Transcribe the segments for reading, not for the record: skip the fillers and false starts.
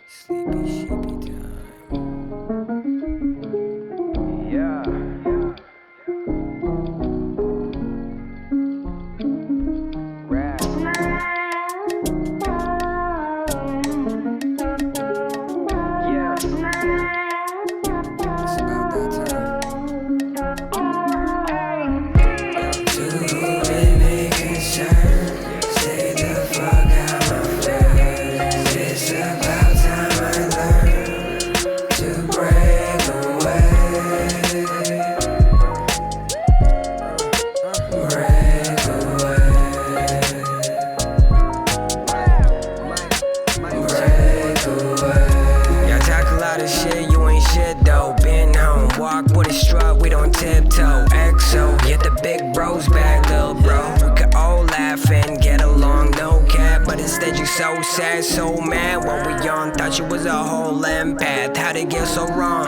Sleepy sheepy time. Yeah. Rap. Yeah. It's about that time. Too many concerns. Stay the fuck out my face. It's about time I learn to break away. Break away. Break away. Y'all talk a lot of shit, you ain't shit though. Been home, walk with a strut, we don't tiptoe. XO, get the big bros back, little bro. We could all laugh and get along, no cap. But instead you so sad, so mad. When we young, thought you was a whole empath. How'd it get so wrong?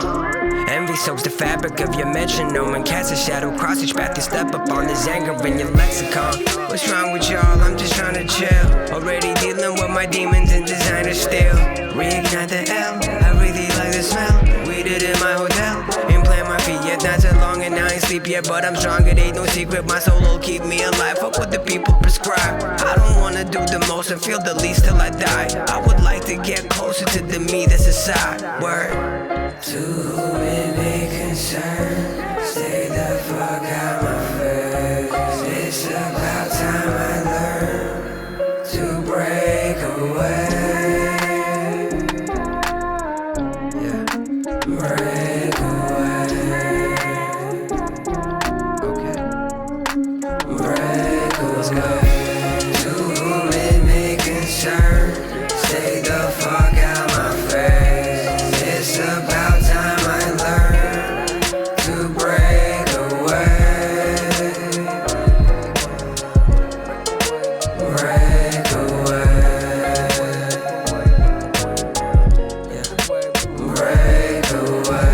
Envy soaks the fabric of your metronome and casts a shadow across each path you step up on. There's anger in your lexicon. What's wrong with y'all? I'm just trying to chill. Already dealing with my demons and designer still. Reignite the L. I really like the smell. We did in my hotel. Ain't playing my feet yet, not so long and I ain't sleep yet. But I'm strong, it ain't no secret. My soul keep me alive. Fuck what the people prescribe. I don't wanna do the most and feel the least till I die. I would like to get closer to the me that's inside. Word. Too many concerns. Stay the fuck out my face. It's about time I learn to break away. Yeah, break away. Okay, break away. Too many concerns. Stay the fuck out my face. It's about time I learn to break away. Break away. Yeah. Break away.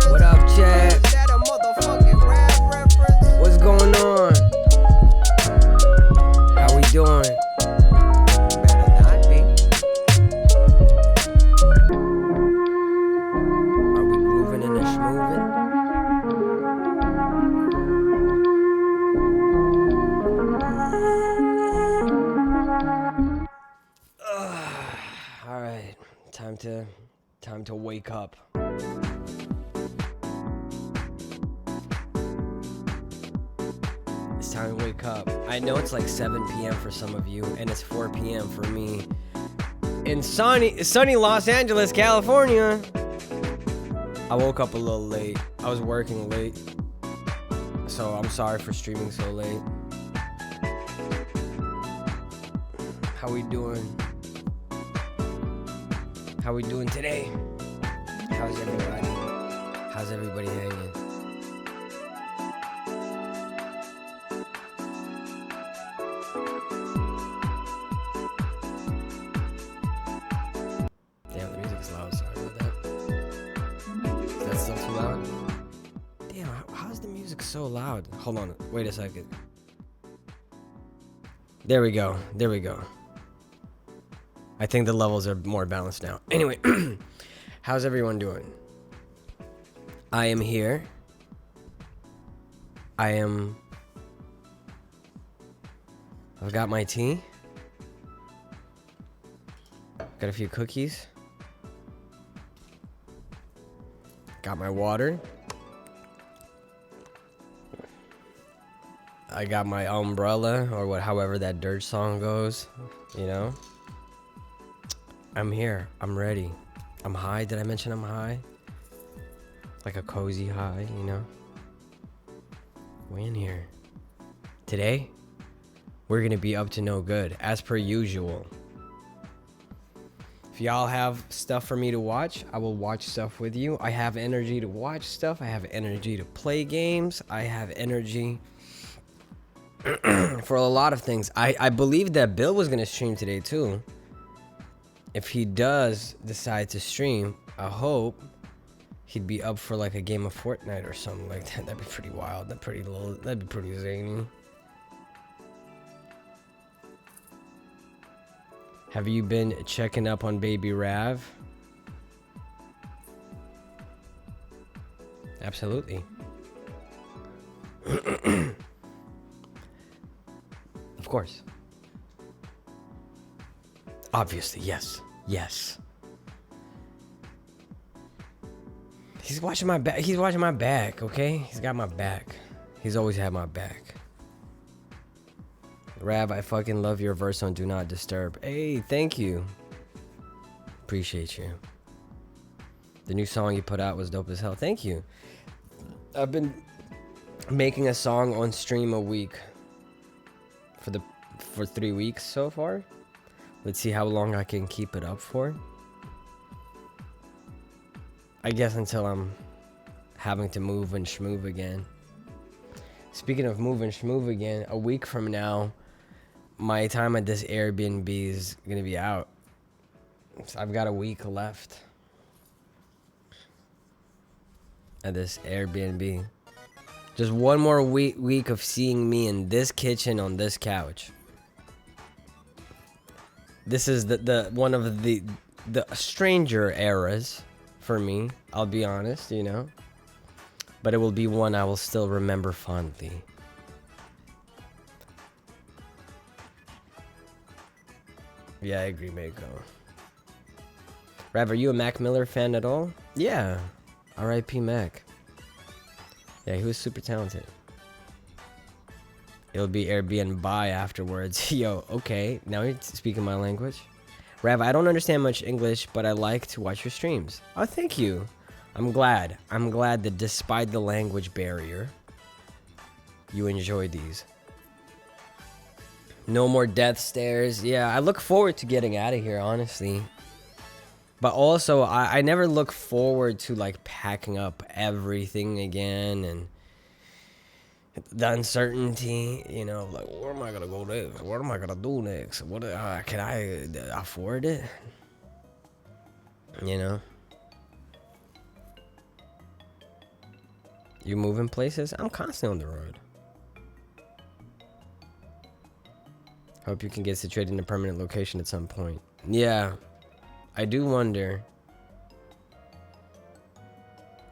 What up, Chad? What's going on? How we doing? Better not be. Are we grooving and schmooving? All right, time to wake up. It's time to wake up. I know it's like 7 p.m. for some of you, and it's 4 p.m. for me. In sunny Los Angeles, California. I woke up a little late. I was working late. So I'm sorry for streaming so late. How we doing? How we doing today? How's everybody? How's everybody hanging? Damn, the music's loud. Sorry about that. Is that still too loud? Damn, how's the music so loud? Hold on. Wait a second. There we go. There we go. I think the levels are more balanced now. Anyway, how's everyone doing? I am here. I've got my tea. Got a few cookies. Got my water. I got my umbrella, or however that Dirge song goes, you know. I'm here. I'm ready. I'm high. Did I mention I'm high? Like a cozy high, you know? We in here. Today, we're gonna be up to no good, as per usual. If y'all have stuff for me to watch, I will watch stuff with you. I have energy to watch stuff. I have energy to play games. I have energy for a lot of things. I believe that Bill was gonna stream today too. If he does decide to stream, I hope he'd be up for like a game of Fortnite or something like that. That'd be pretty wild. That'd be pretty zany. Have you been checking up on baby Rav? Absolutely. Of course. Obviously, yes. Yes. He's watching my back. He's watching my back, okay? He's got my back. He's always had my back. Rav, I fucking love your verse on Do Not Disturb. Hey, thank you. Appreciate you. The new song you put out was dope as hell. Thank you. I've been making a song on stream a week for 3 weeks so far. Let's see how long I can keep it up for. I guess until I'm having to move and schmove again. Speaking of move and schmove again, a week from now, my time at this Airbnb is gonna be out. So I've got a week left at this Airbnb. Just one more week of seeing me in this kitchen on this couch. This is the one of the stranger eras for me, I'll be honest, you know. But it will be one I will still remember fondly. Yeah, I agree, Mako. Rav, are you a Mac Miller fan at all? Yeah. R.I.P. Mac. Yeah, he was super talented. It'll be Airbnb afterwards. Yo, okay. Now you're speaking my language. Rav, I don't understand much English, but I like to watch your streams. Oh, thank you. I'm glad. I'm glad that despite the language barrier, you enjoy these. No more death stares. Yeah, I look forward to getting out of here, honestly. But also, I never look forward to, like, packing up everything again and the uncertainty, you know, like, where am I going to go next? What am I going to do next? What can I afford it? You know? You moving places? I'm constantly on the road. Hope you can get situated in a permanent location at some point. Yeah. I do wonder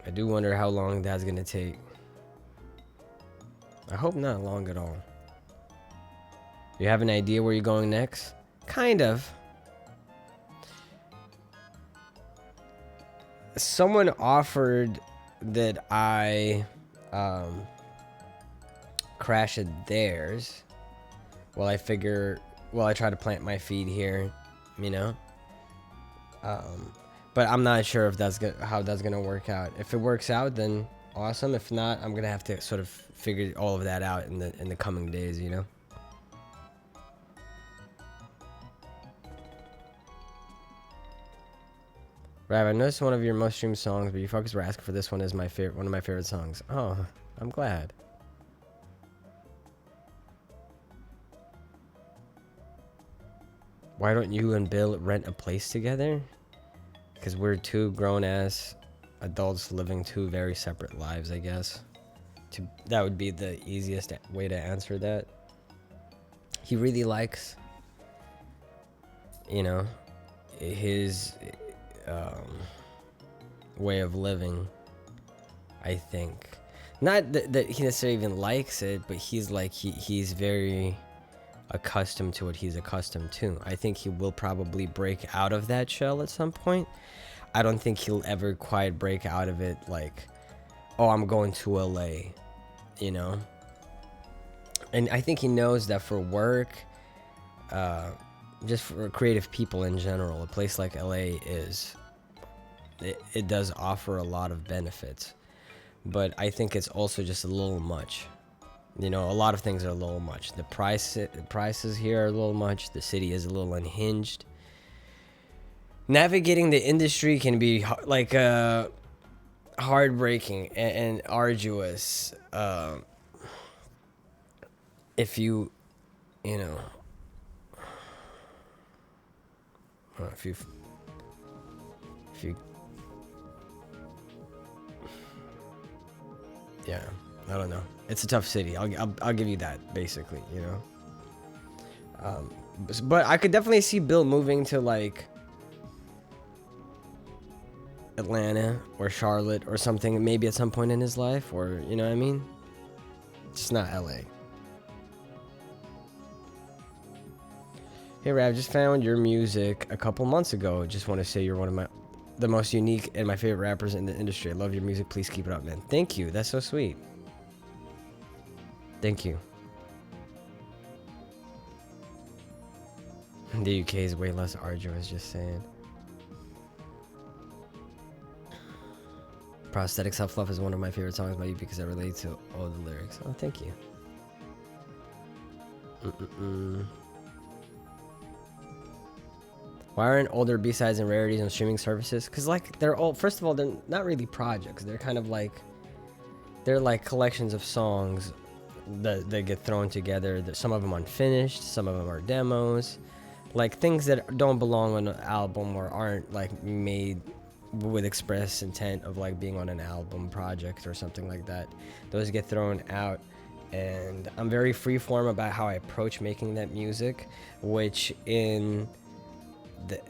how long that's gonna take. I hope not long at all. You have an idea where you're going next? Kind of. Someone offered that I crash at theirs while I try to plant my feet here, you know? But I'm not sure if how that's gonna work out. If it works out, then awesome. If not, I'm gonna have to sort of figure all of that out in the coming days, you know. Rav, I noticed one of your most streamed songs, but you fuckers were asking for this one as one of my favorite songs. Oh, I'm glad. Why don't you and Bill rent a place together? Because we're two grown-ass adults living two very separate lives, I guess. That would be the easiest way to answer that. He really likes, you know, his way of living, I think. Not that he necessarily even likes it, but he's like, he's very accustomed to what he's accustomed to. I think he will probably break out of that shell at some point. I don't think he'll ever quite break out of it like, oh, I'm going to LA, you know? And I think he knows that for work, just for creative people in general, a place like LA it does offer a lot of benefits. But I think it's also just a little much. You know, a lot of things are a little much. The prices here are a little much. The city is a little unhinged. Navigating the industry can be like heartbreaking and arduous if you know, if you Yeah, I don't know. It's a tough city. I'll give you that, basically, you know. But I could definitely see Bill moving to like Atlanta or Charlotte or something, maybe at some point in his life, or you know what I mean. Just not LA. Hey Rav, just found your music a couple months ago. Just want to say you're one of the most unique and my favorite rappers in the industry. I love your music. Please keep it up, man. Thank you. That's so sweet. Thank you. The UK is way less arduous, just saying. Prosthetic Self-Love is one of my favorite songs by you because I relate to all the lyrics. Oh, thank you. Why aren't older B-sides and rarities on streaming services? Because, like, they're all... First of all, they're not really projects. They're kind of like... They're like collections of songs that get thrown together. Some of them unfinished. Some of them are demos. Like, things that don't belong on an album or aren't, like, made with express intent of, like, being on an album project or something like that. Those get thrown out. And I'm very freeform about how I approach making that music, which in...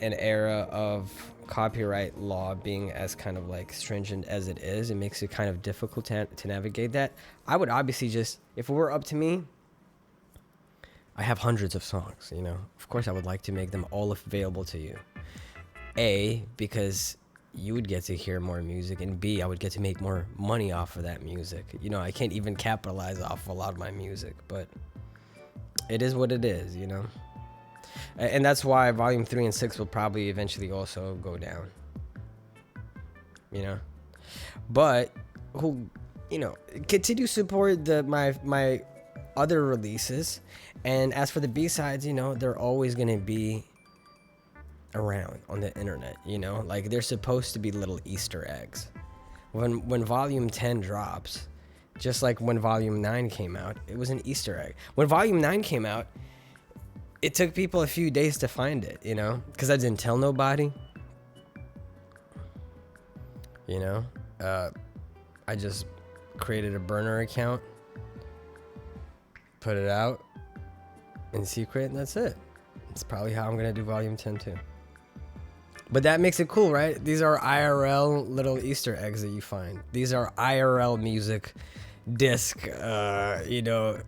an era of copyright law being as kind of like stringent as it is, it makes it kind of difficult to navigate that. I would obviously just, if it were up to me, I have hundreds of songs, you know. Of course I would like to make them all available to you. A, because you would get to hear more music, and B, I would get to make more money off of that music. You know, I can't even capitalize off a lot of my music, but it is what it is, you know. And that's why Volume 3 and 6 will probably eventually also go down. You know? But, who, you know, continue to support my other releases. And as for the B-sides, you know, they're always going to be around on the internet, you know? Like, they're supposed to be little Easter eggs. When Volume 10 drops, just like when Volume 9 came out, it was an Easter egg. When Volume 9 came out, it took people a few days to find it, you know, because I didn't tell nobody. You know, I just created a burner account, put it out in secret, and that's it. It's probably how I'm going to do Volume 10 too. But that makes it cool, right? These are IRL little Easter eggs that you find. These are IRL music disc, you know,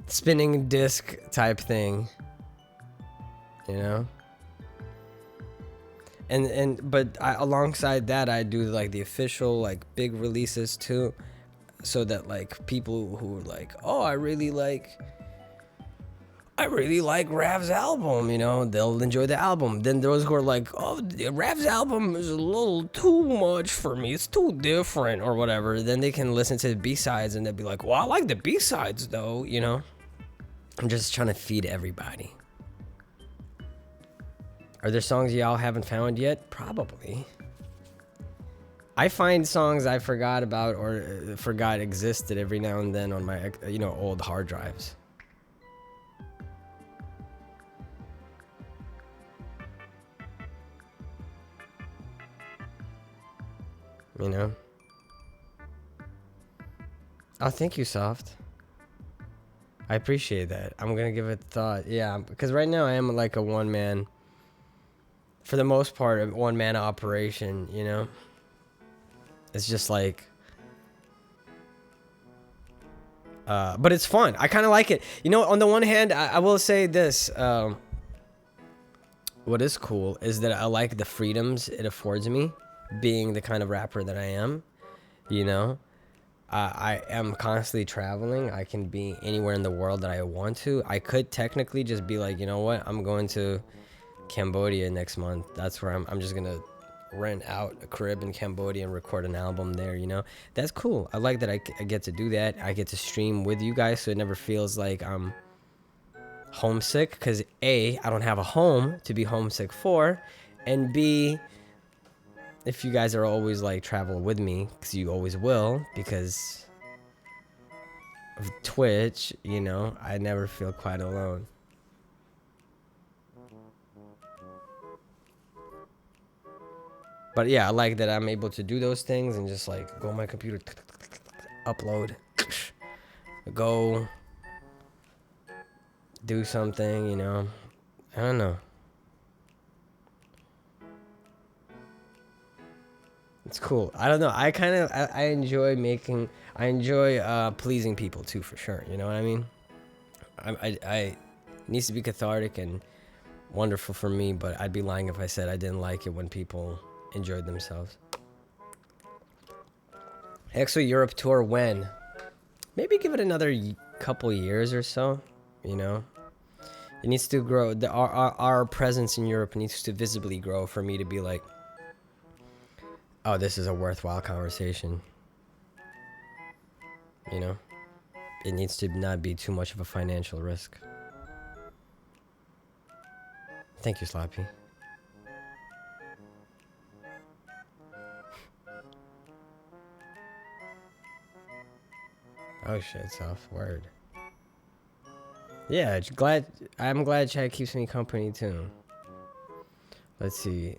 spinning disc type thing, you know. But alongside that, I do like the official like big releases too, so that like people who are like, oh, I really like Rav's album, you know, they'll enjoy the album. Then those who are like, oh, Rav's album is a little too much for me, it's too different or whatever, then they can listen to the B-sides and they'll be like, well, I like the B-sides though, you know. I'm just trying to feed everybody. Are there songs y'all haven't found yet? Probably. I find songs I forgot about or forgot existed every now and then on my, you know, old hard drives. You know? Oh, thank you, Soft. I appreciate that. I'm gonna give it thought. Yeah, because right now I am like a one-man, for the most part, a one-man operation, you know? It's just like... but it's fun. I kind of like it. You know, on the one hand, I will say this. What is cool is that I like the freedoms it affords me, being the kind of rapper that I am, you know? I am constantly traveling. I can be anywhere in the world that I want to. I could technically just be like, you know what? I'm going to Cambodia next month. That's where I'm just going to rent out a crib in Cambodia and record an album there, you know? That's cool. I like that I get to do that. I get to stream with you guys, so it never feels like I'm homesick. Because A, I don't have a home to be homesick for. And B... if you guys are always like traveling with me, because you always will, because of Twitch, you know, I never feel quite alone. But yeah, I like that I'm able to do those things and just like go on my computer upload, go do something, you know. I don't know. It's cool. I don't know. I enjoy pleasing people too, for sure. You know what I mean? It needs to be cathartic and wonderful for me, but I'd be lying if I said I didn't like it when people enjoyed themselves. EXO Europe tour when? Maybe give it another couple years or so, you know? It needs to grow. Our presence in Europe needs to visibly grow for me to be like, oh, this is a worthwhile conversation. You know? It needs to not be too much of a financial risk. Thank you, Sloppy. Oh shit, soft word. Yeah, I'm glad Chad keeps me company too. Let's see.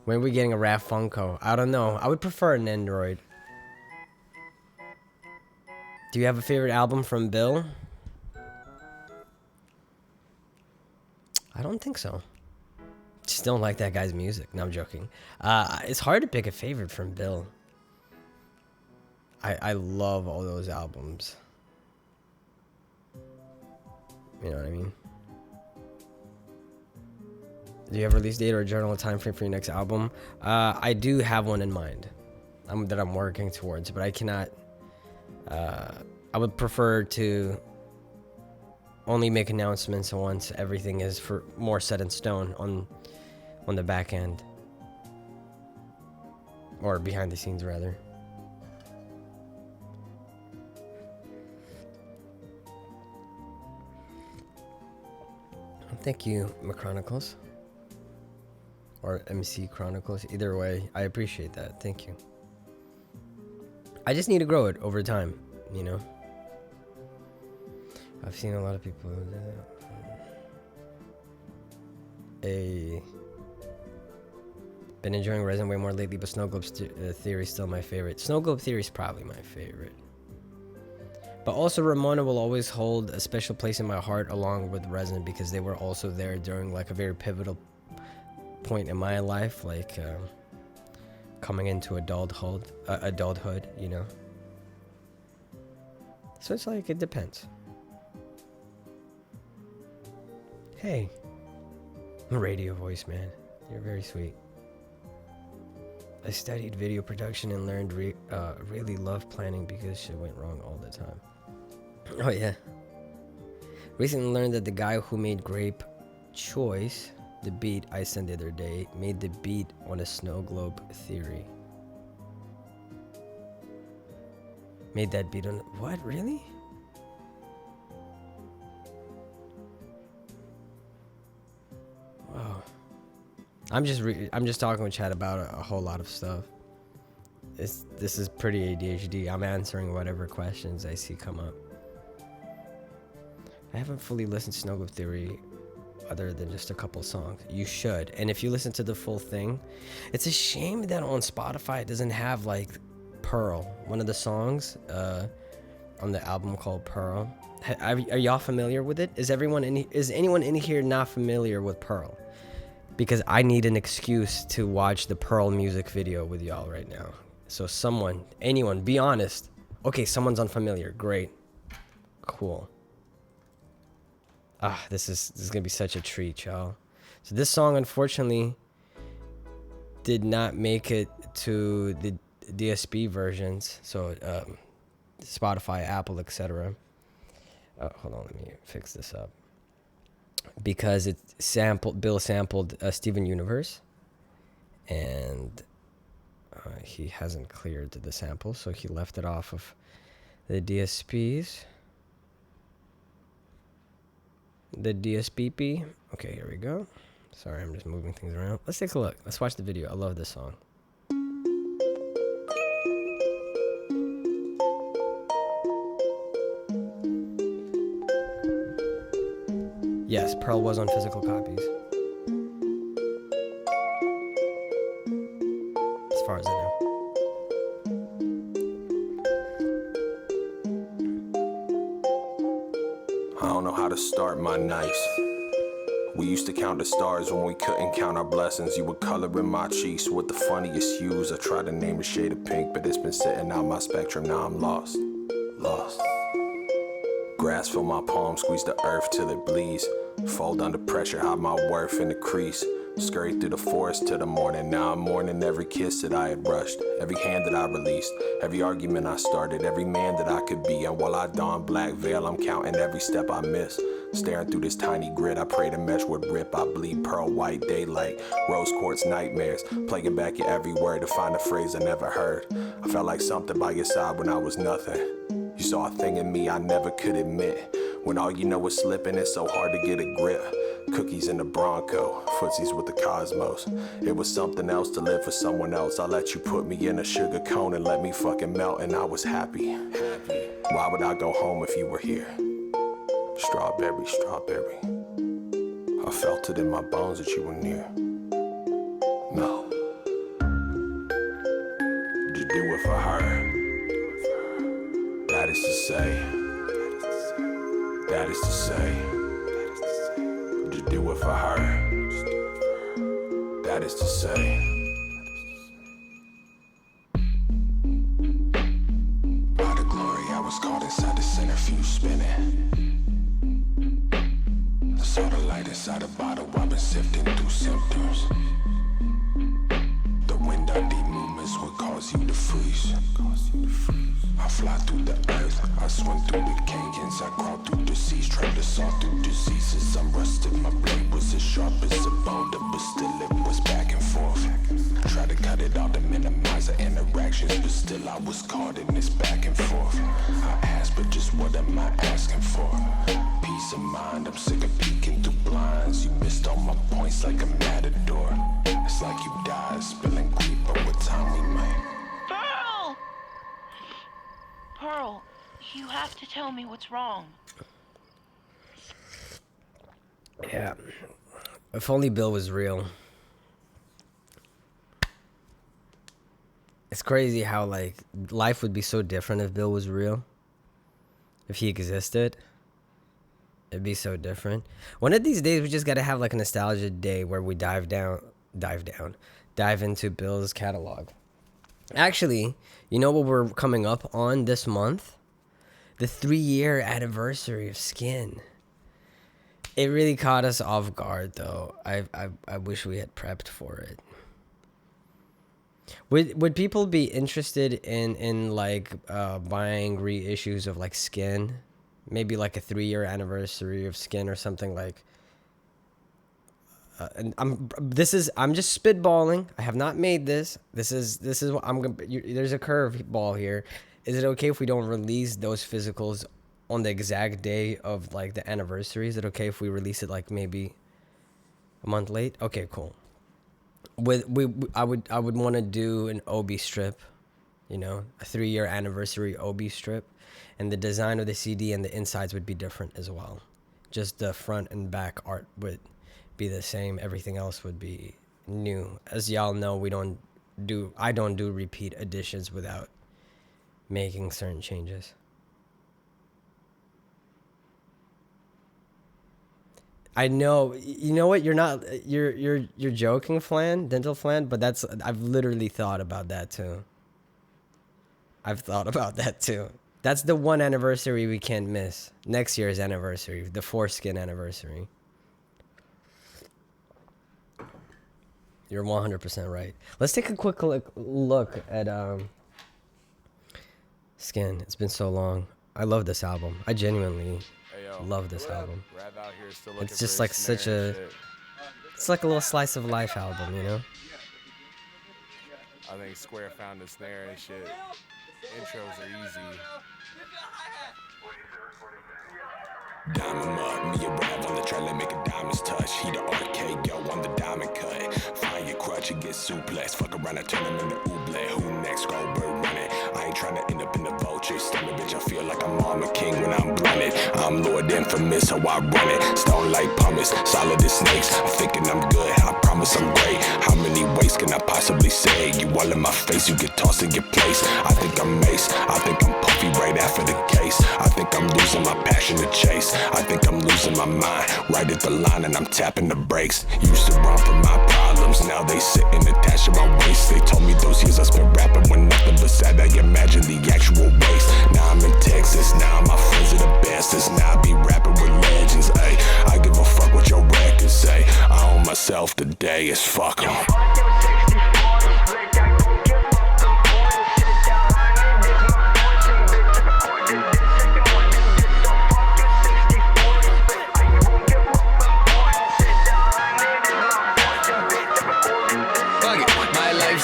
When are we getting a Raph Funko? I don't know. I would prefer an Android. Do you have a favorite album from Bill? I don't think so. Just don't like that guy's music. No, I'm joking. It's hard to pick a favorite from Bill. I love all those albums. You know what I mean? Do you have a release date or a general time frame for your next album? I do have one in mind that I'm working towards, but I cannot. I would prefer to only make announcements once everything is more set in stone on the back end, or behind the scenes rather. Thank you, McChronicles. Or MC Chronicles. Either way, I appreciate that. Thank you. I just need to grow it over time, you know? I've seen a lot of people do that. Been enjoying Resin way more lately, but Snow Globe Theory is still my favorite. Snow Globe Theory is probably my favorite. But also Ramona will always hold a special place in my heart along with Resin, because they were also there during like a very pivotal point in my life, like coming into adulthood, you know. So it's like, it depends. Hey, I'm a radio voice, man. You're very sweet. I studied video production and learned really love planning because shit went wrong all the time. Oh yeah. Recently learned that the guy who made Grape Choice, the beat I sent the other day, made the beat on a Snow Globe Theory. Made that beat on... What? Really? Wow. I'm just talking with Chad about a whole lot of stuff. This is pretty ADHD. I'm answering whatever questions I see come up. I haven't fully listened to Snow Globe Theory other than just a couple songs. You should. And if you listen to the full thing, it's a shame that on Spotify it doesn't have like Pearl, one of the songs on the album called Pearl. Are y'all familiar with it? Is anyone in here not familiar with Pearl? Because I need an excuse to watch the Pearl music video with y'all right now. So anyone, be honest. Okay, someone's unfamiliar. Great. Cool. This is gonna be such a treat, y'all. So this song unfortunately did not make it to the DSP versions. So Spotify, Apple, etc. Hold on, let me fix this up. Because Bill sampled Steven Universe, and he hasn't cleared the sample, so he left it off of the DSPs. The DSPP. Okay, here we go. Sorry, I'm just moving things around. Let's take a look. Let's watch the video. I love this song. Yes, Pearl was on physical copies. As far as I know. to start my nights. We used to count the stars when we couldn't count our blessings. You would color in my cheeks with the funniest hues. I tried to name a shade of pink, but it's been sitting out my spectrum. Now I'm lost. Grass fill my palms, squeeze the earth till it bleeds. Fold under pressure, hide my worth in the crease. Scurry through the forest till the morning. Now I'm mourning every kiss that I had brushed, every hand that I released, every argument I started, every man that I could be. And while I don black veil, I'm counting every step I miss. Staring through this tiny grid, I pray the mesh would rip. I bleed pearl white daylight, rose quartz nightmares, plaguing back your every word to find a phrase I never heard. I felt like something by your side when I was nothing. You saw a thing in me I never could admit. When all you know is slipping, it's so hard to get a grip. Cookies in the Bronco, footsies with the cosmos. It was something else to live for someone else. I let you put me in a sugar cone and let me fucking melt, and I was happy. Why would I go home if you were here? Strawberry, strawberry. I felt it in my bones that you were near. No. Did you do it for her? That is to say. That is to say. Did you do it for her? That is to say. By the glory, I was caught inside the centrifuge spinning. I saw the light inside the bottle, I've been sifting through symptoms. The wind on deep movements would cause you to freeze. I fly through the earth, I swim through the canyons, I crawl through the seas, try to saw through diseases. I'm rusted, my blade was as sharp as a boulder, but still it was back and forth. Try to cut it out to minimize the interactions, but still I was caught in this back and forth. I asked, but just what am I asking for? Peace of mind, I'm sick of peeking through blinds. You missed all my points like a matador. It's like you died, spilling grief, but what time we made. Pearl, you have to tell me what's wrong. Yeah. If only Bill was real. It's crazy how, like, life would be so different if Bill was real. If he existed, it'd be so different. One of these days, we just gotta have, like, a nostalgia day where we dive into Bill's catalog. Actually, you know what we're coming up on this month? The 3-year anniversary of Skin. It really caught us off guard, though. I wish we had prepped for it. Would people be interested in like buying reissues of like Skin? Maybe like a 3-year anniversary of Skin or something like. And I'm just spitballing. I have not made this. This is what I'm gonna. There's a curveball here. Is it okay if we don't release those physicals on the exact day of like the anniversary? Is it okay if we release it like maybe a month late? Okay, cool. I would want to do an OB strip, you know, a 3-year anniversary OB strip, and the design of the CD and the insides would be different as well. Just the front and back art would be the same. Everything else would be new. As y'all know, I don't do repeat editions without making certain changes. I know, you know what? You're joking, Dental Flan, but I've literally thought about that too. That's the one anniversary we can't miss. Next year's anniversary, the foreskin anniversary. You're 100% right. Let's take a quick look at Skin. It's been so long. I love this album. I genuinely love this album. It's just like it's like a little slice of life album, you know? I think Square found the snare and shit. Intros are easy. Diamond mud, me a rap on the trail and make a diamonds touch. He the RKO on the diamond cut. Find your crutch and get suplex. Fuck around and turn him into oobleck. Who next? Go bird running. I ain't trying to end up in the vulture stomach, bitch. I feel like I'm Mama King when I'm run it. I'm Lord Infamous, how I run it. Stone like pumice, solid as snakes. I'm thinking I'm good, I promise I'm great. How many ways can I possibly say? You all in my face, you get tossed in your place. I think I'm Mace, I think I'm Puffy right after the case. I think I'm losing my passion to chase. I think I'm losing my mind, right at the line and I'm tapping the brakes. Used to run from my problems, now they sitting attached to my waist. They told me those years I spent rapping when nothing but sad. I imagine the actual waste. Now I'm in Texas, now my friends are the bestest. Now I be rapping with legends, ayy. I give a fuck what your records say. I own myself today, it's fuck 'em.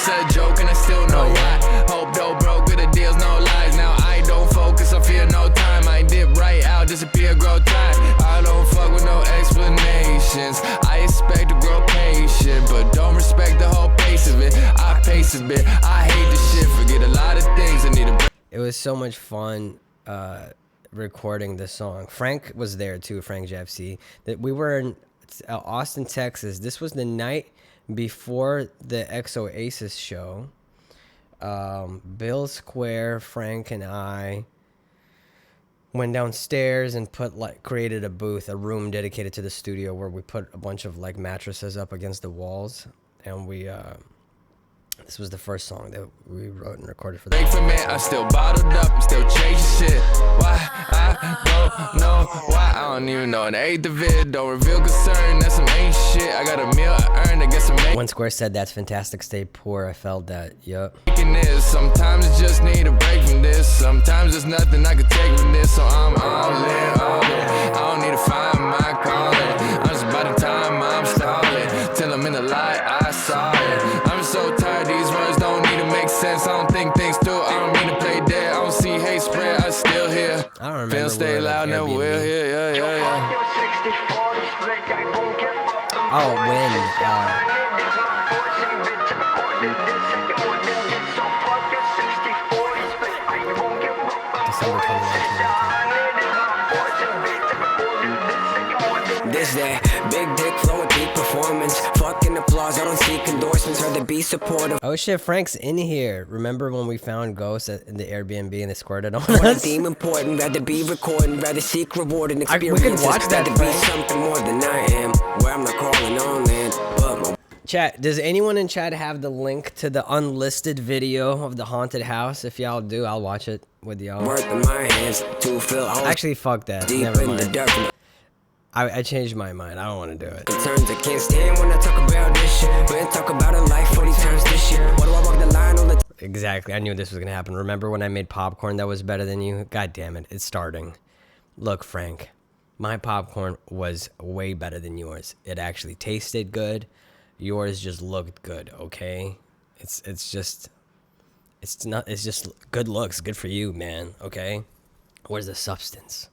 A joke and I still know why. Hope though broke with the deals, no lies. Now I don't focus, I fear no time. I dip right out, disappear, grow tired. I don't fuck with no explanations. I expect to grow patient, but don't respect the whole pace of it. I pace a bit, I hate this shit. Forget a lot of things, I need a break. It was so much fun recording this song. Frank was there too, Frank JFC. That we were in Austin, Texas. This was the night before the Oasis show. Bill Square, Frank, and I went downstairs and created a booth, a room dedicated to the studio where we put a bunch of like mattresses up against the walls, and we this was the first song that we wrote and recorded for that. For me, I still bottled up, I'm still chasing shit. Why? I don't know why. I don't even know an eighth of it. Don't reveal concern, that's some ain't shit. I got a meal I earned, I guess I'm When Square said that's fantastic, stay poor, I felt that. Yup. this. Sometimes I just need a break from this. Sometimes there's nothing I can take from this. So I'm all in, all in. I don't need to find my calling. I'm just about the time I'm stalling. Till I'm in the light, I saw it. I'm so tired, these words don't need to make sense. I don't think things through, I don't mean to play dead. I don't see hate spread, I still hear. I don't remember. Feel stay loud, never will hear, yeah. Oh, when December 2019. This that big dick flow and peak performance. Fucking applause, I don't seek endorsements. Rather be supportive. Oh shit, Frank's in here. Remember when we found ghosts in the Airbnb and they squirted on What I us? deem important, rather be recording, rather seek reward and We experiences. could watch that, rather be Frank. something more than I am. Where I'm not crawling on land, but my Chat, does anyone in chat have the link to the unlisted video of the haunted house? If y'all do, I'll watch it with y'all. worth in my hands to fill holes Actually, fuck that. deep Never in the mind. dirt. I changed my mind. I don't want to do it. Concerns I can't stand when I talk about this shit. But talk about a life 40 times this year. Why do I walk the line on the Exactly. I knew this was going to happen. Remember when I made popcorn that was better than you? God damn it. It's starting. Look, Frank, my popcorn was way better than yours. It actually tasted good. Yours just looked good, okay? It's just good looks. Good for you, man, okay? Where's the substance?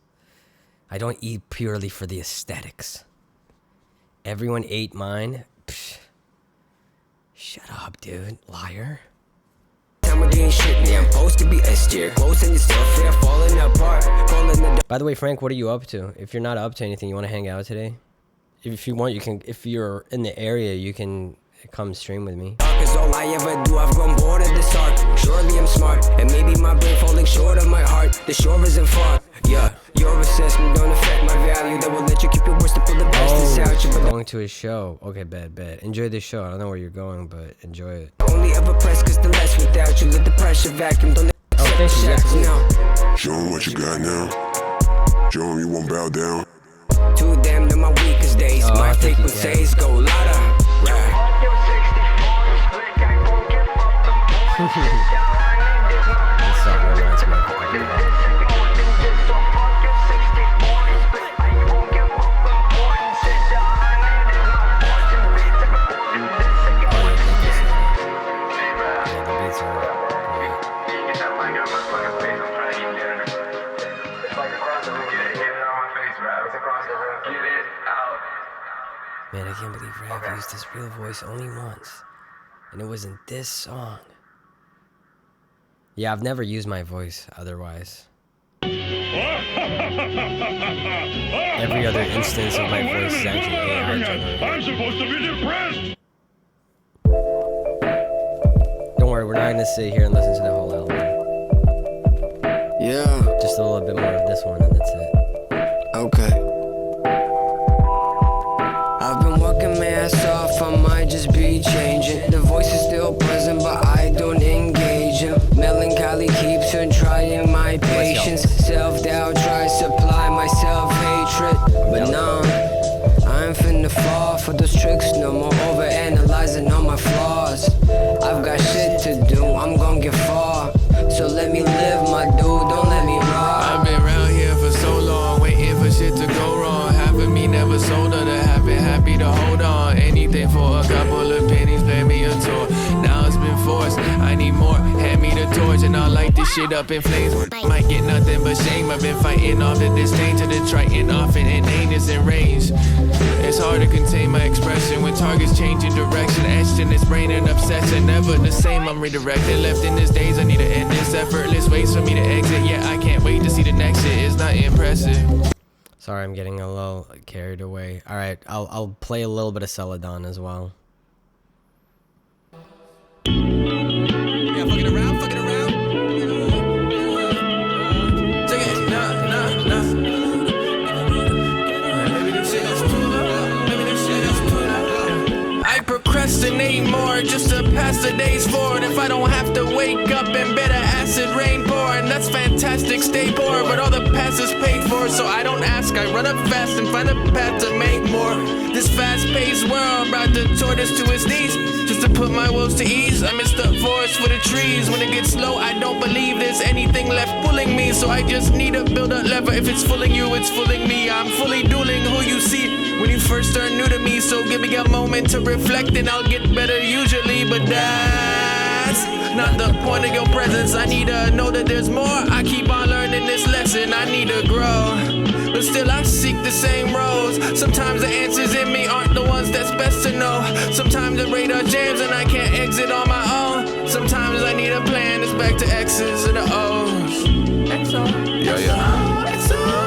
I don't eat purely for the aesthetics. Everyone ate mine. Psh. Shut up, dude. Liar. time of doing shit? Yeah, I'm supposed to be S tier. Close and yourself here, falling apart. Calling the By the way, Frank, what are you up to? If you're not up to anything, you want to hang out today? If you want, you can. If you're in the area, you can come stream with me. dark is all I ever do. I've grown bored of this art. Surely I'm smart, and maybe my brain falling short of my heart. The shore isn't far. Yeah, your assessment don't affect my value. That will let you keep your words to pull the best out you. But Going to his show. Okay, bad. Enjoy the show. I don't know where you're going, but enjoy it. only ever press cause the less without you. Let the pressure vacuum. Don't Oh, thank you, shackles Jesse. now. Show 'em what you got now. Show 'em you won't bow down. Too damn to my weakest days. Oh, My thank you, frequencies go louder. Right. This song reminds me of everything. Man, I can't believe Rav used his real voice only once. And it was in this song. Yeah, I've never used my voice otherwise. Every other instance of my voice is actually AI generated. I'm supposed to be depressed. Don't worry, we're not gonna sit here and listen to the whole album. Yeah. Just a little bit more of this one, and that's it. Okay. I've been working my ass off, I might just be changing. The voice is still present, but I don't engage him. Melancholy keeps on trying my patience. Self-doubt tries to supply my self-hatred. But nah, I ain't finna fall for those tricks no more. Overanalyzing all my flaws. I've got shit to do, I'm gon' get far. So let me live, my dude, don't let me rob. I've been around here for so long, waiting for shit to go wrong. Half of me never sold her to have been happy to hold on. Anything for a couple of pennies, pay me a tour. Now it's been forced, I need more, hand me the torch. And I'll light this shit up in flames. Might get nothing but shame, I've been fighting off the disdain to the Triton, often in is in range. It's hard to contain my expression when targets changing direction, etched in this brain and obsession. Never the same, I'm redirected, left in this daze. I need to end this effortless ways for me to exit. Yeah, I can't wait to see the next shit, it's not impressive. Sorry, I'm getting a little carried away. All right, I'll play a little bit of Celadon as well. Yeah, fucking around. Take it, nah. Maybe this shit is too loud. I procrastinate more just to pass the days forward. If I don't have to wake up in bed, acid rain pour, and that's fantastic. Stay poor, but all the past is paid for, so I don't ask. I run up fast and find a path to make more. This fast-paced world brought the tortoise to his knees, just to put my woes to ease. I miss the forest for the trees. When it gets low, I don't believe there's anything left pulling me, so I just need to build a lever. If it's fooling you, it's fooling me. I'm fully dueling who you see when you first are new to me, so give me a moment to reflect and I'll get better usually. But that's not the point of your presence. I need to know that there's more. I keep on learning this lesson, I need to grow, but still I seek the same roads. Sometimes the answers in me aren't the ones that's best to know. Sometimes the radar jams and I can't exit on my own. Sometimes I need a plan, it's back to X's and the O's. XO. Yeah. XO.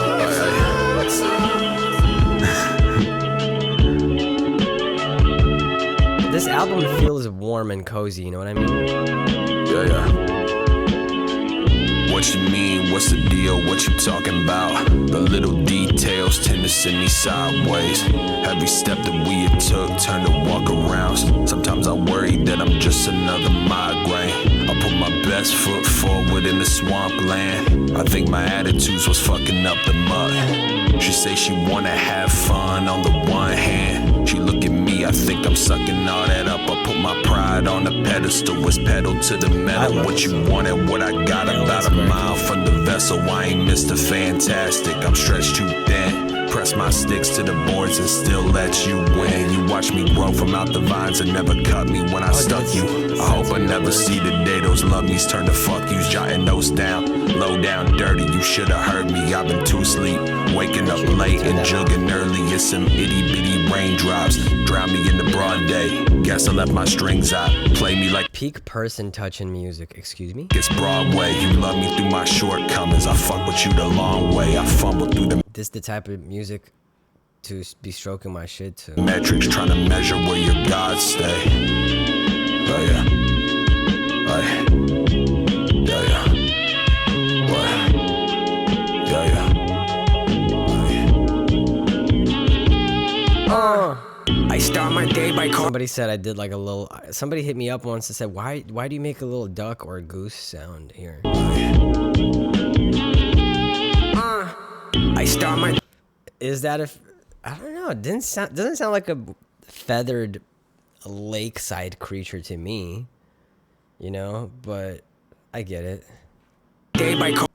This album feels warm and cozy, you know what I mean? Yeah. What you mean? What's the deal? What you talking about? The little details tend to send me sideways. Every step that we had took turned to walk around. Sometimes I worry that I'm just another migraine. I put my best foot forward in the swampland. I think my attitudes was fucking up the mud. She say she wanna have fun on the one hand. She look at me, I think I'm sucking all that up. I put my pride on the pedestal, was pedal to the metal. What you wanted, what I got, about a mile from the vessel. I ain't Mr. Fantastic, I'm stretched too thin. Press my sticks to the boards and still let you win. You watch me grow from out the vines and never cut me when I stuck you. I hope I never see the day those love me's turn to fuck yous. Jotting those down, low down, dirty. You should've heard me, I've been too asleep. Waking up late and jugging early. It's some itty bitty raindrops. Drown me in the broad day. Guess I left my strings out. Play me like Peak person touching music, excuse me? it's Broadway. You love me through my shortcomings. I fuck with you the long way. I fumble through the This the type of music to be stroking my shit to. metrics, trying to measure where your gods stay. Oh yeah. Oh yeah. Yeah, yeah. What? Yeah, yeah. I start my day by calling. Somebody said I did like a little. Somebody hit me up once and said, "Why do you make a little duck or a goose sound here?" I start my. Is that if I don't know? It doesn't sound like a feathered lakeside creature to me, you know. But I get it. Day by call.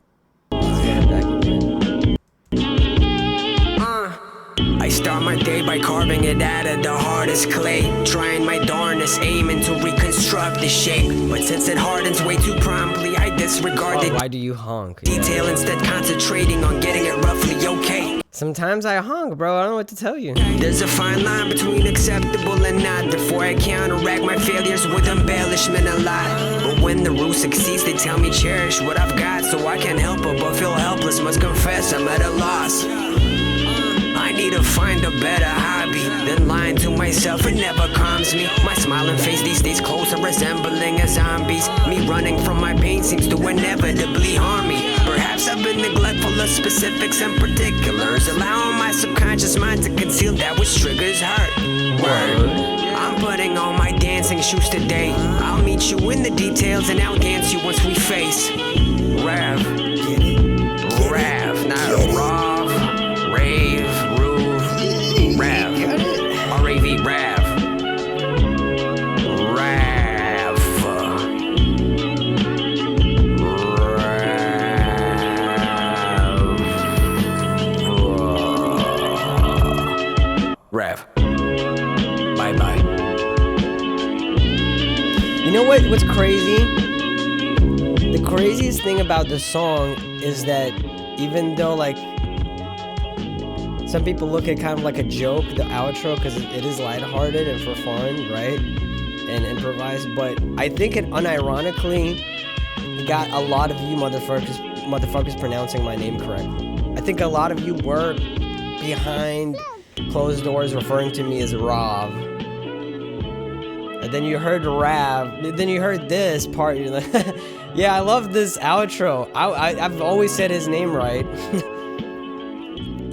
I start my day by carving it out of the hardest clay. Trying my darnest, aiming to reconstruct the shape. But since it hardens way too promptly, I disregard the Why do you honk? detail instead, concentrating on getting it roughly okay. Sometimes I honk, bro. I don't know what to tell you. There's a fine line between acceptable and not. Therefore I counteract my failures with embellishment a lot. But when the rule succeeds, they tell me cherish what I've got. So I can't help it but feel helpless. Must confess I'm at a loss. I need to find a better hobby than lying to myself. It never calms me. My smiling face these days closer resembling a zombie's. Me running from my pain seems to inevitably harm me. Perhaps I've been neglectful of specifics and particulars, allowing my subconscious mind to conceal that which triggers hurt. Word. I'm putting on my dancing shoes today. I'll meet you in the details and I'll dance you once we face. Rav. Rav, not Rav. Rave. Rav. R-A-V, Rav. Rav. Rav. Bye-bye. You know what's crazy? The craziest thing about the song is that even though like some people look at kind of like a joke, the outro, because it is lighthearted and for fun, right? And improvised, but I think it unironically got a lot of you motherfuckers pronouncing my name correctly. I think a lot of you were behind closed doors referring to me as Rav. And then you heard Rav, then you heard this part, you're like, yeah, I love this outro. I've always said his name right.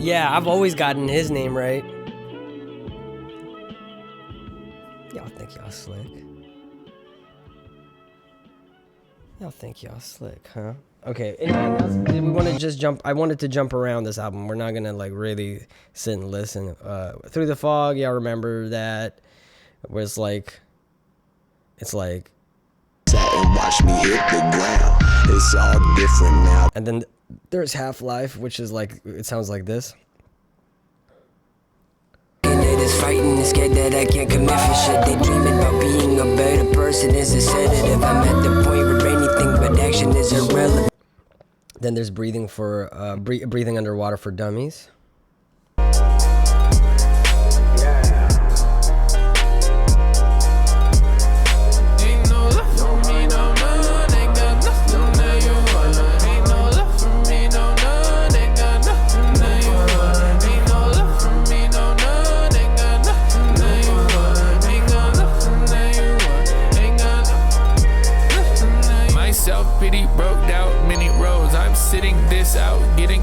Yeah, I've always gotten his name right. Y'all think y'all slick. Y'all think y'all slick, huh? Okay, anything else? Did we want to just jump? I wanted to jump around this album. We're not gonna like really sit and listen. Through the Fog, y'all remember that? It was like, it's like, sat and watch me hit the ground. It's all different now. And then there's Half-Life, which is like, it sounds like this. Fighting, scared that I can't commit for shit. They dreaming about being a better person is a sedative. I'm at the point where anything but action is irrelevant. Then there's Breathing Underwater for Dummies.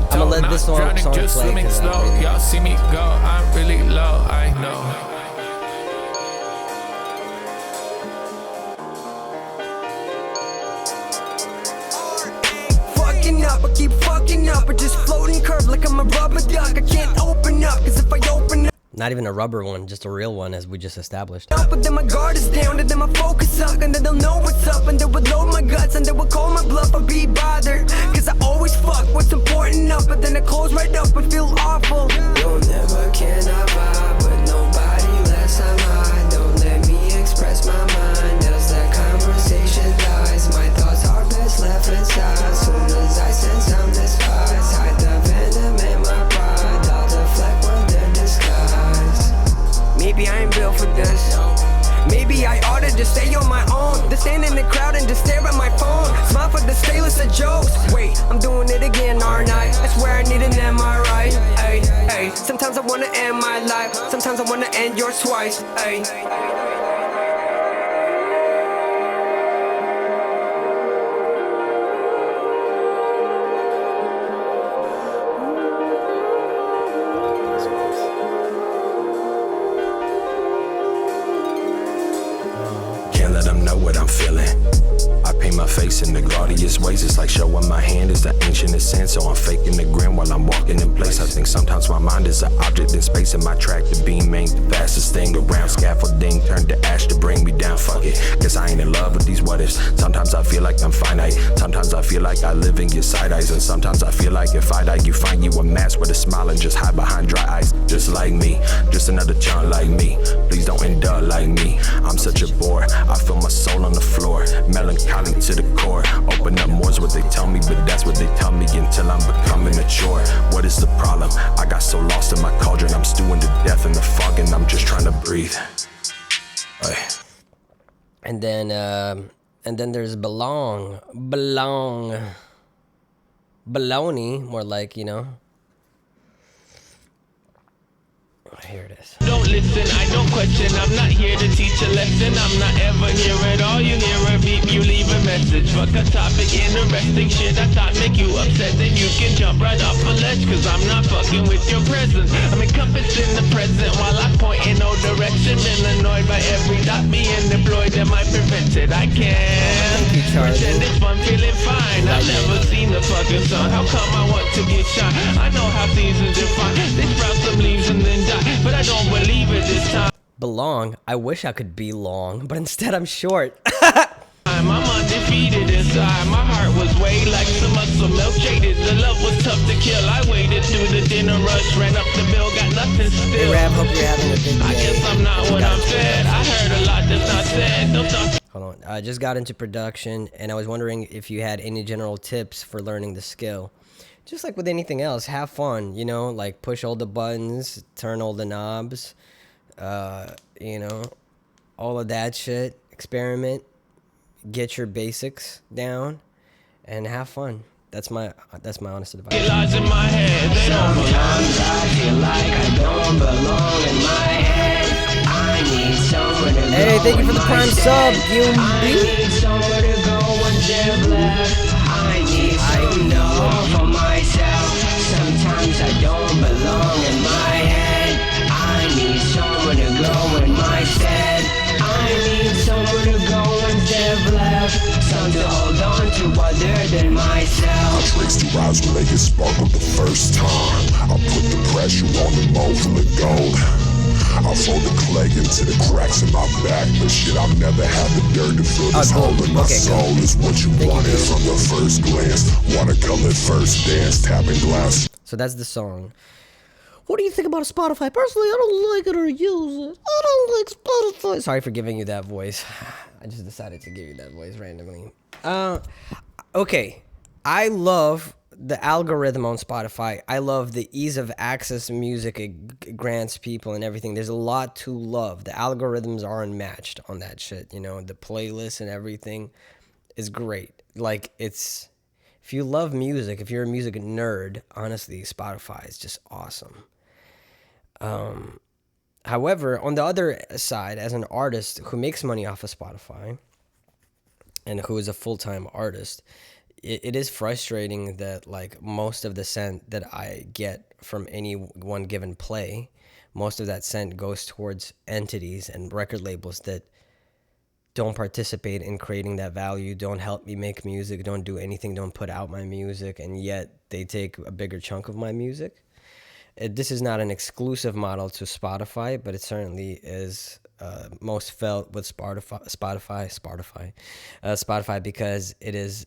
I'm gonna let this song play swimming slow. Y'all see me go, I'm really low, I know. Fucking up, I keep fucking up. I just floating curve like I'm a rubber duck. I can't open up, cause if I open up, not even a rubber one, just a real one, as we just established. But then my guard is down, and then my focus up, and then they'll know what's up, and they will load my guts, and they will call my bluff. I'll be bothered, cause I always fuck what's important enough, but then I close right up and feel awful. You'll never can I vibe with nobody less I'm high. Don't let me express my mind, as that conversation dies. My thoughts are best left inside. Soon as I sense I'm despised, hide the venom in my pride. I'll deflect with their disguise. Maybe I ain't built for this. Maybe I ought to just stay on my own, to stand in the crowd and just stare at my phone. Smile for the stainless of jokes. Wait, I'm doing it again, aren't I? I swear I need an MRI. Ay, ay. Sometimes I wanna end my life, sometimes I wanna end yours twice. Ay. Let them know what I'm feeling. I paint my face in the gaudiest ways. It's like showing my hand is the ancientest sand. So I'm faking the grin while I'm walking in place. I think sometimes my mind is an object in space, and my tractor beam ain't the fastest thing around. Scaffolding turned to ash to bring me down. Fuck it, guess I ain't in love with these what ifs. Sometimes I feel like I'm finite. Sometimes I feel like I live in your side eyes. And sometimes I feel like if I die, you find you a mask with a smile and just hide behind dry eyes. Just like me, just another chunk like me. Please don't end up like me. I'm such a bore. I feel my soul on the floor, melancholy to the core. Open up more what they tell me, but that's what they tell me until I'm becoming a chore. What is the problem? I got so lost in my cauldron, I'm stewing to death in the fog and I'm just trying to breathe. Ay. And then there's belonging, baloney, more like, you know. Here it is. Don't listen, I don't question. I'm not here to teach a lesson. I'm not ever here at all. You hear a beep, you leave a message. Fuck a topic, interesting shit I thought make you upset. Then you can jump right off a ledge, cause I'm not fucking with your presence. I'm encompassing the present while I point in no direction. Been annoyed by every dot being deployed. Am I prevented? I can't pretend it's fun, feeling fine. I've never seen the fucking sun. How come I want to get shot? I know how seasons define. They sprout some leaves and then die, but I don't believe it this time. Belong. I wish I could be long, but instead I'm short. I'm undefeated inside. My heart was weighed like some muscle milk jaded. The love was tough to kill. I waited through the dinner rush, ran up the bill, got nothing still. Hey Rav, hope you're having a good day. I guess I'm not what I'm said. I heard a lot that's not said. Don't talk. Hold on. I just got into production, and I was wondering if you had any general tips for learning the skill. Just like with anything else, have fun, you know, like push all the buttons, turn all the knobs, you know, all of that shit. Experiment, get your basics down, and have fun. That's my honest advice. It lies in my head. Sometimes I feel like I don't belong in my head. I need someone to go. Hey, thank you for the prime sub, I need somewhere to go when they're left. I need some love for myself. Sometimes I don't belong in my head. I need someone to go in my stead. I need someone to go when they've left. Some to hold on to other than myself. I traced two eyes when they get sparkled the first time. I put the pressure on the mold full of gold. I fold the clay into the cracks in my back, but shit, I've never had the dirt to fill this hole in my soul. Is what you wanted from the first glance. Watercolor first dance, tapping glass. So that's the song. What do you think about Spotify? Personally, I don't like it or use it. I don't like Spotify. Sorry for giving you that voice. I just decided to give you that voice randomly. Okay. I love the algorithm on Spotify. I love the ease of access to music it grants people and everything. There's a lot to love. The algorithms are unmatched on that shit. You know, the playlist and everything is great. Like, it's... If you love music, if you're a music nerd, honestly, Spotify is just awesome. However, on the other side, as an artist who makes money off of Spotify and who is a full-time artist, it is frustrating that like most of the cent that I get from any one given play, most of that cent goes towards entities and record labels that don't participate in creating that value, don't help me make music, don't do anything, don't put out my music, and yet they take a bigger chunk of my music. This is not an exclusive model to Spotify, but it certainly is most felt with Spotify because it is,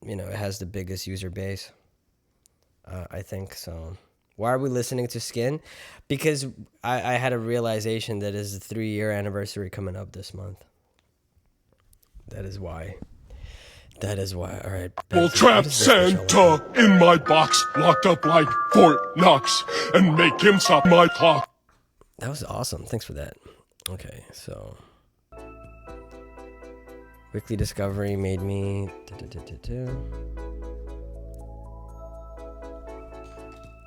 you know, it has the biggest user base, I think. So why are we listening to Skin? Because I had a realization that is the 3-year anniversary coming up this month. That is why. All right. We'll trap Santa in my box, locked up like Fort Knox, and make him stop my clock. That was awesome. Thanks for that. Okay, so Weekly Discovery made me.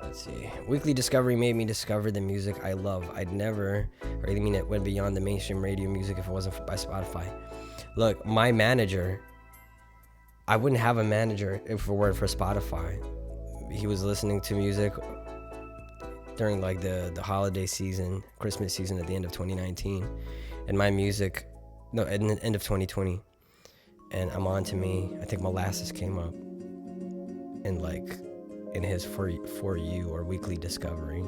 Let's see. Weekly Discovery made me discover the music I love. I'd never, or I mean, it went beyond the mainstream radio music if it wasn't by Spotify. Look, my manager, I wouldn't have a manager if it weren't for Spotify. He was listening to music during like the holiday season, Christmas season at the end of 2019. And my music, no, at the end of 2020. And I'm On To Me, I think Molasses came up. And like, in his For You or Weekly Discovery.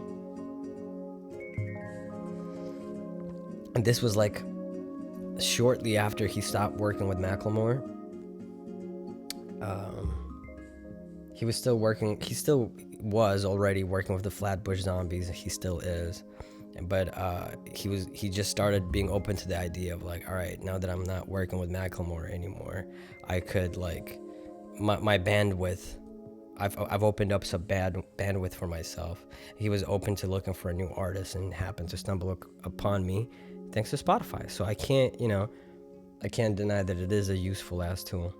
And this was like shortly after he stopped working with Macklemore. He was still working, he still was already working with the Flatbush Zombies, he still is. But he just started being open to the idea of like, all right, now that I'm not working with Macklemore anymore, I could like my bandwidth. I've opened up some bandwidth for myself. He was open to looking for a new artist and happened to stumble upon me thanks to Spotify. So I can't deny that it is a useful ass tool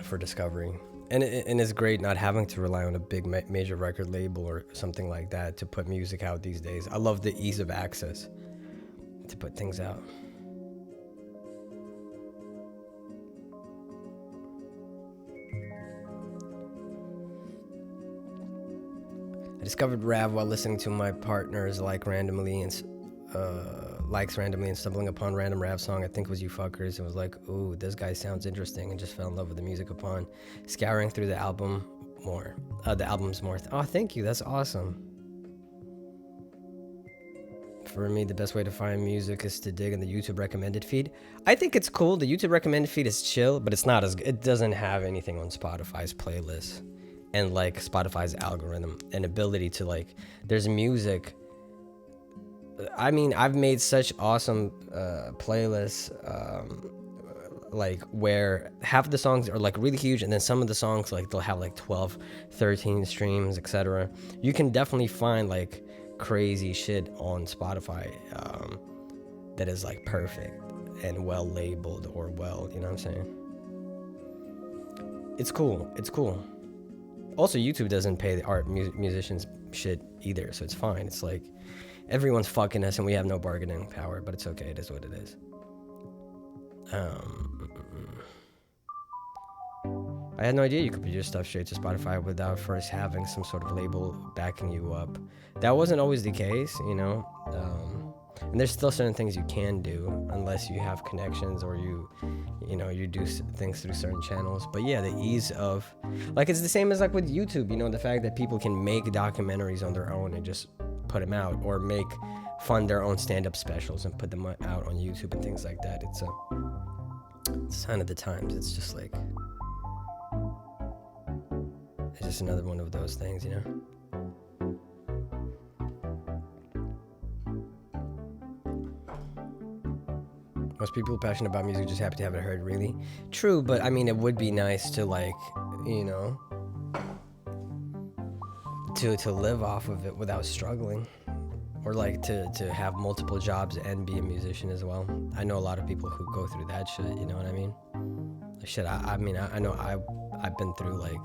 for discovery. And it's great not having to rely on a big major record label or something like that to put music out these days. I love the ease of access to put things out. I discovered Rav while listening to my partners likes randomly and stumbling upon random Rav song. I think it was You Fuckers. It was like, ooh, this guy sounds interesting, and just fell in love with the music upon scouring through the albums more. Oh, thank you. That's awesome. For me, the best way to find music is to dig in the YouTube recommended feed. I think it's cool. The YouTube recommended feed is chill, but it's not it doesn't have anything on Spotify's playlist. And like Spotify's algorithm and ability to like, there's music. I mean, I've made such awesome playlists, like where half of the songs are like really huge, and then some of the songs like they'll have like 12, 13 streams, etc. You can definitely find like crazy shit on Spotify that is like perfect and well labeled or well, you know what I'm saying? It's cool. Also, YouTube doesn't pay the musicians shit either, so it's fine. It's like everyone's fucking us and we have no bargaining power, but it's okay. It is what it is. I had no idea you could put your stuff straight to Spotify without first having some sort of label backing you up. That wasn't always the case, you know. And there's still certain things you can do unless you have connections or you do things through certain channels. But yeah, the ease of, like, it's the same as like with YouTube, you know, the fact that people can make documentaries on their own and just put them out, or fund their own stand-up specials and put them out on YouTube and things like that. It's a sign of the times. It's just like, it's just another one of those things, you know. Most people passionate about music just happy to have it heard, really. True, but I mean, it would be nice to, like, you know, to live off of it without struggling. Or, like, to have multiple jobs and be a musician as well. I know a lot of people who go through that shit, you know what I mean? Shit, I know I've been through, like,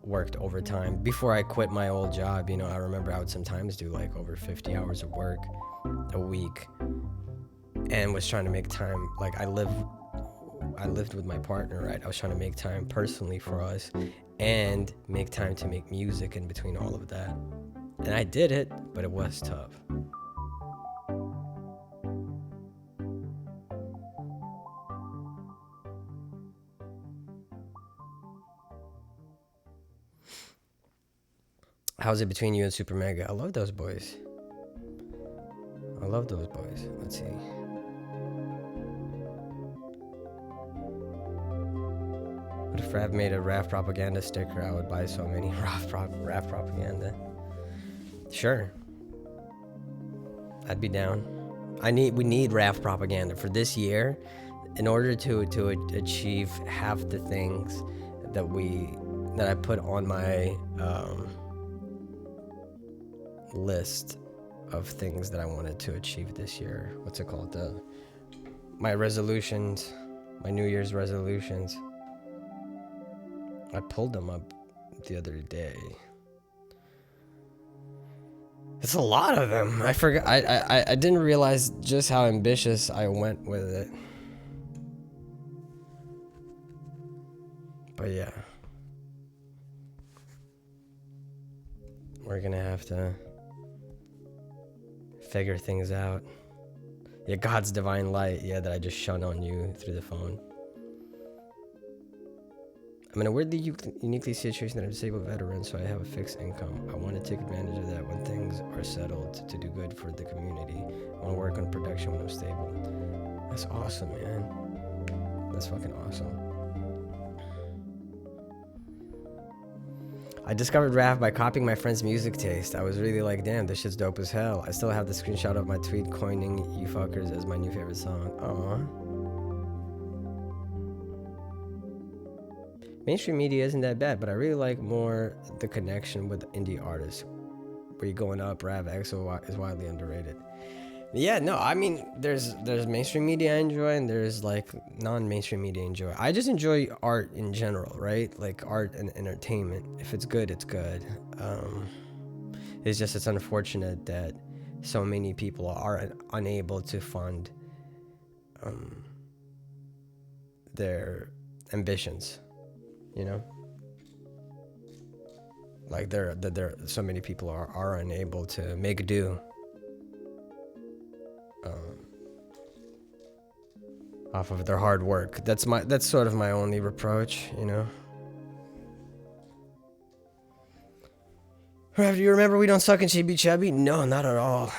worked overtime. Before I quit my old job, you know, I remember I would sometimes do, like, over 50 hours of work a week. And was trying to make time, like I lived with my partner, right? I was trying to make time personally for us and make time to make music in between all of that. And I did it, but it was tough. How's it between you and Super Mega? I love those boys. Let's see. What if Rav made a Rav propaganda sticker? I would buy so many Rav propaganda. Sure. I'd be down. We need Rav propaganda for this year in order to achieve half the things that I put on my list of things that I wanted to achieve this year. What's it called? My resolutions, my New Year's resolutions. I pulled them up the other day. It's a lot of them. I forgot. I didn't realize just how ambitious I went with it. But yeah. We're gonna have to figure things out. Yeah, God's divine light. Yeah, that I just shone on you through the phone. I'm in a weirdly uniquely situation that I'm a disabled veteran, so I have a fixed income. I want to take advantage of that when things are settled to do good for the community. I want to work on production when I'm stable. That's awesome, man. That's fucking awesome. I discovered Rav by copying my friend's music taste. I was really like, damn, this shit's dope as hell. I still have the screenshot of my tweet coining You Fuckers as my new favorite song. Aww. mainstream media isn't that bad, but I really like more the connection with indie artists. Where you're going up, Rav EXO is widely underrated. Yeah, no, I mean, there's mainstream media I enjoy, and there's like non-mainstream media I enjoy. I just enjoy art in general, right? Like art and entertainment. If it's good, it's good. It's unfortunate that so many people are unable to fund their ambitions, you know? Like there so many people are unable to make do off of their hard work. That's sort of my only reproach, you know. Do you remember We Don't Suck and She Be Chubby? No, not at all.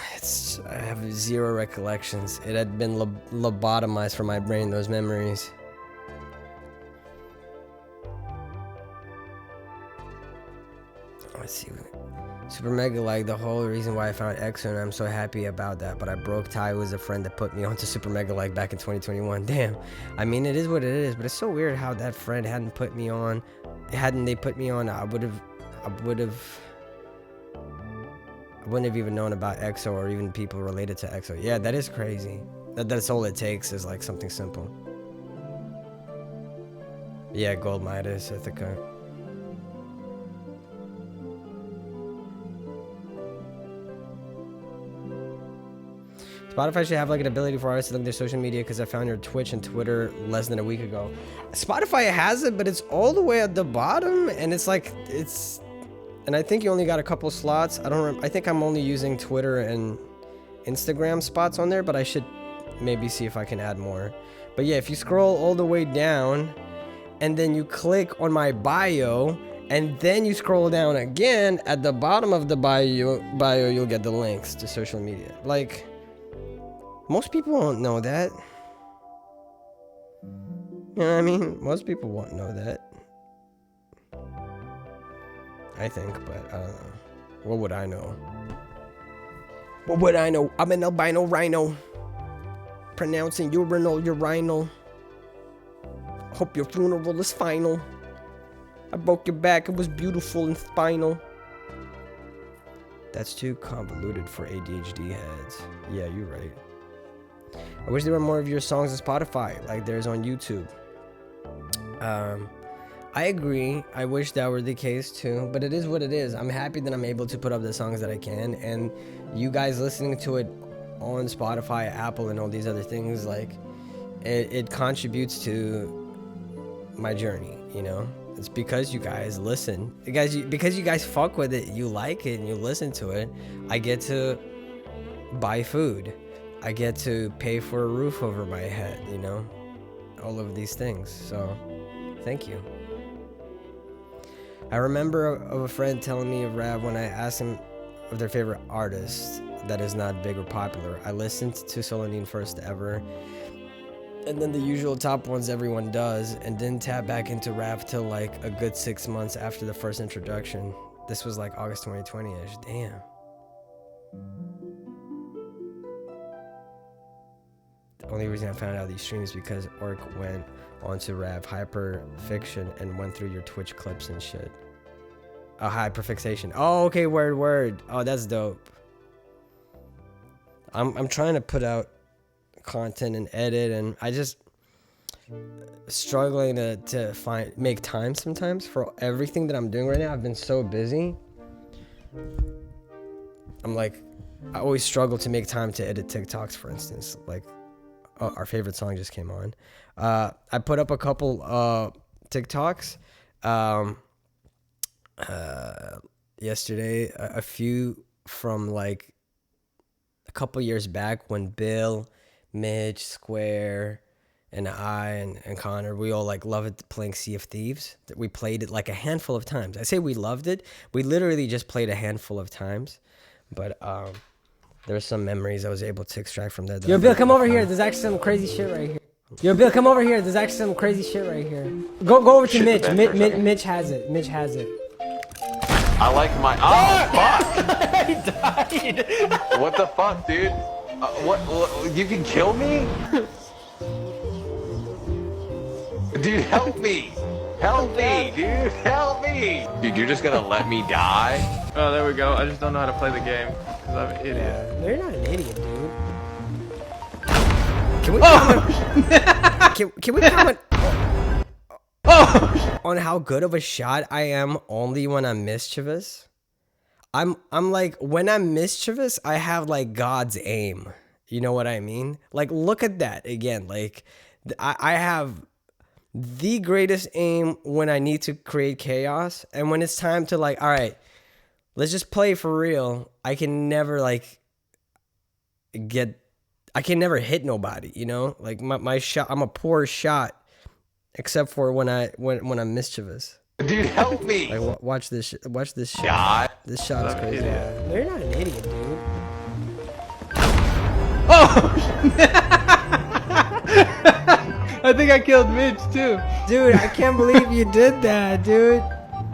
I have zero recollections. It had been lobotomized from my brain, those memories. Let's see. Super Mega, like the whole reason why I found EXO, and I'm so happy about that. But I broke tie with a friend that put me onto Super Mega like back in 2021. Damn. I mean, it is what it is, but it's so weird how that friend hadn't put me on. Hadn't they put me on, I wouldn't have even known about EXO or even people related to EXO. Yeah, that is crazy. That's all it takes is like something simple. Yeah, Gold Midas, Ithaca. Spotify should have like an ability for artists to link their social media, because I found your Twitch and Twitter less than a week ago. Spotify has it, but it's all the way at the bottom, and it's like and I think you only got a couple slots. I think I'm only using Twitter and Instagram spots on there, but I should maybe see if I can add more. But yeah, if you scroll all the way down and then you click on my bio and then you scroll down again, at the bottom of the bio you'll get the links to social media. Like, most people won't know that. You know what I mean? Most people won't know that. I think, but I don't know. What would I know? What would I know? I'm an albino rhino. Pronouncing urinal. Hope your funeral is final. I broke your back, it was beautiful and spinal. That's too convoluted for ADHD heads. Yeah, you're right. I wish there were more of your songs on Spotify, like there's on YouTube. I agree. I wish that were the case too, but it is what it is. I'm happy that I'm able to put up the songs that I can, and you guys listening to it on Spotify, Apple, and all these other things, like it contributes to my journey, you know? It's because you guys listen. Because you guys fuck with it, you like it, and you listen to it. I get to buy food. I get to pay for a roof over my head, you know? All of these things. So, thank you. I remember of a friend telling me of Rav when I asked him of their favorite artist that is not big or popular. I listened to Solanine first ever, and then the usual top ones everyone does, and didn't tap back into Rav till like a good 6 months after the first introduction. This was like August 2020-ish. Damn. The only reason I found out these streams because Orc went onto Rav Hyperfiction and went through your Twitch clips and shit. Oh, hyperfixation. Oh, okay, word. Oh, that's dope. I'm trying to put out content and edit, and I just struggling to make time sometimes for everything that I'm doing right now. I've been so busy. I always struggle to make time to edit TikToks, for instance. Like, our favorite song just came on. I put up a couple TikToks yesterday, a few from like a couple years back when Bill, Mitch, Square, and I and Connor, we all like loved playing Sea of Thieves. We played it like a handful of times. I say we loved it. We literally just played a handful of times, but there's some memories I was able to extract from that. Yo, Bill, come over here. There's actually some crazy shit right here. Yo, Bill, come over here. There's actually some crazy shit right here. Go over to Mitch. Mitch has it. Mitch has it. I like my. Oh, fuck! I died. What the fuck, dude? What? You can kill me? Dude, help me! Help me, dude. Help me. Dude, you're just gonna let me die? Oh, there we go. I just don't know how to play the game. Because I'm an idiot. No, you're not an idiot, dude. Can we comment? can we comment on how good of a shot I am only when I'm mischievous? I'm like, when I'm mischievous, I have like God's aim. You know what I mean? Like, look at that again. Like, I have the greatest aim when I need to create chaos, and when it's time to like, all right, let's just play for real. I can never like I can never hit nobody. You know, like my shot. I'm a poor shot, except for when I'm mischievous. Dude, help me. Like, watch this. Watch this shot. God. This shot is crazy. No, you're not an idiot, dude. Oh! I think I killed Mitch too. Dude, I can't believe you did that, dude.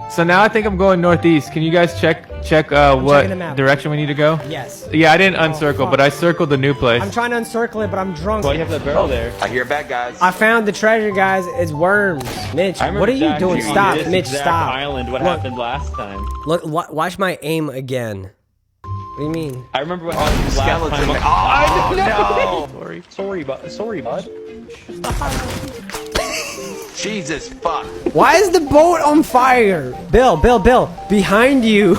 So now I think I'm going northeast. Can you guys check what direction we need to go? Yes. Yeah, I didn't uncircle, but I circled the new place. I'm trying to uncircle it, but I'm drunk. Well, you have that barrel there. I hear bad guys. I found the treasure, guys. It's worms. Mitch, what are you doing? Stop, Mitch, stop. Island, what happened last time? Look, watch my aim again. What do you mean? I remember what happened last time. Oh, no. Sorry, bud. Jesus fuck. Why is the boat on fire? Bill, behind you.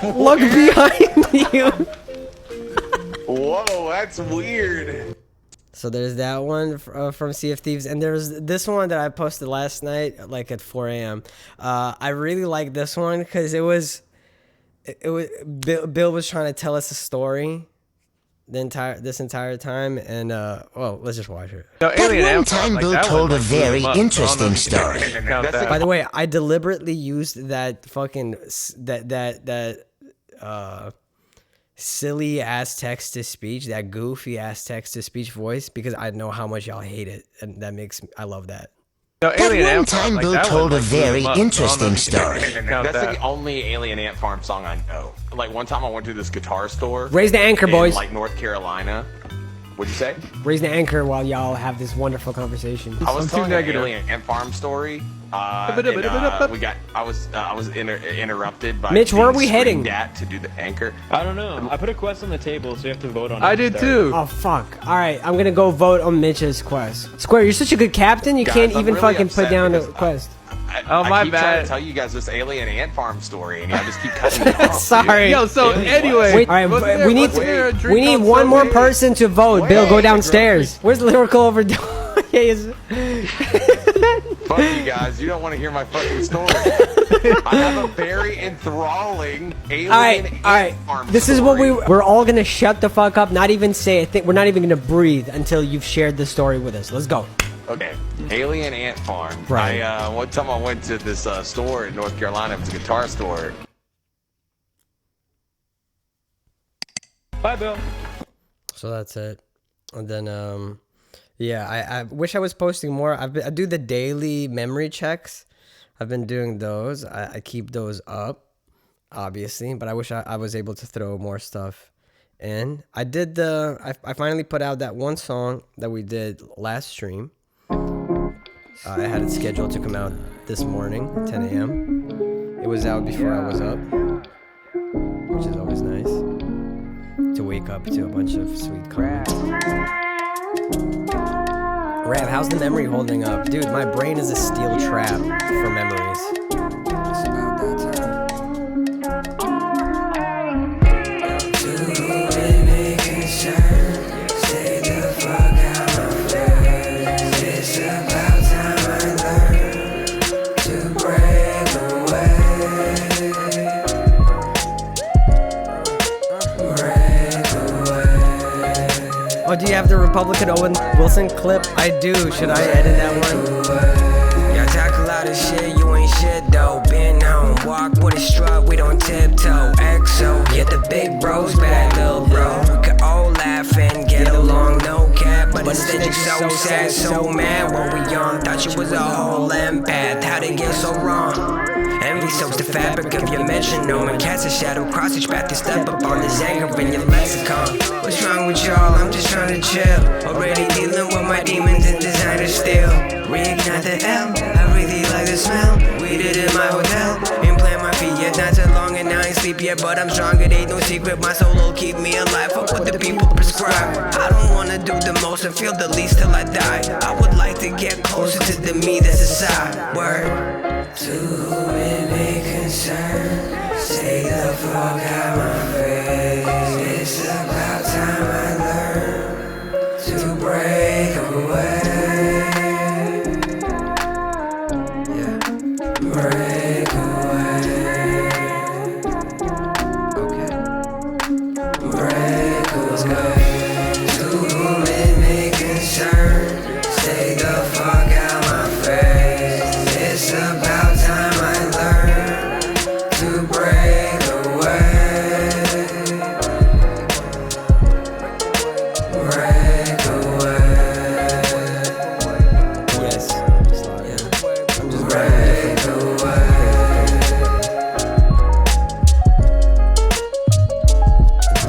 Look behind you. Whoa, that's weird. So there's that one from Sea of Thieves, and there's this one that I posted last night, like at 4 a.m. I really like this one because Bill was trying to tell us a story this entire time, and well, let's just watch it. No, That one time Bill told a very interesting story. By the way, I deliberately used that fucking silly ass text to speech, that goofy ass text to speech voice, because I know how much y'all hate it, and I love that. That one time Bill told a very interesting story. That's the only Alien Ant Farm song I know. Like, one time I went to this guitar store. Raise the anchor, boys. Like North Carolina. What'd you say? Raise the anchor while y'all have this wonderful conversation. I was telling an Alien Ant Farm story. I was interrupted by Mitch. Where are we heading? To do the anchor. I don't know. I put a quest on the table, so you have to vote on it. I did too. Oh fuck! All right, I'm gonna go vote on Mitch's quest. Square, you're such a good captain. You can't even fucking put down a quest. I keep trying to tell you guys this Alien Ant Farm story, and y'all just keep cutting me off. Sorry. Yo, so anyway, wait, all right, we need one more person to vote. Bill, go downstairs. Where's Lyrical Overdose? Fuck you guys. You don't want to hear my fucking story. I have a very enthralling Alien Ant Farm This story. is what we're all gonna shut the fuck up. Not even say a thing. We're not even gonna breathe until you've shared the story with us. Let's go. Okay, Alien Ant Farm. Right. One time I went to this store in North Carolina. It was a guitar store. Bye, Bill. So that's it. And then, yeah, I wish I was posting more. I do the daily memory checks. I've been doing those. I keep those up, obviously, but I wish I was able to throw more stuff in. I did I finally put out that one song that we did last stream. I had it scheduled to come out this morning at 10 a.m. It was out before I was up, which is always nice to wake up to a bunch of sweet comments. Rav, how's the memory holding up? Dude, my brain is a steel trap for memories. It's about that time. Oh, do you have the Republican Owen Wilson clip? I do. Should I edit that one? Y'all talk a lot of shit, you ain't shit though. Been home, walk with a strut, we don't tiptoe. XO, get the big bros back, little bro. We could all laugh and get along, no cap. But instead you're so sad, so mad. When we young, thought you was a whole empath. How'd it get so wrong? Envy soaks the fabric of your metronome and casts a shadow across each path you step up on this anger in your lexicon. What's wrong with y'all? I'm just trying to chill. Already dealing with my demons and designer still. Reignite the L. I really like the smell. We did in my hotel. Ain't playing my feet yet, not so long and I ain't sleep yet. But I'm stronger, ain't no secret. My solo keep me alive. Fuck what the people prescribe. I don't wanna do the most and feel the least till I die. I would like to get closer to the me that's inside. Word. To whom it may concern, stay the fuck out my face. It's about time I learn to break away. Yeah, break away. Okay, break away. To whom it may concern, stay the fuck out my face. It's about time I learn to break away. Break away. Yes. Yeah. I'm just break away.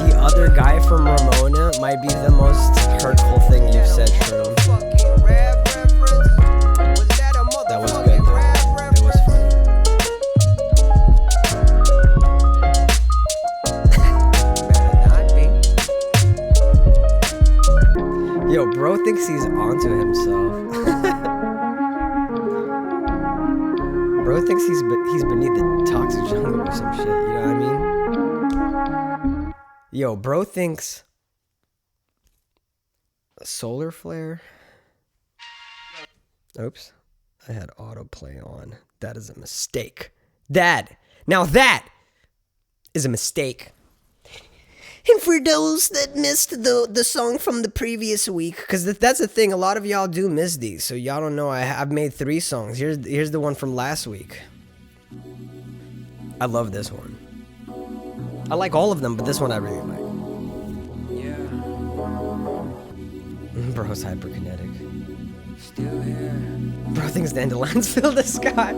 The other guy from Ramona might be the most hurtful thing you've said, Shroom. That was good though. It was funny. Better not be. Yo, bro thinks he's onto himself. Bro thinks he's beneath the toxic jungle or some shit, you know what I mean? Yo, bro thinks a solar flare. Oops. I had autoplay on. That is a mistake. Now that is a mistake. And for those that missed the song from the previous week, because that's the thing, a lot of y'all do miss these, so y'all don't know. I've made 3 songs. Here's the one from last week. I love this one. I like all of them, but this one I really like. Yeah. Bro's hyperkinetic. Still here. Bro thinks dandelions fill the sky.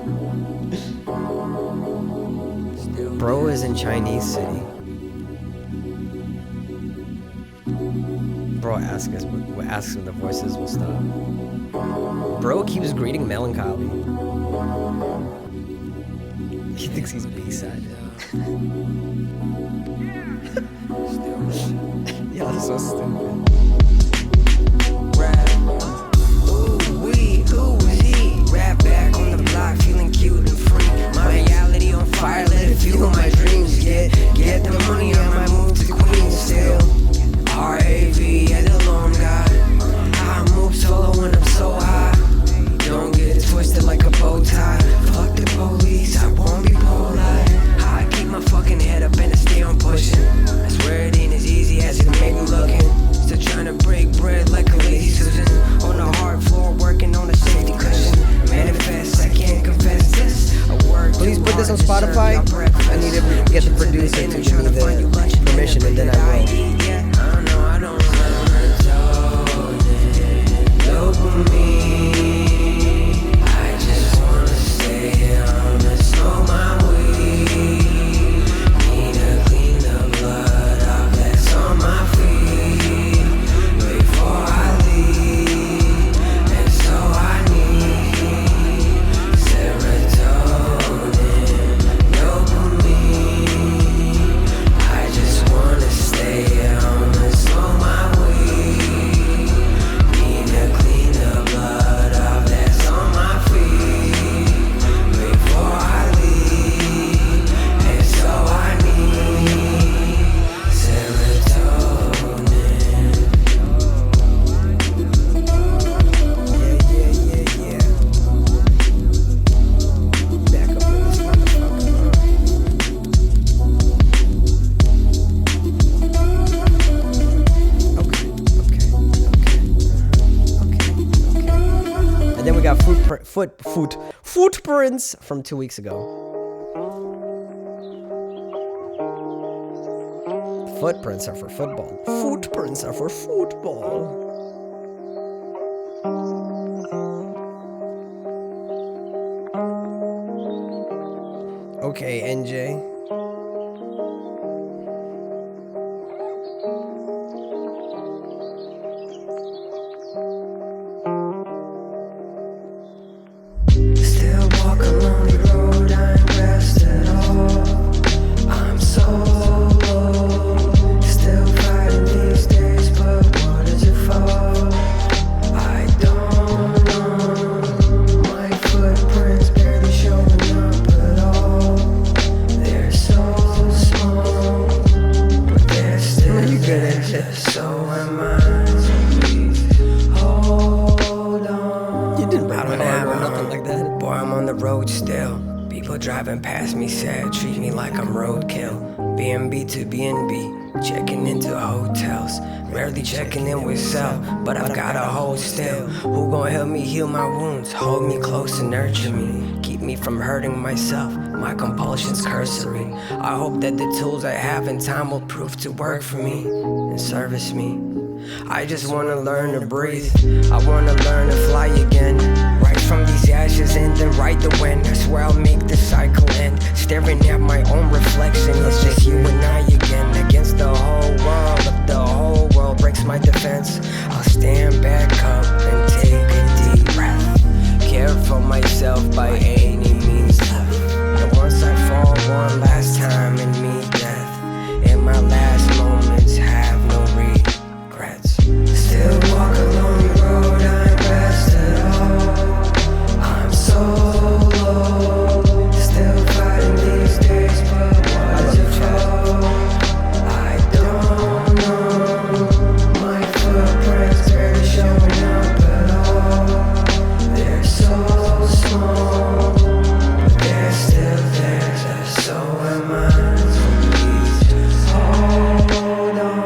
Bro is in Chinese City. Bro asks when the voices will stop. Bro keeps greeting melancholy. He thinks he's B-side. Yeah, that's so stupid. Rap back on the block, feeling cute and free. My reality on fire, let it fuel my dreams. Get the money, I might move to Queens still. R.A.V. and the long god. I move solo when I'm so high. Don't get twisted like a bow tie. Fuck the police, I won't be polite. I keep my fucking head up and I stay on pushing. I swear it ain't as easy as it may be looking. Still trying to break bread like a lazy Susan. On the hard floor, working on a safety cushion. Manifest, I can't confess this. I work. Please put this on Spotify. I need to get the producer to give me the permission, and then I will. I don't dopamine. I just wanna stay home and smoke my weed. Need to clean the blood off that's on my feet before I leave. And so I need serotonin, dopamine. I just wanna stay home and smoke my weed. Need to clean the blood off that's on my feet before I leave. And so I need serotonin. Yeah. Back up in this motherfucker. Okay. And then we got footprints from 2 weeks ago. Footprints are for football. Footprints are for football. Okay, NJ. Still walk road still. People driving past me sad, treat me like I'm roadkill. B&B to B&B, checking into hotels. Rarely checking in with self, but I've got a hold still. Who gon' help me heal my wounds? Hold me close and nurture me. Keep me from hurting myself, my compulsion's cursory. I hope that the tools I have in time will prove to work for me and service me. I just wanna learn to breathe, I wanna learn to fly again. Right from these ashes and then ride the wind. I swear I'll make the cycle end. Staring at my own reflection, it's just you and I again. Against the whole world, if the whole world breaks my defense, I'll stand back up and take a deep breath. Care for myself by any means left. And once I fall one last time and meet death, in my last moments have no regrets. Still walk along the road, I'm best at all. I'm so low, still fighting these days, but what's it for? I don't know. My footprints barely showing up at all. They're so small, but they're still there, so am I. So please just hold on.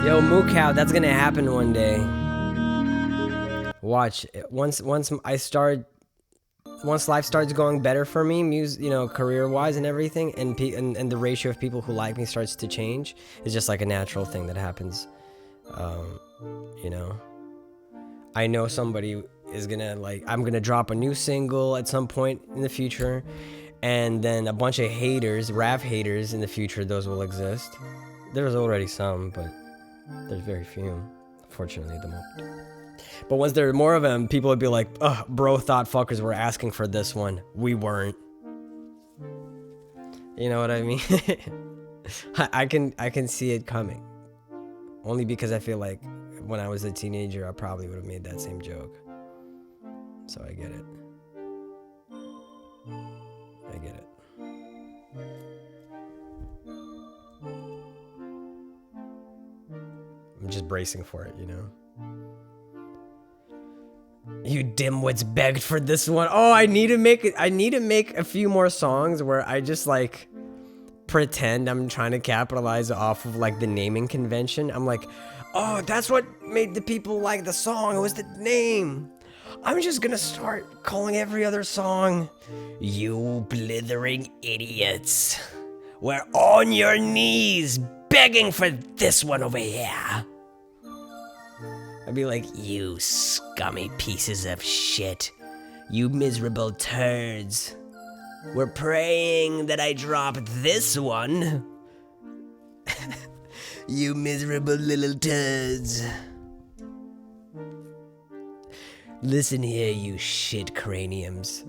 Yo, Moo Cow, that's gonna happen one day. Watch. Once life starts going better for me, career-wise and everything, and the ratio of people who like me starts to change, it's just like a natural thing that happens. I know somebody is gonna I'm gonna drop a new single at some point in the future, and then a bunch of haters, rap haters in the future, those will exist. There's already some, but there's very few, fortunately, at the moment. But once there are more of them, people would be like, "Ugh, bro thought fuckers were asking for this one. We weren't." You know what I mean? I can see it coming. Only because I feel like when I was a teenager, I probably would have made that same joke. So I get it. I get it. I'm just bracing for it, you know? You dimwits begged for this one. Oh, I need to make a few more songs where I just pretend I'm trying to capitalize off of the naming convention. I'm like, oh, that's what made the people like the song. It was the name. I'm just gonna start calling every other song, "You blithering idiots. We're on your knees begging for this one over here." I'd be like, "You scummy pieces of shit. You miserable turds. We're praying that I drop this one. You miserable little turds. Listen here, you shit craniums.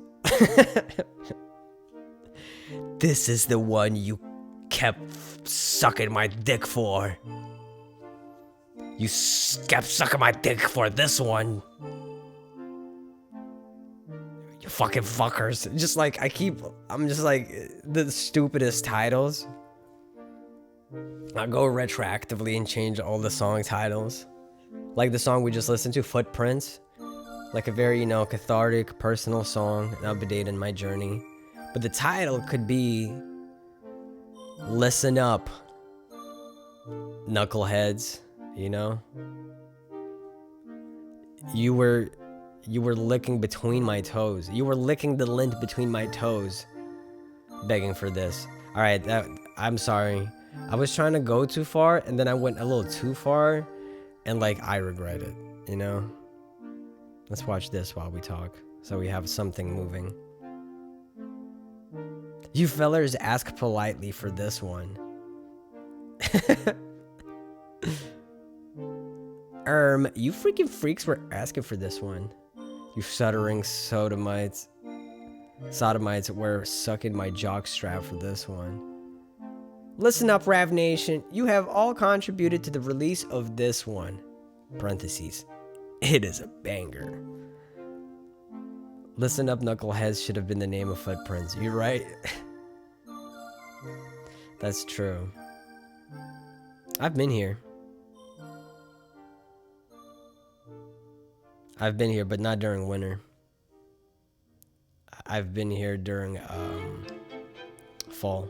This is the one you kept sucking my dick for. You kept sucking my dick for this one. You fucking fuckers." I'm just the stupidest titles. I'll go retroactively and change all the song titles. Like the song we just listened to, Footprints. Like a very, cathartic, personal song, an update in my journey. But the title could be Listen Up, Knuckleheads, You were licking between my toes. You were licking the lint between my toes, begging for this. Alright, I'm sorry. I was trying to go too far, and then I went a little too far, and I regret it, Let's watch this while we talk, so we have something moving. You fellers ask politely for this one. You freaking freaks were asking for this one. You stuttering sodomites were sucking my jock strap for this one. Listen up, Rav Nation. You have all contributed to the release of this one. Parentheses. It is a banger. Listen up, Knuckleheads should have been the name of Footprints. You're right. That's true. I've been here. I've been here, but not during winter. I've been here during fall.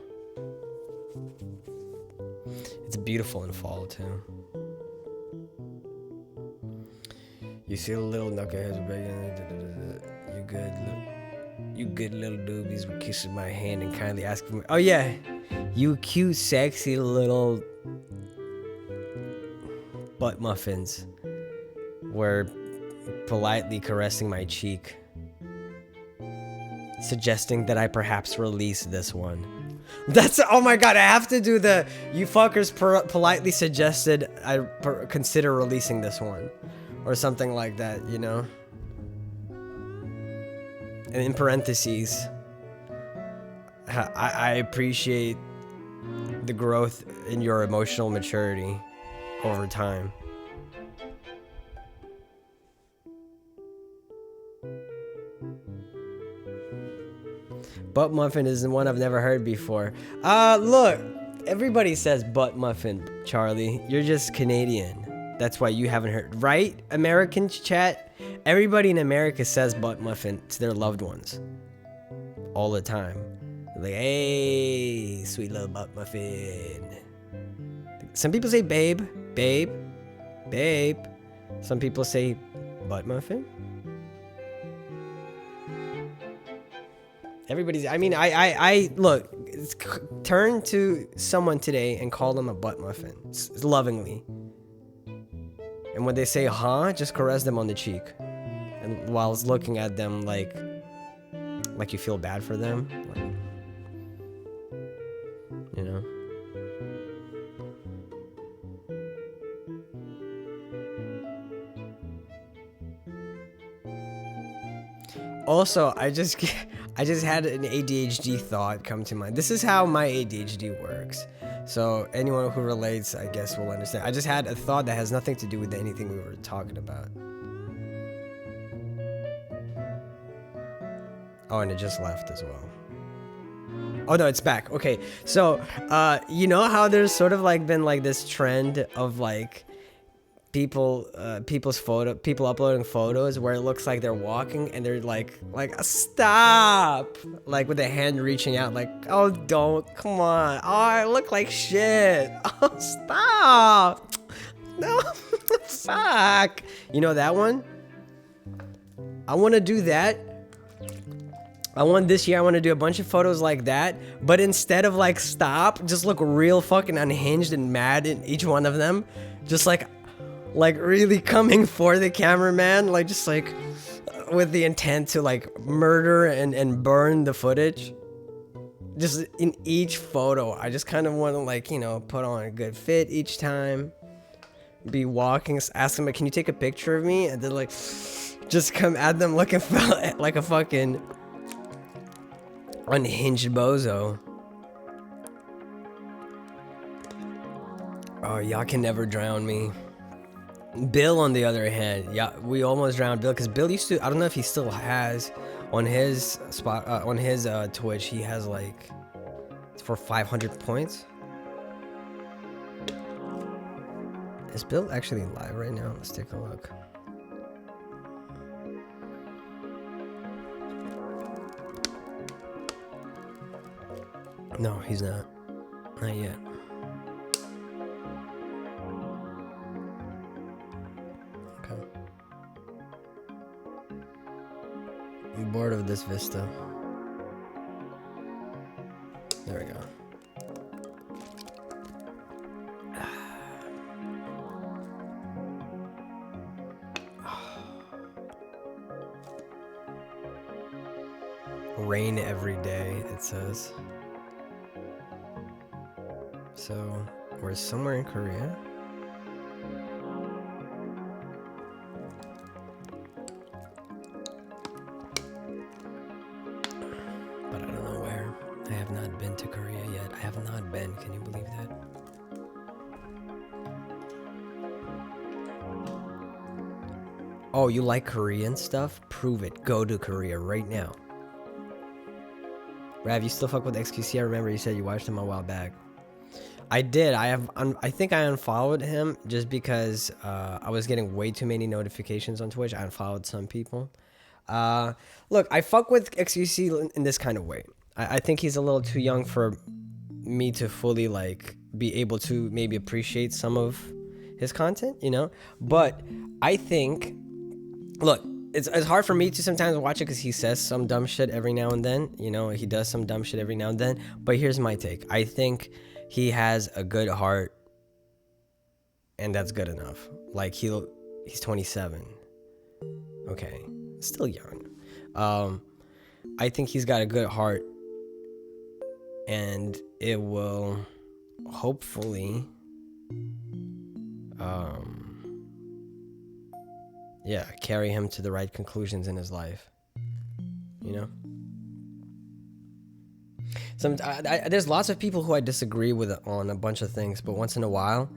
It's beautiful in fall too. You see the little knuckleheads begging, you good little doobies were kissing my hand and kindly asking me. Oh yeah, you cute, sexy little butt muffins were politely caressing my cheek, suggesting that I perhaps release this one. That's, oh my god, I have to do the, you fuckers politely suggested I consider releasing this one. Or something like that, you know? And in parentheses, I appreciate the growth in your emotional maturity over time. Butt muffin is the one I've never heard before. Look, everybody says butt muffin, Charlie. You're just Canadian. That's why you haven't heard, right? American chat? Everybody in America says butt muffin to their loved ones. All the time. Like, hey, sweet little butt muffin. Some people say babe, babe, babe. Some people say butt muffin. Everybody's, I mean, I look, turn to someone today and call them a butt muffin, lovingly. And when they say, huh, just caress them on the cheek. And while looking at them like you feel bad for them. Like, you know? Also, I just had an ADHD thought come to mind. This is how my ADHD works. So anyone who relates, I guess, will understand. I just had a thought that has nothing to do with anything we were talking about. Oh, and it just left as well. Oh no, it's back. Okay, so you know how there's sort of like been like this trend of like people uploading photos where it looks like they're walking and they're like stop, like with a hand reaching out, like, oh don't, come on, oh I look like shit, oh stop, no, fuck, you know that one? I want to do that. This year I want to do a bunch of photos like that, but instead of like stop, just look real fucking unhinged and mad in each one of them, just like really coming for the cameraman, like just like with the intent to like murder and burn the footage. Just in each photo, I just kind of want to like, you know, put on a good fit each time, be walking, ask them, can you take a picture of me? And then like just come at them looking like a fucking unhinged bozo. Oh, y'all can never drown me. Bill, on the other hand, yeah, we almost drowned Bill because Bill used to, I don't know if he still has on his spot, on his Twitch, he has like, it's for 500 points. Is Bill actually live right now? Let's take a look. No, he's not. Not yet. I'm bored of this vista. There we go. Rain every day, it says. So, we're somewhere in Korea? Can you believe that? Oh, you like Korean stuff? Prove it. Go to Korea right now. Rav, you still fuck with XQC? I remember you said you watched him a while back. I did. I think I unfollowed him just because I was getting way too many notifications on Twitch. I unfollowed some people. Look, I fuck with XQC in this kind of way. I think he's a little too young for me to fully like be able to maybe appreciate some of his content, you know? But I think, look, it's hard for me to sometimes watch it because he says some dumb shit every now and then. You know, he does some dumb shit every now and then. But here's my take. I think he has a good heart, and that's good enough. Like, he's 27. Okay, still young. I think he's got a good heart, and it will hopefully yeah, carry him to the right conclusions in his life, you know? There's lots of people who I disagree with on a bunch of things, but once in a while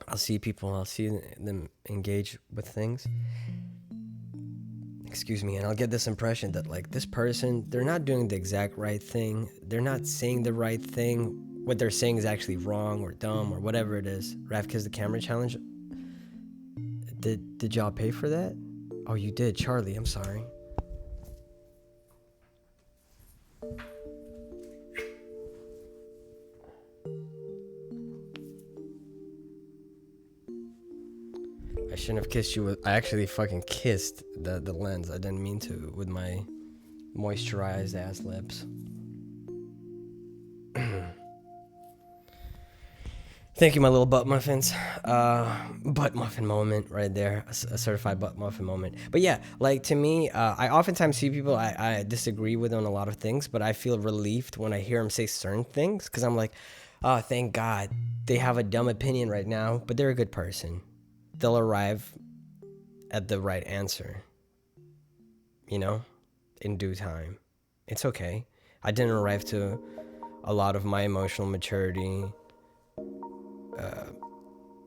I'll see them engage with things, excuse me, and I'll get this impression that like this person, they're not doing the exact right thing, they're not saying the right thing, what they're saying is actually wrong or dumb or whatever it is. Ravkiz the camera challenge, did y'all pay for that? Oh, you did, Charlie, I'm sorry. I shouldn't have kissed you with, I actually fucking kissed the lens. I didn't mean to with my moisturized ass lips. Thank you, my little butt muffins. Butt muffin moment right there. A certified butt muffin moment. But yeah, like to me, I oftentimes see people I disagree with on a lot of things, but I feel relieved when I hear them say certain things because I'm like, oh, thank God. They have a dumb opinion right now, but they're a good person. They'll arrive at the right answer, you know, in due time. It's okay. I didn't arrive to a lot of my emotional maturity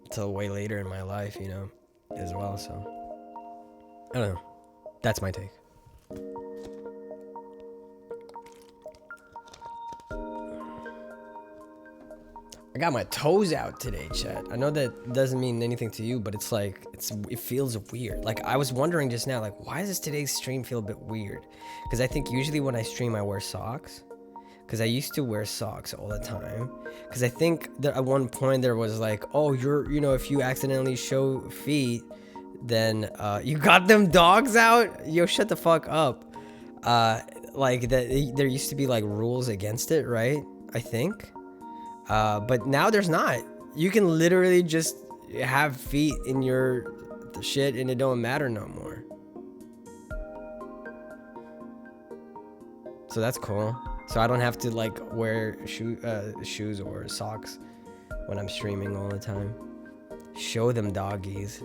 till way later in my life, you know, as well. So I don't know. That's my take. I got my toes out today, chat. I know that doesn't mean anything to you, but it's like, it feels weird. Like, I was wondering just now, like, why does today's stream feel a bit weird? Because I think usually when I stream, I wear socks. Because I used to wear socks all the time. Because I think that at one point there was like, oh, you know, if you accidentally show feet, then you got them dogs out? Yo, shut the fuck up. Like, there used to be like rules against it, right? I think. But now there's not. You can literally just have feet in your shit and it don't matter no more. So that's cool. So I don't have to like wear shoes or socks when I'm streaming all the time. Show them doggies.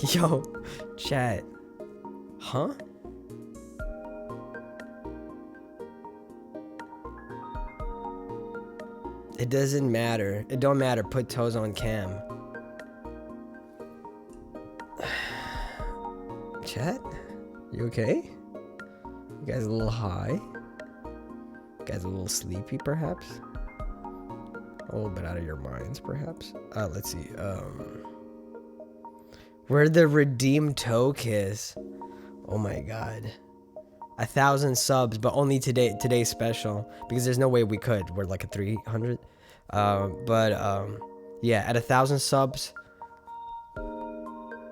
Yo, chat. Huh? It doesn't matter. It don't matter. Put toes on cam. Chat? You okay? You guys a little high? You guys a little sleepy, perhaps? A little bit out of your minds, perhaps? Let's see. Where'd the redeemed toe kiss? Oh my god. 1,000 subs, but only today's special, because there's no way we could. We're like at 300. Yeah, at 1,000 subs,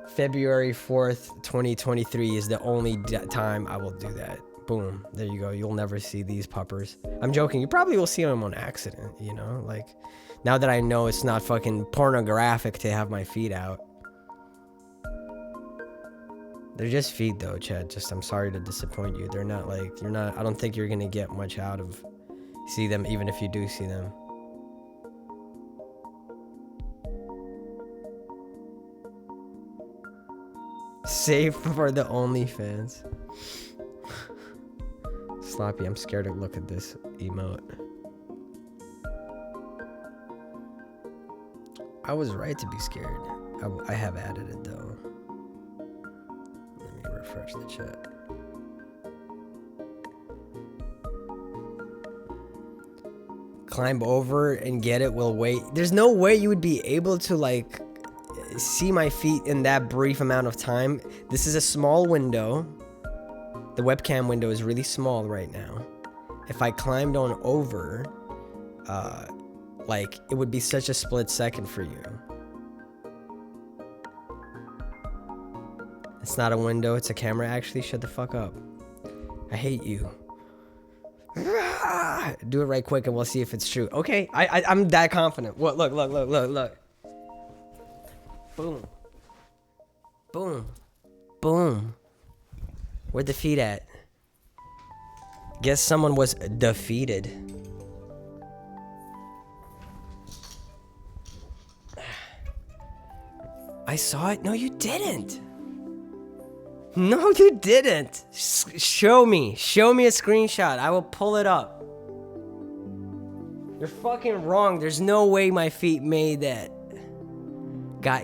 February 4th, 2023 is the only time I will do that. Boom, there you go. You'll never see these puppers. I'm joking. You probably will see them on accident, you know? Like, now that I know it's not fucking pornographic to have my feet out. They're just feet though, Chad. Just, I'm sorry to disappoint you. They're not like, I don't think you're gonna get much out of see them, even if you do see them. Save for the OnlyFans. Sloppy, I'm scared to look at this emote. I was right to be scared. I have added it though. Let me refresh the chat. Climb over and get it, we'll wait. There's no way you would be able to like see my feet in that brief amount of time. This is a small window. The webcam window is really small right now. If I climbed on over, like it would be such a split second for you. It's not a window, it's a camera. Actually, shut the fuck up. I hate you. Do it right quick and we'll see if it's true. Okay, I'm that confident. What? Look. Boom. Boom. Boom. Where'd the feet at? Guess someone was defeated. I saw it. No, you didn't. No, you didn't. Show me. Show me a screenshot. I will pull it up. You're fucking wrong. There's no way my feet made that.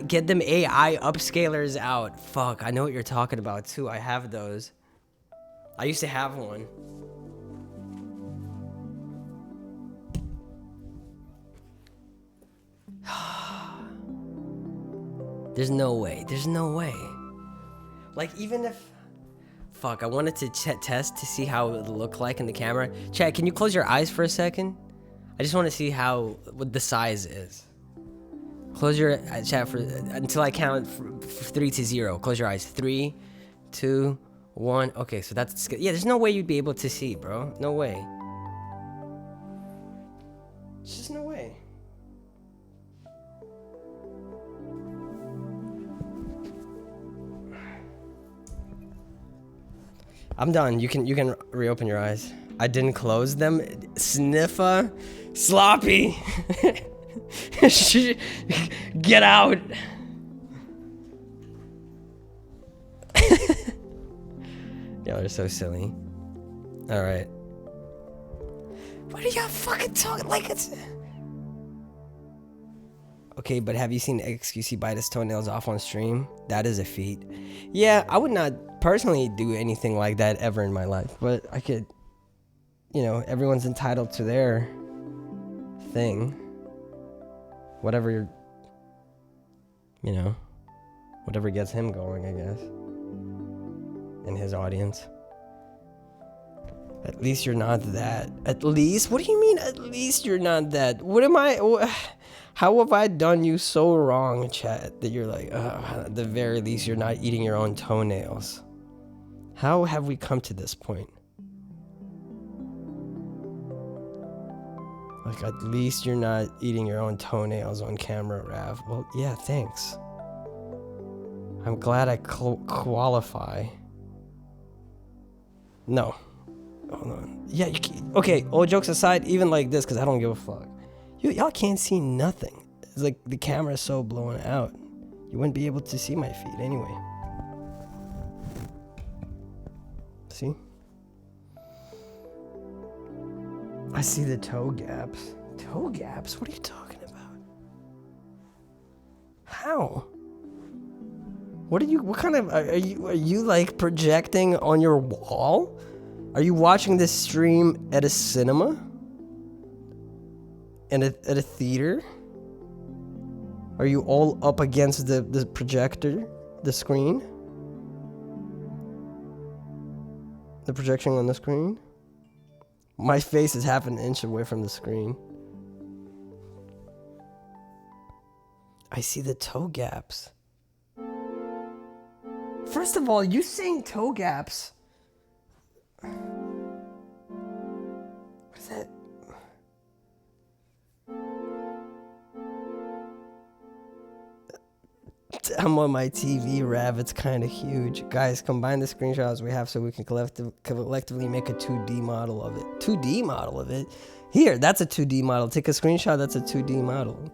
Get them AI upscalers out. Fuck, I know what you're talking about too. I have those. I used to have one. There's no way. There's no way. Like, even if... Fuck, I wanted to test to see how it would look like in the camera. Chad, can you close your eyes for a second? I just want to see what the size is. Close your chat for until I count 3 to 0. Close your eyes. 3, 2, 1. Okay, so that's... Yeah, there's no way you'd be able to see, bro. No way. There's just no way. I'm done. You can reopen your eyes. I didn't close them. Sniffa, sloppy. Get out. Y'all are so silly. All right. What are y'all fucking talking like it's... Okay, but have you seen XQC bite his toenails off on stream? That is a feat. Yeah, I would not personally do anything like that ever in my life, but I could, you know, everyone's entitled to their thing. Whatever you're, you know, whatever gets him going, I guess. And his audience. At least you're not that. At least? What do you mean, at least you're not that? What am I... How have I done you so wrong, chat, that you're like, at the very least, you're not eating your own toenails? How have we come to this point? Like, at least you're not eating your own toenails on camera, Rav. Well, yeah, thanks. I'm glad I qualify. No. Hold on. Yeah, okay, all jokes aside, even like this, because I don't give a fuck. Y'all can't see nothing. It's like the camera is so blown out. You wouldn't be able to see my feet anyway. See? I see the toe gaps. Toe gaps? What are you talking about? How? What kind of, are you like projecting on your wall? Are you watching this stream at a cinema? At a theater? Are you all up against the projector? The screen? The projection on the screen? My face is half an inch away from the screen. I see the toe gaps. First of all, you saying toe gaps... What is that? I'm on my TV, Rav. It's kind of huge. Guys, combine the screenshots we have so we can collectively make a 2D model of it. 2D model of it? Here, that's a 2D model. Take a screenshot, that's a 2D model.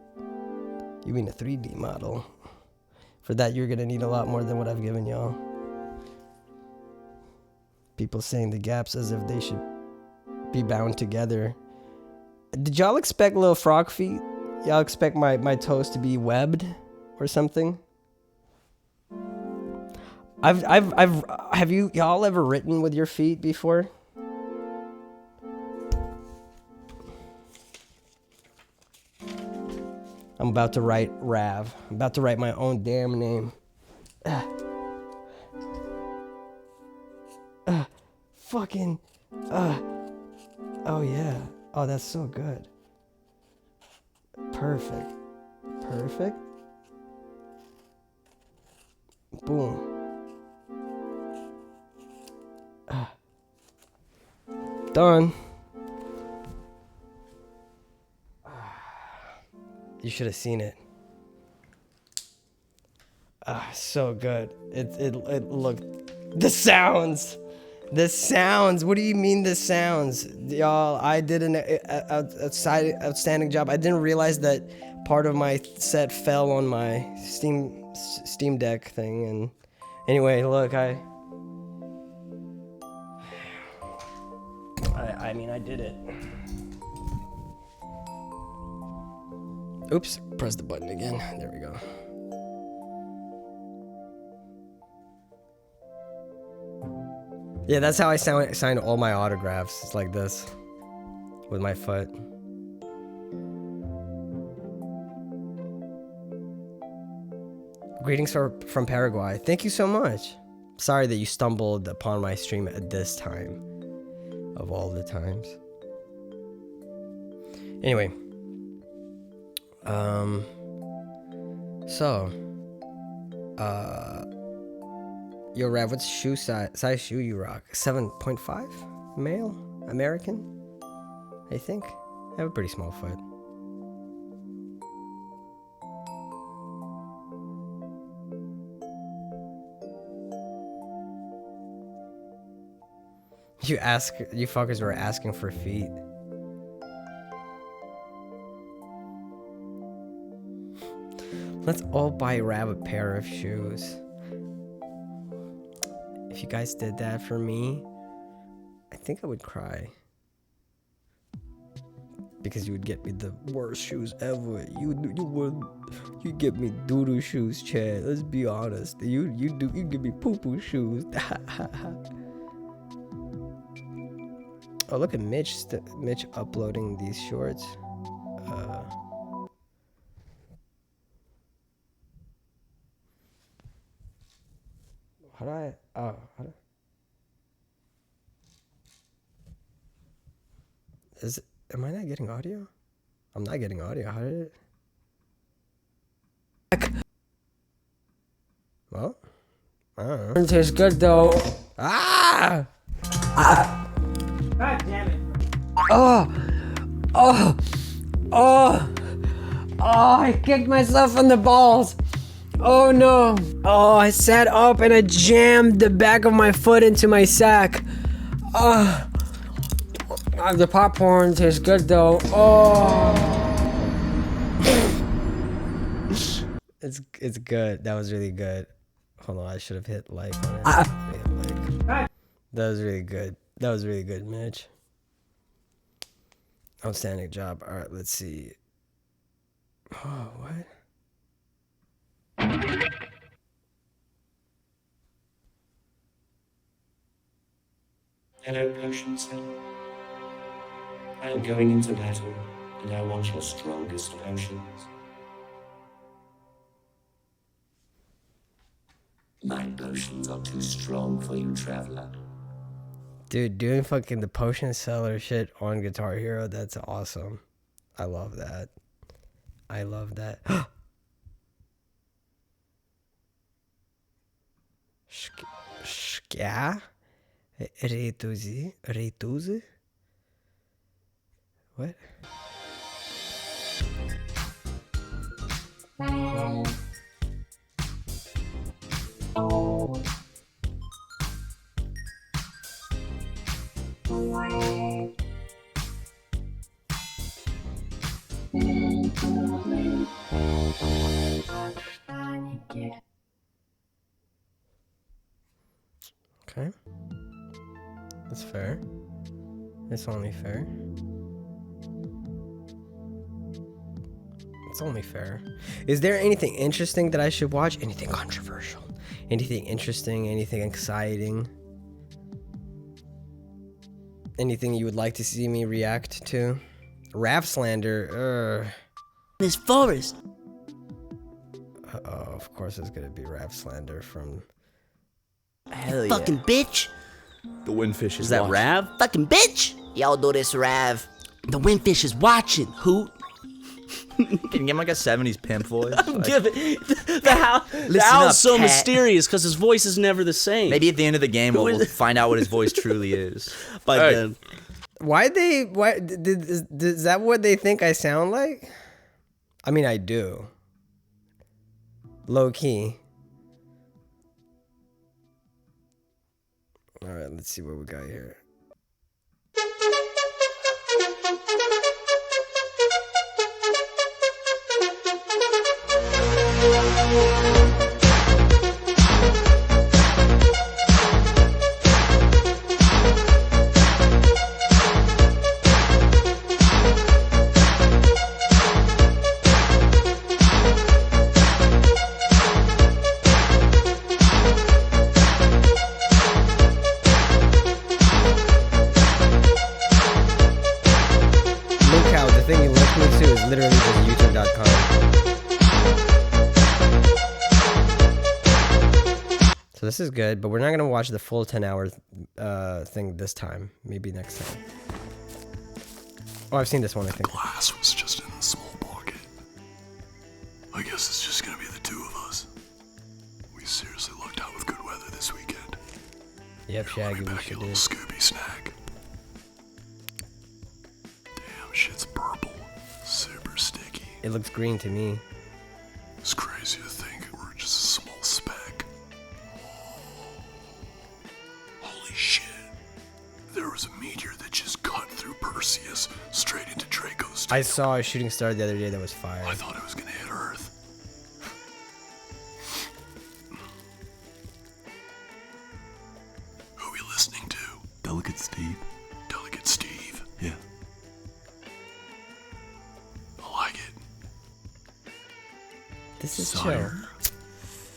You mean a 3D model? For that, you're going to need a lot more than what I've given y'all. People saying the gaps as if they should be bound together. Did y'all expect little frog feet Y'all expect my toes to be webbed or something? Have y'all ever written with your feet before? I'm about to write Rav. I'm about to write my own damn name. Fucking. Oh yeah. Oh, that's so good. Perfect. Perfect. Boom. Done. You should have seen it. So good. It looked. The sounds. The sounds. What do you mean the sounds, y'all? I did an outstanding job. I didn't realize that part of my set fell on my Steam Deck thing. And anyway, look, I mean, I did it. Oops, press the button again. There we go. Yeah, that's how I sign all my autographs. It's like this, with my foot. Greetings from Paraguay. Thank you so much. Sorry that you stumbled upon my stream at this time, of all the times. Anyway. Yo, Rav, what's shoe size shoe you rock? 7.5? Male? American? I think. I have a pretty small foot. You fuckers were asking for feet. Let's all buy Rav a pair of shoes. If you guys did that for me, I think I would cry. Because you would get me the worst shoes ever. You get me doo-doo shoes, Chad. Let's be honest. You give me poo-poo shoes. Oh, look at Mitch uploading these shorts. How do I? Oh, how do? Am I not getting audio? I'm not getting audio. How did it? Well, I don't know. It tastes good though. Ah! God damn it! Oh! I kicked myself in the balls. Oh no! Oh, I sat up and I jammed the back of my foot into my sack. The popcorn tastes good though. Oh! It's good. That was really good. Hold on, I should have hit like on it. That was really good. That was really good, Mitch. Outstanding job. All right, let's see. Oh, what? Hello, potions. I am going into battle, and I want your strongest potions. My potions are too strong for you, traveler. Dude, doing fucking the potion seller shit on Guitar Hero, that's awesome. I love that. I love that. Ska? Retuzi? What? Okay. That's fair. It's only fair. It's only fair. Is there anything interesting that I should watch? Anything controversial? Anything interesting? Anything exciting? Anything you would like to see me react to? Rap slander. Miss Forrest. Oh, of course it's gonna be rap slander from. Hell yeah. Fucking bitch. The windfish is that watching. Rav? Fucking bitch. Y'all do this, Rav. The windfish is watching. Hoot. Can you give him like a 70s pimp voice? I'm giving the owl's so mysterious because his voice is never the same. Maybe at the end of the game we'll find out what his voice truly is. But then, why is that what they think I sound like? I mean, I do. Low key. All right, let's see what we got here. Literally just youtube.com. So this is good, but we're not gonna watch the full 10-hour thing this time. Maybe next time. Oh, I've seen this one, I think. Glass was just in the small pocket. I guess it's just gonna be the two of us. We seriously lucked out with good weather this weekend. Yep, Shaggy, we should do. Scooby snack. Damn, shit's purple. Super sticky. It looks green to me. It's crazy to think we're just a small speck. Holy shit. There was a meteor that just cut through Perseus straight into Draco's tail. I saw a shooting star the other day that was fire. I thought it was gonna hit Earth. Who are we listening to? Delicate Steve. Delicate Steve. Yeah. I like it. This is chill.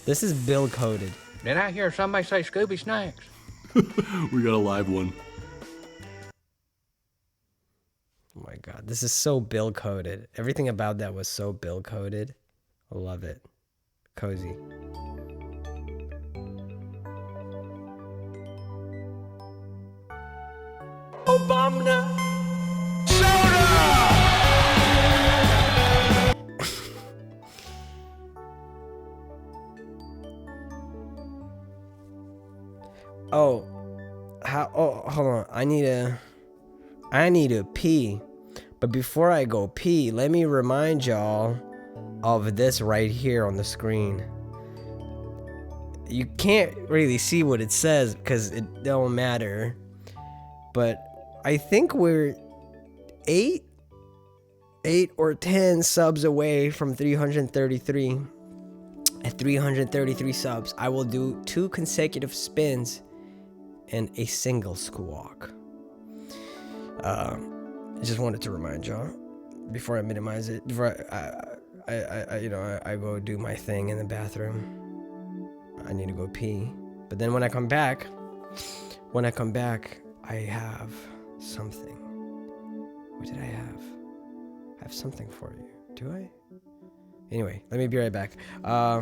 This is Bill coded. Did I hear somebody say Scooby Snacks? We got a live one. Oh my god, this is so Bill coded. Everything about that was so Bill coded. I love it. Cozy. Obama. Oh, hold on. I need to pee. But before I go pee, let me remind y'all of this right here on the screen. You can't really see what it says because it don't matter. But I think we're 8 or 10 subs away from 333. At 333 subs, I will do 2 consecutive spins and a single squawk. I just wanted to remind y'all before I minimize it. Before I go do my thing in the bathroom. I need to go pee. But then when I come back, I have something. What did I have? I have something for you. Do I? Anyway, let me be right back. I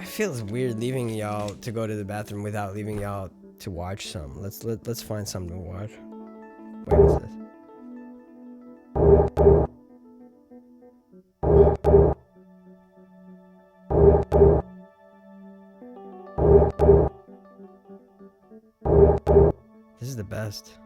feel it's weird leaving y'all to go to the bathroom without leaving y'all to watch some. Let's find something to watch. Wait, what's this? This is the best.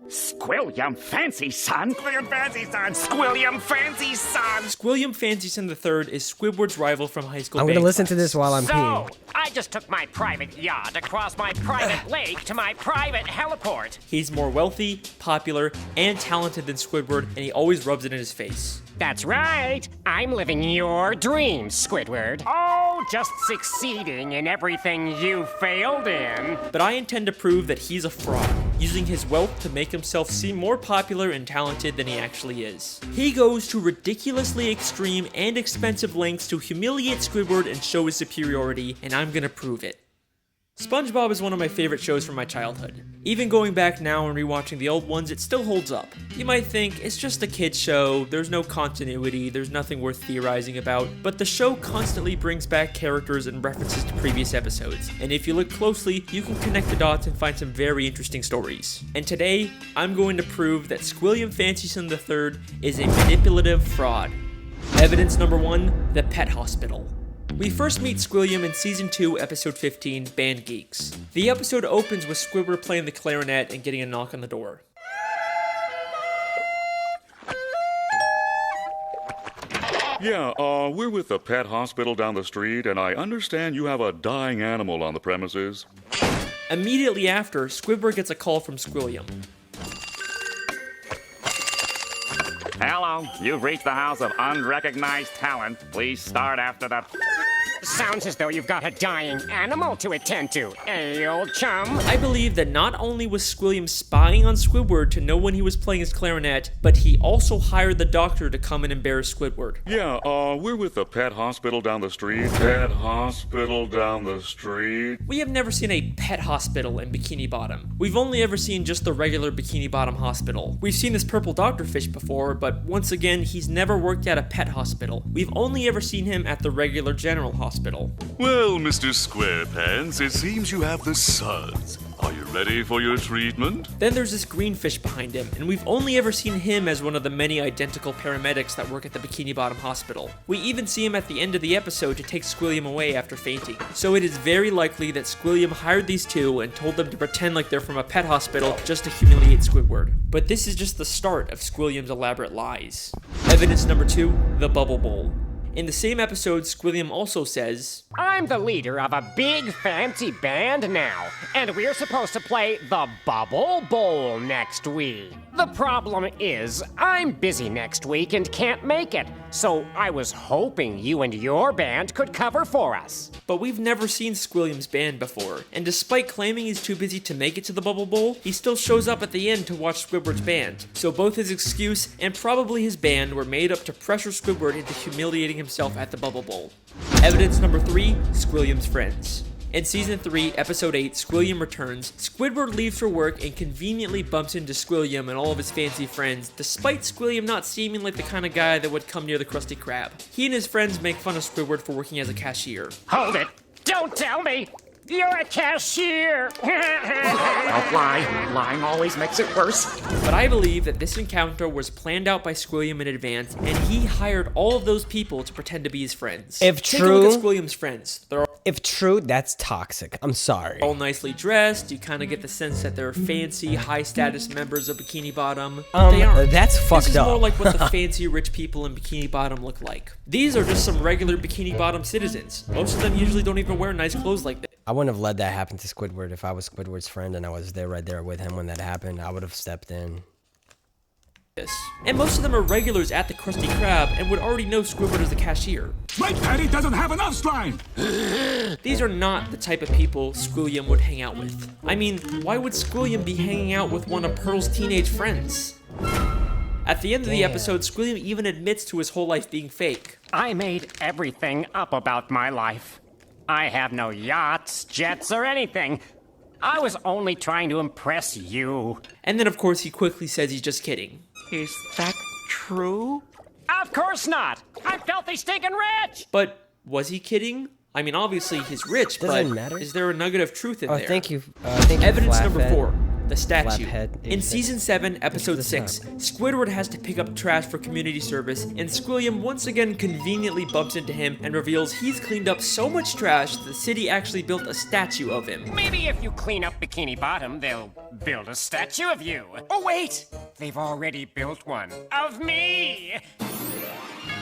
Squilliam Fancy Son! Squilliam Fancy Son! Squilliam Fancy Son! Squilliam Fancy Son III is Squidward's rival from high school. I'm gonna listen to this while I'm peeing. I just took my private yacht across my private lake to my private heliport. He's more wealthy, popular, and talented than Squidward, and he always rubs it in his face. That's right. I'm living your dreams, Squidward. Oh, just succeeding in everything you failed in. But I intend to prove that he's a fraud. using his wealth to make himself seem more popular and talented than he actually is. He goes to ridiculously extreme and expensive lengths to humiliate Squidward and show his superiority, and I'm gonna prove it. SpongeBob is one of my favorite shows from my childhood. Even going back now and rewatching the old ones, it still holds up. You might think, it's just a kid's show, there's no continuity, there's nothing worth theorizing about, but the show constantly brings back characters and references to previous episodes, and if you look closely, you can connect the dots and find some very interesting stories. And today, I'm going to prove that Squilliam Fancyson III is a manipulative fraud. Evidence number 1, the pet hospital. We first meet Squilliam in Season 2, Episode 15, Band Geeks. The episode opens with Squidward playing the clarinet and getting a knock on the door. Yeah, we're with the pet hospital down the street, and I understand you have a dying animal on the premises. Immediately after, Squidward gets a call from Squilliam. Hello, you've reached the house of unrecognized talent. Please start after the... Sounds as though you've got a dying animal to attend to, eh, old chum? I believe that not only was Squilliam spying on Squidward to know when he was playing his clarinet, but he also hired the doctor to come and embarrass Squidward. Yeah, we're with the pet hospital down the street. Pet hospital down the street. We have never seen a pet hospital in Bikini Bottom. We've only ever seen just the regular Bikini Bottom hospital. We've seen this purple doctor fish before, but once again, he's never worked at a pet hospital. We've only ever seen him at the regular general hospital. Well, Mr. Squarepants, it seems you have the suds. Are you ready for your treatment? Then there's this green fish behind him, and we've only ever seen him as one of the many identical paramedics that work at the Bikini Bottom Hospital. We even see him at the end of the episode to take Squilliam away after fainting. So it is very likely that Squilliam hired these two and told them to pretend like they're from a pet hospital just to humiliate Squidward. But this is just the start of Squilliam's elaborate lies. Evidence number 2, the Bubble Bowl. In the same episode, Squilliam also says, I'm the leader of a big fancy band now, and we're supposed to play the Bubble Bowl next week. The problem is, I'm busy next week and can't make it, so I was hoping you and your band could cover for us. But we've never seen Squilliam's band before, and despite claiming he's too busy to make it to the Bubble Bowl, he still shows up at the end to watch Squidward's band. So both his excuse and probably his band were made up to pressure Squidward into humiliating himself at the Bubble Bowl. Evidence number 3, Squilliam's friends. In Season 3, Episode 8, Squilliam returns. Squidward leaves for work and conveniently bumps into Squilliam and all of his fancy friends, despite Squilliam not seeming like the kind of guy that would come near the Krusty Krab. He and his friends make fun of Squidward for working as a cashier. Hold it! Don't tell me! You're a cashier! Don't lie. Lying always makes it worse. But I believe that this encounter was planned out by Squilliam in advance, and he hired all of those people to pretend to be his friends. If Take true, a look at Squilliam's friends. They're if true, that's toxic. I'm sorry. all nicely dressed. You kind of get the sense that they're fancy, high-status members of Bikini Bottom. Um, They aren't. that's fucked This is up. more like what the fancy rich people in Bikini Bottom look like. These are just some regular Bikini Bottom citizens. Most of them usually don't even wear nice clothes like this. I wouldn't have let that happen to Squidward if I was Squidward's friend and I was there right there with him when that happened. I would have stepped in. And most of them are regulars at the Krusty Krab and would already know Squidward as the cashier. My daddy doesn't have enough slime! These are not the type of people Squilliam would hang out with. I mean, why would Squilliam be hanging out with one of Pearl's teenage friends? At the end of the episode, Squilliam even admits to his whole life being fake. I made everything up about my life. I have no yachts, jets, or anything. I was only trying to impress you. And then, of course, he quickly says he's just kidding. Is that true? Of course not! I'm filthy stinking rich! But was he kidding? I mean, obviously he's rich, Doesn't but matter. is there a nugget of truth in there? Thank you. Thank you, Evidence number Flaphead. 4, the statue. Flaphead. In Season 7, Episode 6, Squidward has to pick up trash for community service, and Squilliam once again conveniently bumps into him and reveals he's cleaned up so much trash that the city actually built a statue of him. Maybe if you clean up Bikini Bottom, they'll build a statue of you. Oh, wait! They've already built one. Of me!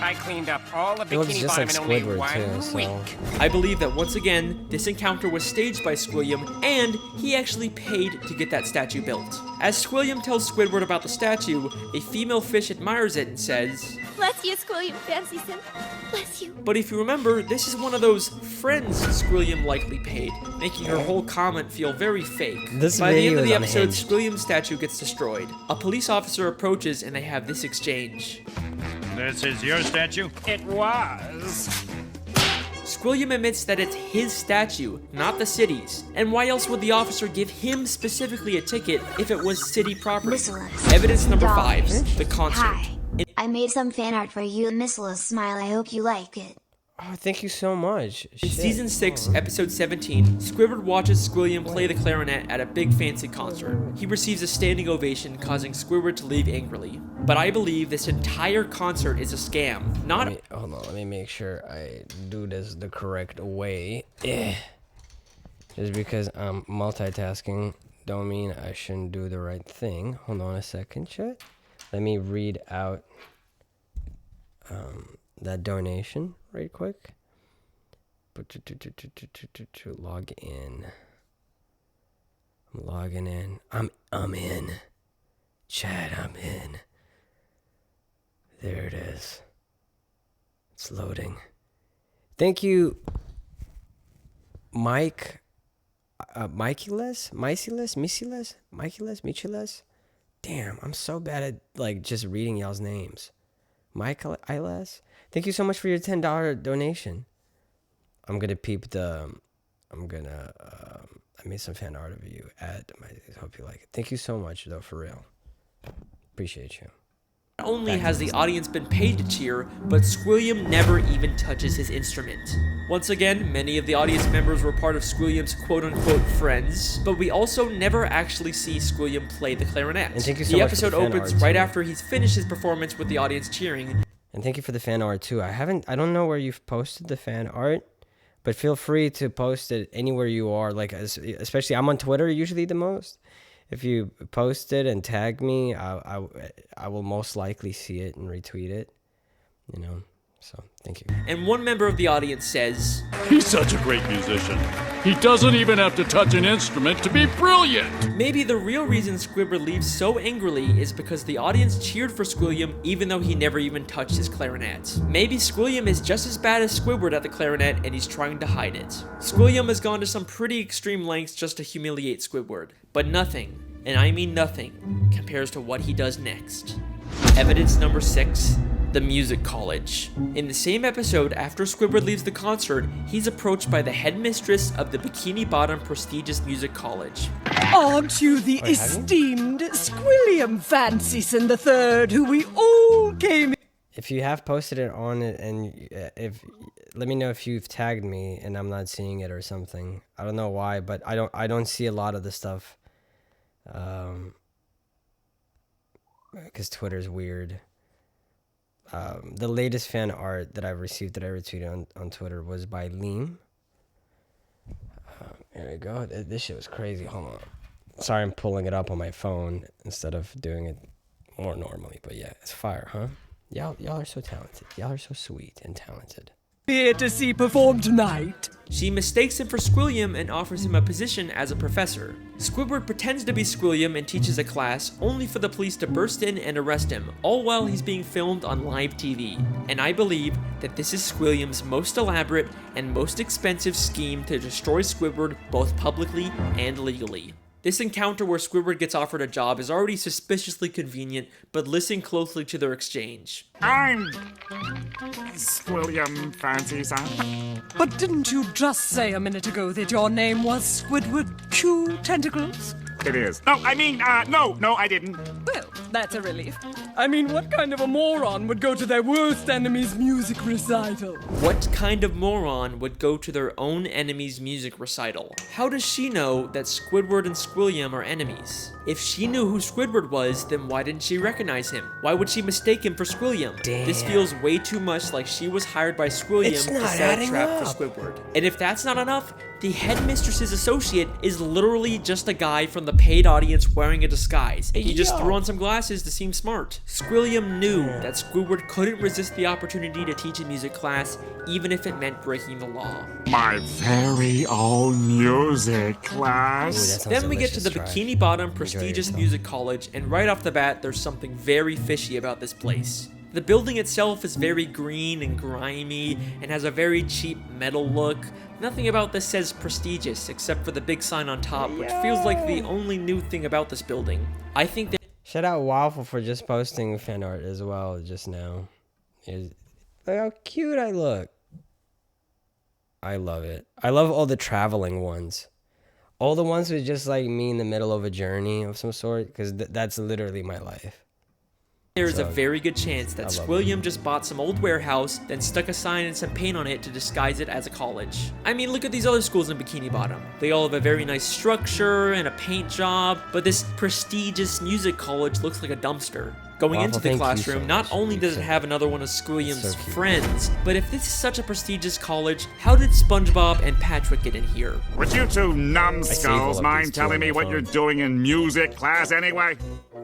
I cleaned up all the It looks Bikini just like Bottom in only Squidward, 1 too, week. so... I believe that once again, this encounter was staged by Squilliam, and he actually paid to get that statue built. As Squilliam tells Squidward about the statue, a female fish admires it and says, Bless you, Squilliam Fancy Sim. Bless you. but if you remember, this is one of those friends Squilliam likely paid, making her whole comment feel very fake. This By the end video of the is episode, unhinged. Squilliam's statue gets destroyed. A police officer approaches and they have this exchange. This is your statue? It was. Squilliam admits that it's his statue, not the city's. And why else would the officer give him specifically a ticket if it was city property? Miscellaneous. Evidence number 5, the concert. Hi. I made some fan art for you, Missile Smile. I hope you like it. Oh, thank you so much. In Shit. Season 6, Episode 17, Squidward watches Squilliam play the clarinet at a big fancy concert. He receives a standing ovation, causing Squidward to leave angrily. But I believe this entire concert is a scam. Not- Hold on, let me make sure I do this the correct way. Just because I'm multitasking don't mean I shouldn't do the right thing. Hold on a second, chat. Let me read out that donation right quick. Log in. I'm logging in. I'm in. Chat, I'm in. There it is. It's loading. Thank you, Mike. Michiles. Damn, I'm so bad at like just reading y'all's names. Michael Iles. Thank you so much for your $10 donation. I'm gonna peep the. I made some fan art of you. I hope you like it. Thank you so much, though, for real. Appreciate you. Not only has the audience been paid to cheer, but Squilliam never even touches his instrument. Once again, many of the audience members were part of Squilliam's quote-unquote friends, but we also never actually see Squilliam play the clarinet. And thank you so the much for the episode fan opens art, right too. after he's finished his performance with the audience cheering. And thank you for the fan art too. I don't know where you've posted the fan art, but feel free to post it anywhere you are. Like especially, I'm on Twitter usually the most. If you post it and tag me, I will most likely see it and retweet it. You know, so thank you. And one member of the audience says, He's such a great musician. He doesn't even have to touch an instrument to be brilliant. maybe the real reason Squidward leaves so angrily is because the audience cheered for Squilliam even though he never even touched his clarinet. Maybe Squilliam is just as bad as Squidward at the clarinet and he's trying to hide it. Squilliam has gone to some pretty extreme lengths just to humiliate Squidward, but nothing, and I mean nothing, compares to what he does next. Evidence number 6. The Music College. In the same episode, after Squidward leaves the concert, he's approached by the headmistress of the Bikini Bottom prestigious music college. Aren't you the esteemed Squilliam Fancyson III, who we all came... If you have posted it on it, and let me know if you've tagged me and I'm not seeing it or something. I don't know why, but I don't see a lot of the stuff. Because Twitter's weird. The latest fan art that I've received that I retweeted on Twitter was by Liam. There we go. This shit was crazy. Hold on. Sorry, I'm pulling it up on my phone instead of doing it more normally. But yeah, it's fire, huh? Y'all are so talented. Y'all are so sweet and talented. here to see perform tonight? She mistakes him for Squilliam and offers him a position as a professor. Squidward pretends to be Squilliam and teaches a class, only for the police to burst in and arrest him, all while he's being filmed on live TV. And I believe that this is Squilliam's most elaborate and most expensive scheme to destroy Squidward both publicly and legally. This encounter where Squidward gets offered a job is already suspiciously convenient, but listen closely to their exchange. I'm Squilliam Fancyson. But didn't you just say a minute ago that your name was Squidward Q Tentacles? It is. No, I mean, no, I didn't. Well, that's a relief. I mean, what kind of a moron would go to their worst enemy's music recital? What kind of moron would go to their own enemy's music recital? How does she know that Squidward and Squilliam are enemies? If she knew who Squidward was, then why didn't she recognize him? Why would she mistake him for Squilliam? This feels way too much like she was hired by Squilliam to set a trap for Squidward. And if that's not enough, the headmistress's associate is literally just a guy from the paid audience wearing a disguise. He just threw on some glasses to seem smart. Squilliam knew that Squidward couldn't resist the opportunity to teach a music class, even if it meant breaking the law. My very own music class. Then we get to the Bikini Bottom prestigious music college, and right off the bat, there's something very fishy about this place. The building itself is very green and grimy and has a very cheap metal look. Nothing about this says prestigious except for the big sign on top, which feels like the only new thing about this building. I think that— Shout out Waffle for just posting fan art as well just now. Look how cute I look. I love it. I love all the traveling ones. All the ones with just like me in the middle of a journey of some sort, because that's literally my life. There's a very good chance that Squilliam just bought some old warehouse, then stuck a sign and some paint on it to disguise it as a college. I mean, look at these other schools in Bikini Bottom. They all have a very nice structure and a paint job, but this prestigious music college looks like a dumpster. Going into the classroom, not only does it have another one of Squilliam's friends, but if this is such a prestigious college, how did SpongeBob and Patrick get in here? Would you two numbskulls mind telling me what you're doing in music class anyway?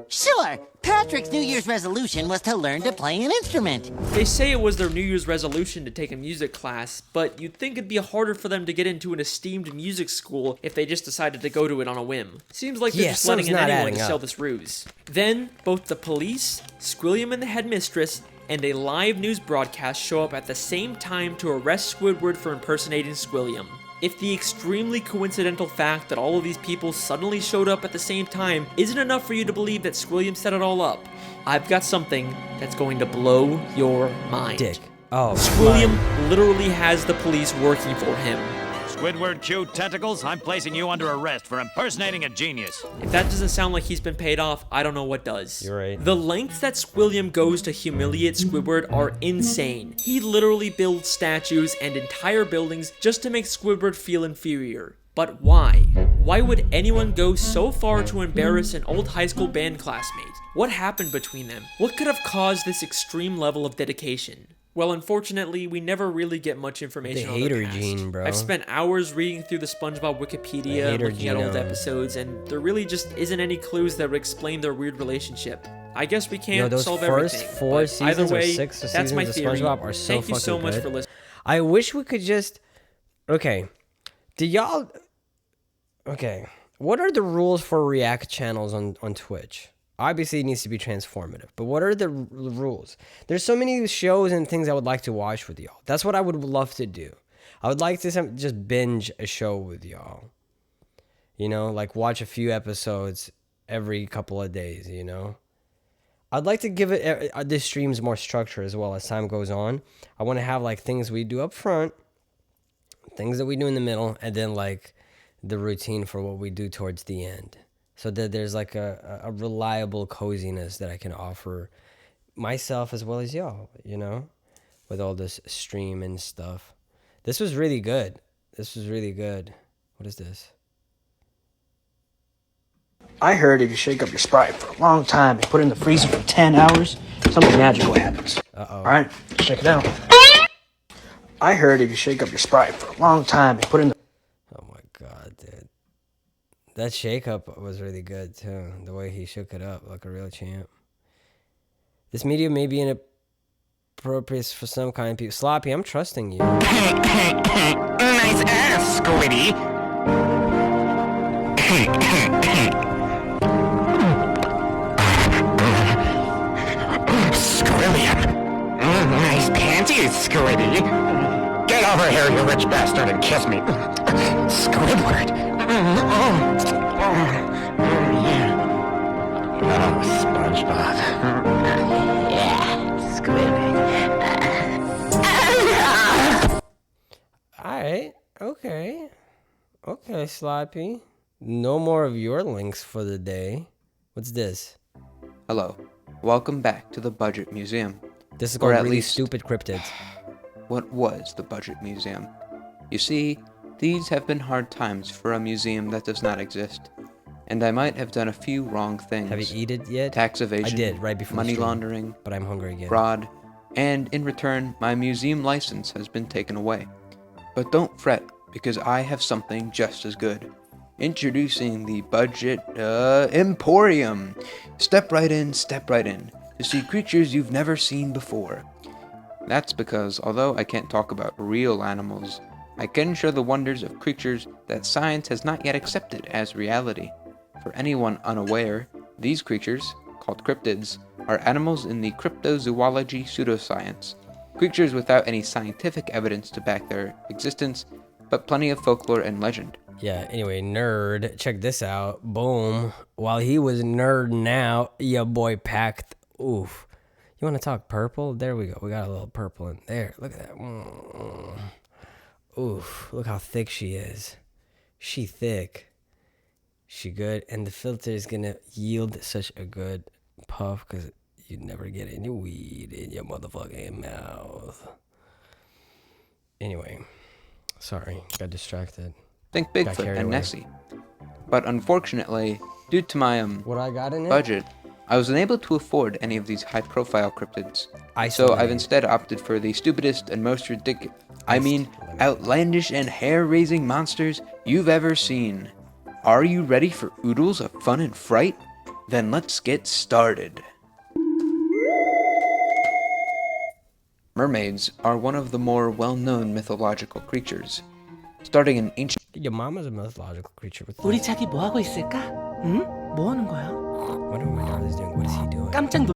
Sure. Patrick's New Year's resolution was to learn to play an instrument. They say it was their New Year's resolution to take a music class, but you'd think it'd be harder for them to get into an esteemed music school if they just decided to go to it on a whim. Seems like they're just letting in anyone to sell this ruse. Then, both the police, Squilliam and the headmistress, and a live news broadcast show up at the same time to arrest Squidward for impersonating Squilliam. If the extremely coincidental fact that all of these people suddenly showed up at the same time isn't enough for you to believe that Squilliam set it all up, I've got something that's going to blow your mind. Squilliam literally has the police working for him. Squidward Q Tentacles, I'm placing you under arrest for impersonating a genius. If that doesn't sound like he's been paid off, I don't know what does. You're right. The lengths that Squilliam goes to humiliate Squidward are insane. He literally builds statues and entire buildings just to make Squidward feel inferior. But why? Why would anyone go so far to embarrass an old high school band classmate? What happened between them? What could have caused this extreme level of dedication? Well, unfortunately, we never really get much information on their past. Gene, bro. I've spent hours reading through the SpongeBob Wikipedia, looking at old episodes, and there really just isn't any clues that would explain their weird relationship. I guess we can't solve everything. Those first 4 seasons or 6 seasons of SpongeBob are so fucking good. Thank you so much for listening. I wish we could just... Okay. Do y'all... Okay. What are the rules for react channels on Twitch? Obviously, it needs to be transformative, but what are the rules? There's so many shows and things I would like to watch with y'all. That's what I would love to do. I would like to just binge a show with y'all. You know, like watch a few episodes every couple of days, you know? I'd like to give it this streams more structure as well as time goes on. I want to have like things we do up front, things that we do in the middle, and then like the routine for what we do towards the end. So that there's like a reliable coziness that I can offer myself as well as y'all, you know, with all this stream and stuff. This was really good. This was really good. What is this? I heard if you shake up your Sprite for a long time and put it in the freezer for 10 hours, something magical happens. Uh-oh. All right, check it out. I heard if you shake up your Sprite for a long time and put it in the... Oh my God, dude. That shake up was really good too. The way he shook it up like a real champ. This medium may be inappropriate for some kind of people. Sloppy, I'm trusting you. Nice ass, Squiddy. Squilliam. Nice panties, Squiddy. Get over here, you rich bastard, and kiss me. Squidward. Yeah. Oh, SpongeBob. Yeah, Squidward. Alright, okay. Okay, Sloppy. No more of your links for the day. What's this? Hello. Welcome back to the Budget Museum. This is called Really Stupid Cryptids. What was the Budget Museum? You see, these have been hard times for a museum that does not exist. and I might have done a few wrong things. Have you eaten yet? Tax evasion, I did, right before the money stream, laundering, but I'm hungry again. fraud, and in return, my museum license has been taken away. But don't fret, because I have something just as good. Introducing the Budget Emporium. Step right in to see creatures you've never seen before. That's because, although I can't talk about real animals, I can show the wonders of creatures that science has not yet accepted as reality. For anyone unaware, these creatures, called cryptids, are animals in the cryptozoology pseudoscience. Creatures without any scientific evidence to back their existence, but plenty of folklore and legend. Yeah, anyway, nerd, check this out. Boom. While he was nerding out, your boy packed. Oof. You want to talk purple? There we go. We got a little purple in there. Look at that. Oof. Look how thick she is. She thick. She good. And the filter is going to yield such a good puff because you never get any weed in your motherfucking mouth. Anyway, sorry. Got distracted. Think Bigfoot and Nessie. But unfortunately, due to my what I got in budget, I was unable to afford any of these high-profile cryptids. So I've instead opted for the stupidest and most ridiculous, outlandish and hair-raising monsters you've ever seen. Are you ready for oodles of fun and fright? Then let's get started. Mermaids are one of the more well-known mythological creatures. Starting in ancient... Your mama's a mythological creature. 우리 자기 뭐 하고 있을까? 응? 뭐 하는 거야? What my daughter's doing? What is he doing? 깜짝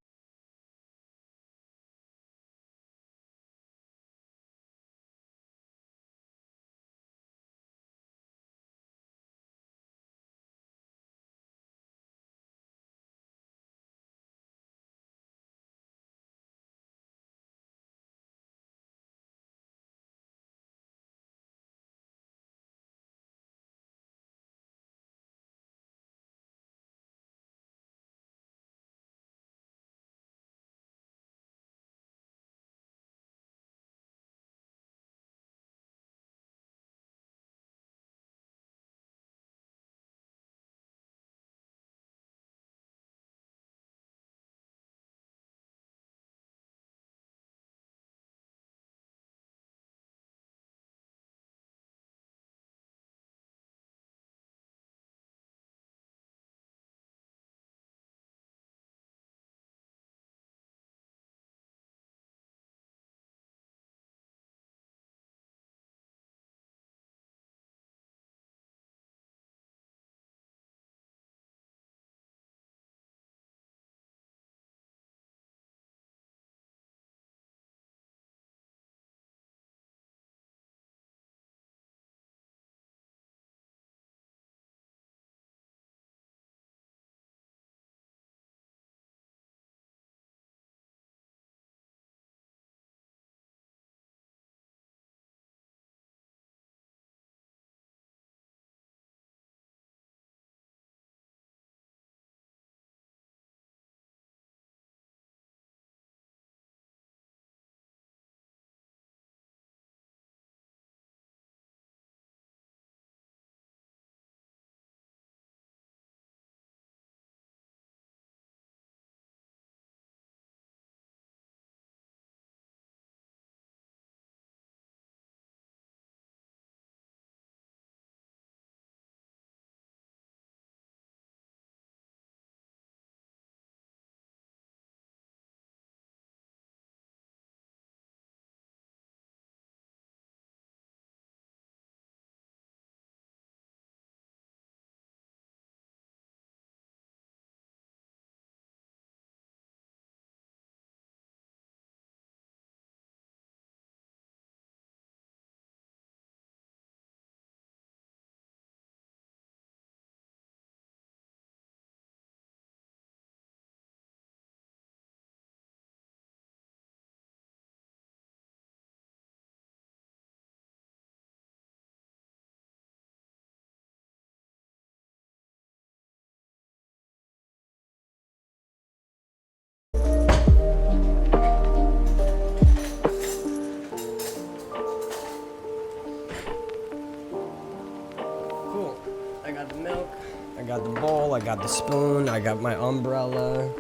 got the spoon. I got my umbrella.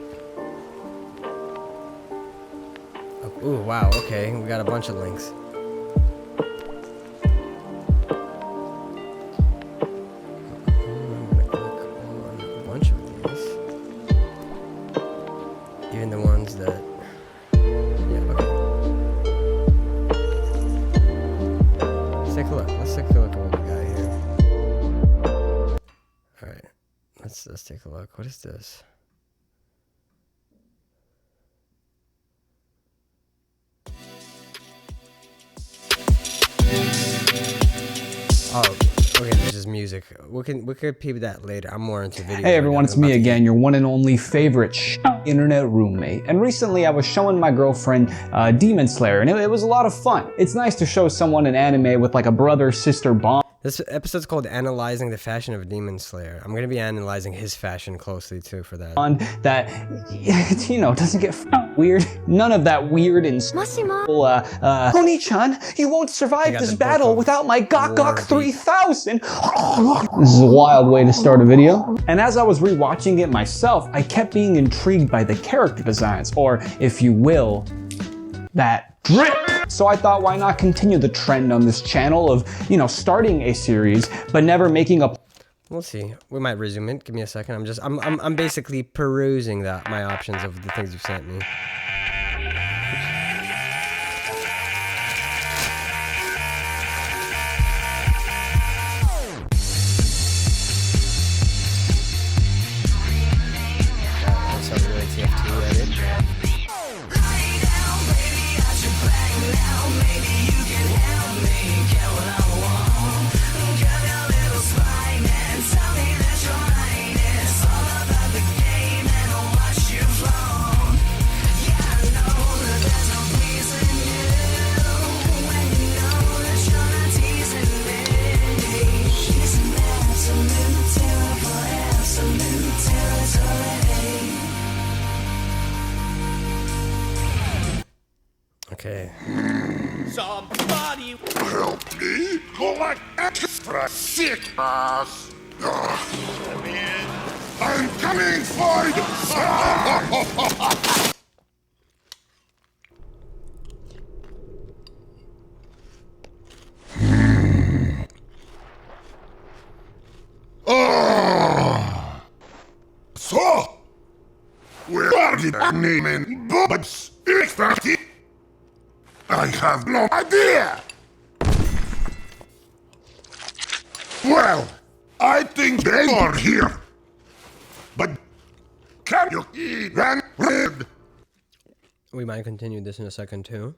Oh, ooh, wow. Okay, we got a bunch of links. Even the ones that, yeah, okay. Let's take a look. Let's take a look at what we got here. All right, let's take a look. What is this? Oh, okay, this is music. We could peep that later. I'm more into video. Hey everyone, it's me again, your one and only favorite internet roommate. And recently I was showing my girlfriend Demon Slayer, and it was a lot of fun. It's nice to show someone an anime with like a brother-sister bond. This episode's called Analyzing the Fashion of Demon Slayer. I'm gonna be analyzing his fashion closely too for that. That, you know, doesn't get weird. None of that weird and Oni-chan, you won't survive this battle without my Gok 3000. This is a wild way to start a video. And as I was rewatching it myself, I kept being intrigued by the character designs, or if you will, that drip. So I thought, why not continue the trend on this channel of, you know, starting a series, but never making a... We'll see. We might resume it. Give me a second. I'm basically perusing my options of the things you sent me. That's a really TFT edit. Okay. Somebody help me collect extra sick ass. I'm coming for you. So, where are the naming Bob's expertise? I have no idea! Well, I think they are here. But can you even read? We might continue this in a second too.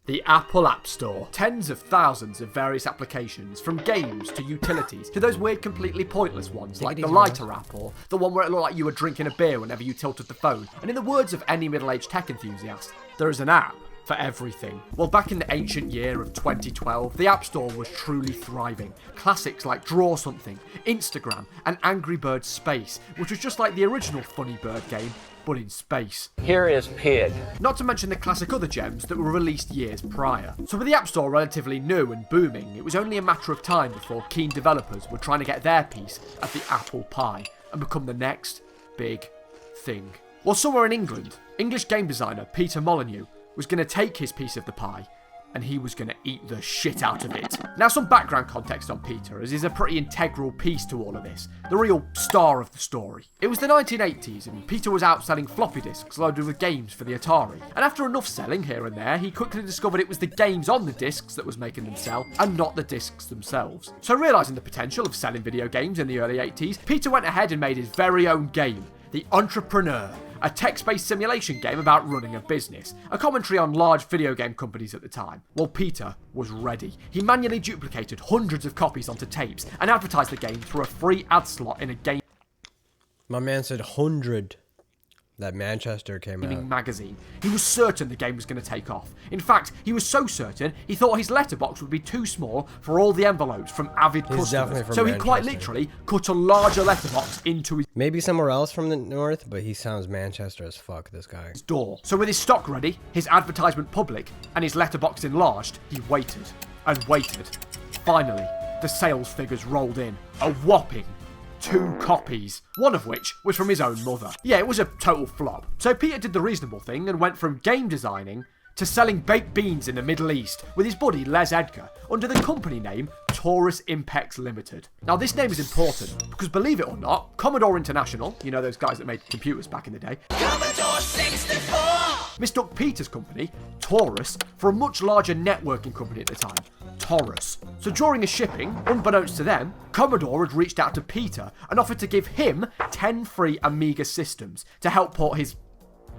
The Apple App Store. Tens of thousands of various applications, from games to utilities, to those weird completely pointless ones like the lighter app, or the one where it looked like you were drinking a beer whenever you tilted the phone. And in the words of any middle-aged tech enthusiast, there is an app for everything. Well, back in the ancient year of 2012, the App Store was truly thriving. Classics like Draw Something, Instagram, and Angry Birds Space, which was just like the original Funny Bird game, but in space. Here is Pid. Not to mention the classic other gems that were released years prior. So with the App Store relatively new and booming, it was only a matter of time before keen developers were trying to get their piece of the apple pie and become the next big thing. Well, somewhere in England, English game designer Peter Molyneux was going to take his piece of the pie, and he was going to eat the shit out of it. Now, some background context on Peter, as he's a pretty integral piece to all of this, the real star of the story. It was the 1980s, and Peter was out selling floppy disks loaded with games for the Atari. And after enough selling here and there, he quickly discovered it was the games on the discs that was making them sell, and not the discs themselves. So realising the potential of selling video games in the early 80s, Peter went ahead and made his very own game, The Entrepreneur, a text-based simulation game about running a business, a commentary on large video game companies at the time. Well, Peter was ready. He manually duplicated hundreds of copies onto tapes and advertised the game through a free ad slot in a game. My man said 100. That Manchester came out. Magazine. He was certain the game was going to take off. In fact, he was so certain he thought his letterbox would be too small for all the envelopes from avid customers. So he quite literally cut a larger letterbox into his maybe somewhere else from the north, but he sounds Manchester as fuck, this guy. Door. So with his stock ready, his advertisement public, and his letterbox enlarged, he waited and waited. Finally, the sales figures rolled in. A whopping 2 copies, one of which was from his own mother. Yeah, it was a total flop. So Peter did the reasonable thing and went from game designing to selling baked beans in the Middle East with his buddy Les Edgar under the company name Taurus Impex Limited. Now this name is important because, believe it or not, Commodore International, you know those guys that made computers back in the day, Commodore 64! Mistook Peter's company, Taurus, for a much larger networking company at the time, Taurus. So during a shipping, unbeknownst to them, Commodore had reached out to Peter and offered to give him 10 free Amiga systems to help port his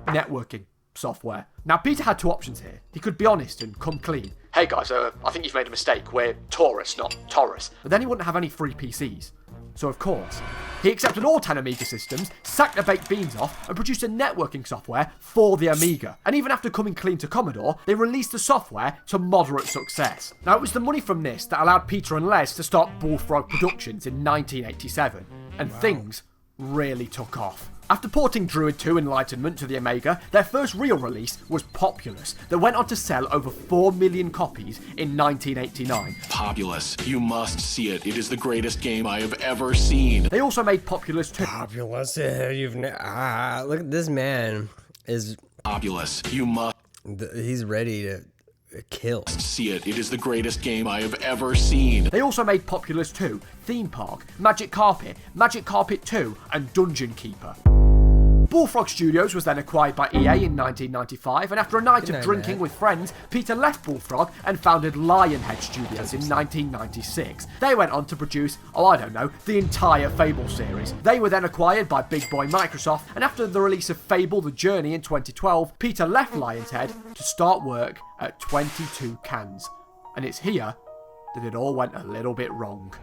networking software. Now Peter had 2 options here. He could be honest and come clean. Hey guys, I think you've made a mistake. We're Taurus, not Taurus. But then he wouldn't have any free PCs. So of course, he accepted all 10 Amiga systems, sacked the baked beans off, and produced a networking software for the Amiga. And even after coming clean to Commodore, they released the software to moderate success. Now it was the money from this that allowed Peter and Les to start Bullfrog Productions in 1987. And things really took off. After porting Druid 2 Enlightenment to the Amiga, their first real release was Populous, that went on to sell over 4 million copies in 1989. Populous, you must see it. It is the greatest game I have ever seen. They also made Populous 2. Populous, look at this man is... Populous, you must... He's ready to kill. See it. It is the greatest game I have ever seen. They also made Populous 2, Theme Park, Magic Carpet 2, and Dungeon Keeper. Bullfrog Studios was then acquired by EA in 1995, and after a night of drinking with friends, Peter left Bullfrog and founded Lionhead Studios in 1996. They went on to produce, the entire Fable series. They were then acquired by Big Boy Microsoft, and after the release of Fable The Journey in 2012, Peter left Lionhead to start work at 22 Cans. And it's here that it all went a little bit wrong.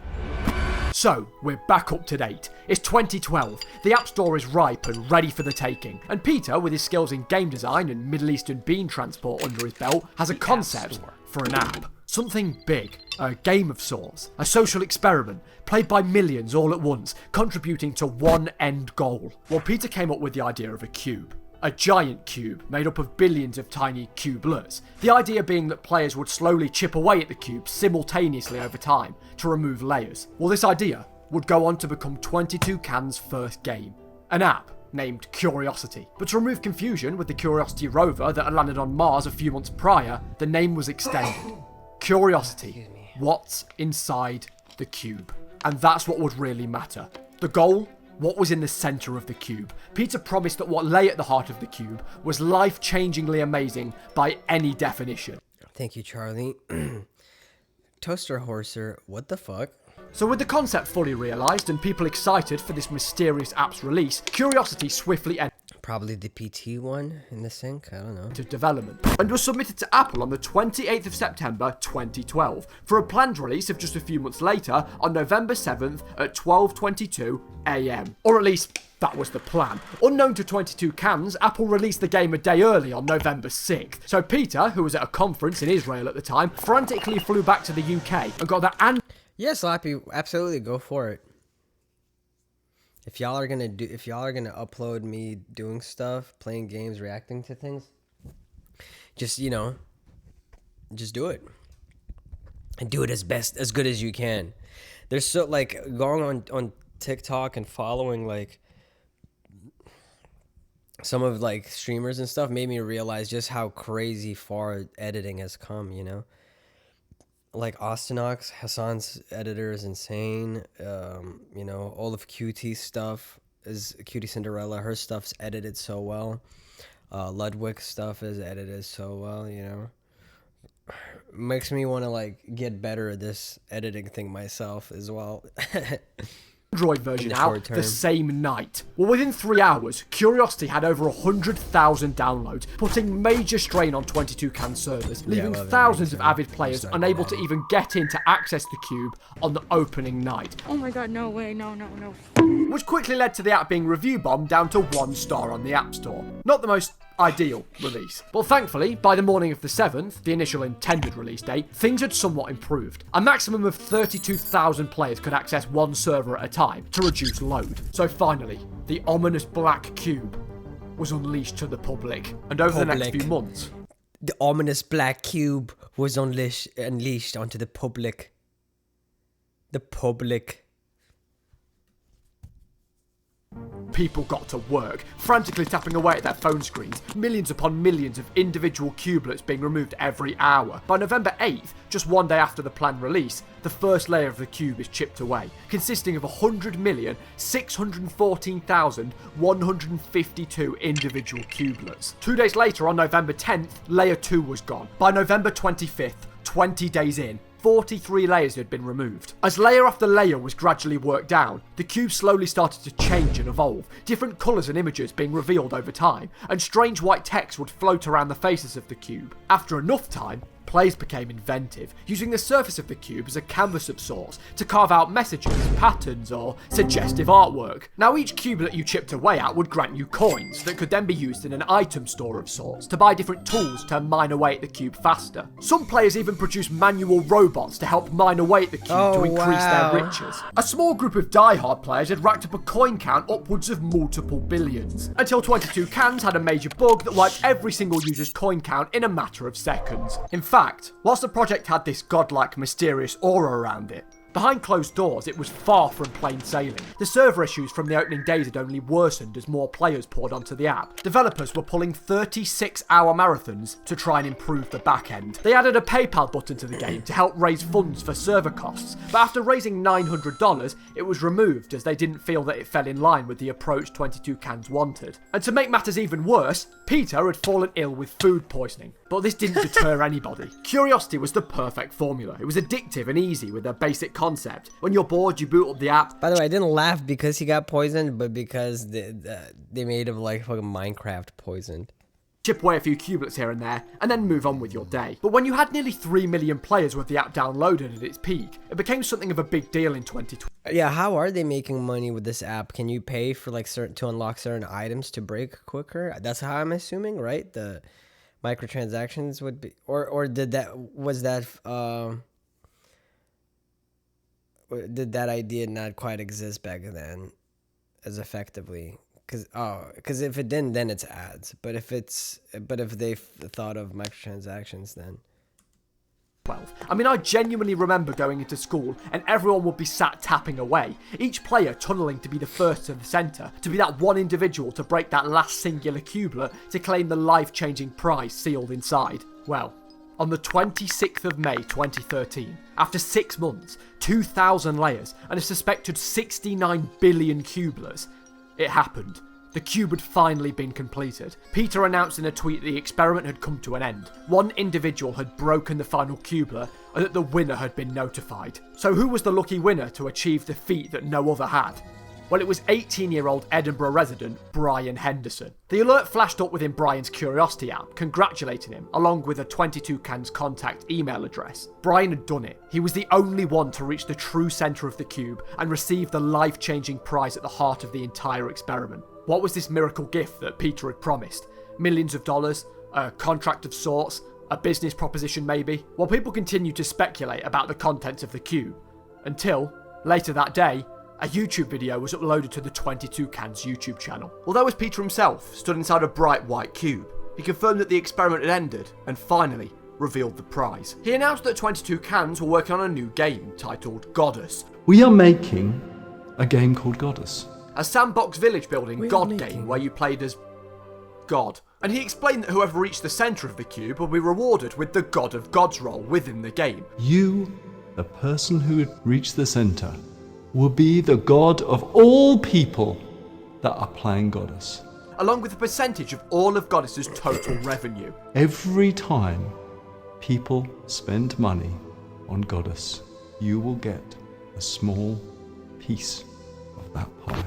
So, we're back up to date. It's 2012, the App Store is ripe and ready for the taking, and Peter, with his skills in game design and Middle Eastern bean transport under his belt, has a concept for an app. Something big, a game of sorts, a social experiment, played by millions all at once, contributing to one end goal. Well, Peter came up with the idea of a cube. A giant cube made up of billions of tiny cubelets. The idea being that players would slowly chip away at the cube simultaneously over time to remove layers. Well, this idea would go on to become 22 Can's first game, an app named Curiosity. But to remove confusion with the Curiosity rover that had landed on Mars a few months prior, the name was extended. Curiosity, what's inside the cube? And that's what would really matter. The goal? What was in the centre of the cube? Peter promised that what lay at the heart of the cube was life-changingly amazing by any definition. Thank you, Charlie. Toaster Horser, what the fuck? So with the concept fully realised and people excited for this mysterious app's release, Curiosity swiftly entered Probably the PT one in the sync, I don't know. To development, and was submitted to Apple on the 28th of September 2012 for a planned release of just a few months later on November 7th at 12:22 AM. Or at least that was the plan. Unknown to 22 Cans, Apple released the game a day early on November 6th. So Peter, who was at a conference in Israel at the time, frantically flew back to the UK and got the Yeah, Slappy, absolutely go for it. If y'all are gonna upload me doing stuff, playing games, reacting to things, just just do it. And do it as good as you can. There's so going on TikTok and following some of streamers and stuff made me realize just how crazy far editing has come, Austinox, Hassan's editor is insane. All of QT's stuff is QT Cinderella. Her stuff's edited so well. Ludwig's stuff is edited so well, Makes me want to get better at this editing thing myself as well. Android version out the same night. Well, within 3 hours, Curiosity had over 100,000 downloads, putting major strain on 22 Can servers, leaving thousands of avid players unable to even get in to access the cube on the opening night. Oh my god, no way, no. Which quickly led to the app being review bombed down to 1 star on the App Store. Not the most ideal release. But thankfully, by the morning of the 7th, the initial intended release date, things had somewhat improved. A maximum of 32,000 players could access one server at a time to reduce load. So finally, the ominous black cube was unleashed to the public. And over the next few months, the ominous black cube was unleashed onto the public. The public. People got to work, frantically tapping away at their phone screens, millions upon millions of individual cubelets being removed every hour. By November 8th, just one day after the planned release, the first layer of the cube is chipped away, consisting of 100,614,152 individual cubelets. 2 days later, on November 10th, layer 2 was gone. By November 25th, 20 days in, 43 layers had been removed. As layer after layer was gradually worked down, the cube slowly started to change and evolve, different colours and images being revealed over time, and strange white text would float around the faces of the cube. After enough time, players became inventive, using the surface of the cube as a canvas of sorts to carve out messages, patterns, or suggestive artwork. Now each cubelet you chipped away at would grant you coins that could then be used in an item store of sorts to buy different tools to mine away at the cube faster. Some players even produced manual robots to help mine away at the cube to increase their riches. A small group of die-hard players had racked up a coin count upwards of multiple billions, until 22 Cans had a major bug that wiped every single user's coin count in a matter of seconds. In fact, whilst the project had this godlike, mysterious aura around it, behind closed doors it was far from plain sailing. The server issues from the opening days had only worsened as more players poured onto the app. Developers were pulling 36-hour marathons to try and improve the back end. They added a PayPal button to the game to help raise funds for server costs, but after raising $900, it was removed as they didn't feel that it fell in line with the approach 22 Cans wanted. And to make matters even worse, Peter had fallen ill with food poisoning. But this didn't deter anybody. Curiosity was the perfect formula. It was addictive and easy with a basic concept. When you're bored, you boot up the app. By the way, I didn't laugh because he got poisoned, but because they made him like fucking Minecraft poisoned. Chip away a few cubelets here and there, and then move on with your day. But when you had nearly 3 million players with the app downloaded at its peak, it became something of a big deal in 2020. Yeah, how are they making money with this app? Can you pay for like to unlock certain items to break quicker? That's how I'm assuming, right? The microtransactions would be, or did that did that idea not quite exist back then as effectively? Because if it didn't, then it's ads. But if they thought of microtransactions, then. I mean, I genuinely remember going into school and everyone would be sat tapping away, each player tunneling to be the first to the centre, to be that one individual to break that last singular cubelet to claim the life-changing prize sealed inside. Well, on the 26th of May 2013, after 6 months, 2,000 layers, and a suspected 69 billion cubelets, it happened. The cube had finally been completed. Peter announced in a tweet that the experiment had come to an end. One individual had broken the final cubelet and that the winner had been notified. So who was the lucky winner to achieve the feat that no other had? Well, it was 18-year-old Edinburgh resident Brian Henderson. The alert flashed up within Brian's Curiosity app, congratulating him, along with a 22 Cans contact email address. Brian had done it. He was the only one to reach the true centre of the cube and receive the life-changing prize at the heart of the entire experiment. What was this miracle gift that Peter had promised? Millions of dollars? A contract of sorts? A business proposition maybe? Well, people continued to speculate about the contents of the cube. Until, later that day, a YouTube video was uploaded to the 22 Cans YouTube channel. Although as Peter himself stood inside a bright white cube, he confirmed that the experiment had ended and finally revealed the prize. He announced that 22 Cans were working on a new game titled Goddess. We are making a game called Goddess. A sandbox village building God game where you played as God. And he explained that whoever reached the centre of the cube will be rewarded with the God of Gods role within the game. You, the person who had reached the centre, will be the god of all people that are playing Goddess. Along with a percentage of all of Goddess's total revenue. Every time people spend money on Goddess, you will get a small piece of that pie.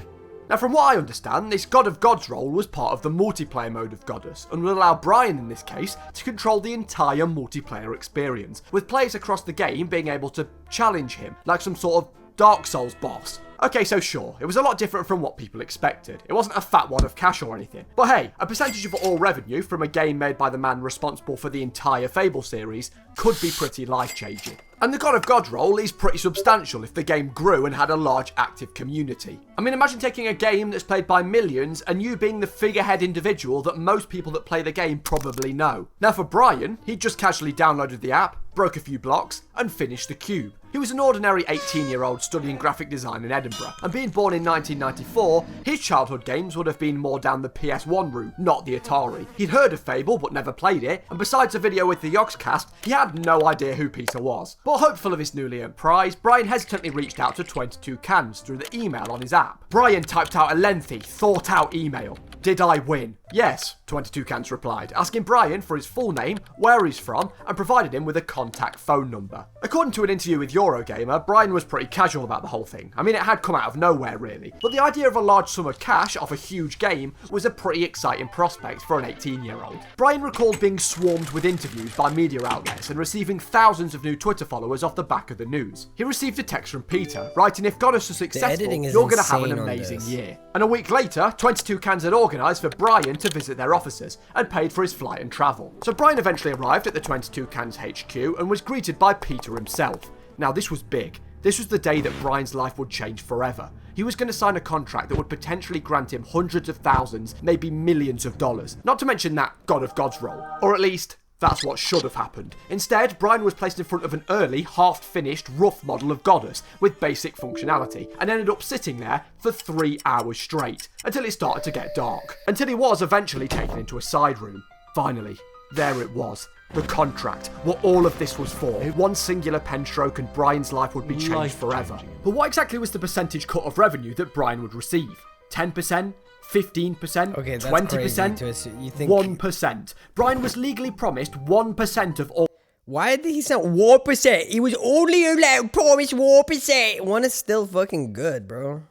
Now, from what I understand, this God of Gods role was part of the multiplayer mode of Goddess, and would allow Brian, in this case, to control the entire multiplayer experience, with players across the game being able to challenge him, like some sort of Dark Souls boss. Okay, so sure, it was a lot different from what people expected. It wasn't a fat wad of cash or anything. But hey, a percentage of all revenue from a game made by the man responsible for the entire Fable series could be pretty life-changing. And the God of God role is pretty substantial if the game grew and had a large active community. I mean, imagine taking a game that's played by millions and you being the figurehead individual that most people that play the game probably know. Now for Brian, he just casually downloaded the app, broke a few blocks, and finished the cube. He was an ordinary 18-year-old studying graphic design in Edinburgh. Edinburgh, and being born in 1994, his childhood games would have been more down the PS1 route, not the Atari. He'd heard of Fable, but never played it, and besides a video with the Yogscast, he had no idea who Peter was. But hopeful of his newly earned prize, Brian hesitantly reached out to 22 Cans through the email on his app. Brian typed out a lengthy, thought-out email. Did I win? Yes, 22 Cans replied, asking Brian for his full name, where he's from, and provided him with a contact phone number. According to an interview with Eurogamer, Brian was pretty casual about the whole thing. I mean, it had come out of nowhere, really. But the idea of a large sum of cash off a huge game was a pretty exciting prospect for an 18-year-old. Brian recalled being swarmed with interviews by media outlets and receiving thousands of new Twitter followers off the back of the news. He received a text from Peter, writing, "If Goddess is successful, you're going to have an amazing year." And a week later, 22 Cans had organised for Brian to visit their offices and paid for his flight and travel. So Brian eventually arrived at the 22 Cans HQ and was greeted by Peter himself. Now this was big. This was the day that Brian's life would change forever. He was going to sign a contract that would potentially grant him hundreds of thousands, maybe millions of dollars. Not to mention that God of Gods role. Or at least, that's what should have happened. Instead, Brian was placed in front of an early, half-finished, rough model of Goddess with basic functionality, and ended up sitting there for 3 hours straight, until it started to get dark. Until he was eventually taken into a side room. Finally, there it was. The contract, what all of this was for. One singular pen stroke and Brian's life would be changed forever. But what exactly was the percentage cut of revenue that Brian would receive? 10%? 15%? Okay, that's 20%? crazy you think 1%. Brian was legally promised 1% of all. Why did he sound 1%? He was only allowed promise 1%. 1 is still fucking good, bro.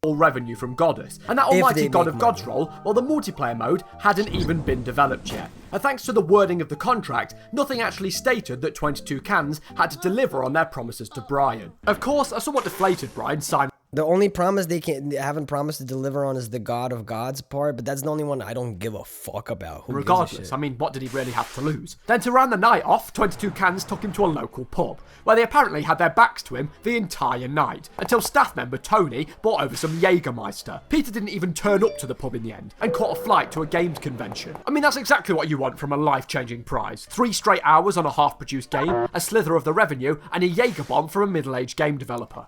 All revenue from Goddess, and that almighty God of Gods role, while the multiplayer mode hadn't even been developed yet. And thanks to the wording of the contract, nothing actually stated that 22 Cans had to deliver on their promises to Brian. Of course, a somewhat deflated Brian signed. The only promise they haven't promised to deliver on is the God of Gods part, but that's the only one I don't give a fuck about. Who Regardless, I mean, what did he really have to lose? Then to round the night off, 22 Cans took him to a local pub, where they apparently had their backs to him the entire night, until staff member Tony brought over some Jägermeister. Peter didn't even turn up to the pub in the end, and caught a flight to a games convention. I mean, that's exactly what you want from a life-changing prize. 3 straight hours on a half-produced game, a slither of the revenue, and a Jaeger bomb from a middle-aged game developer.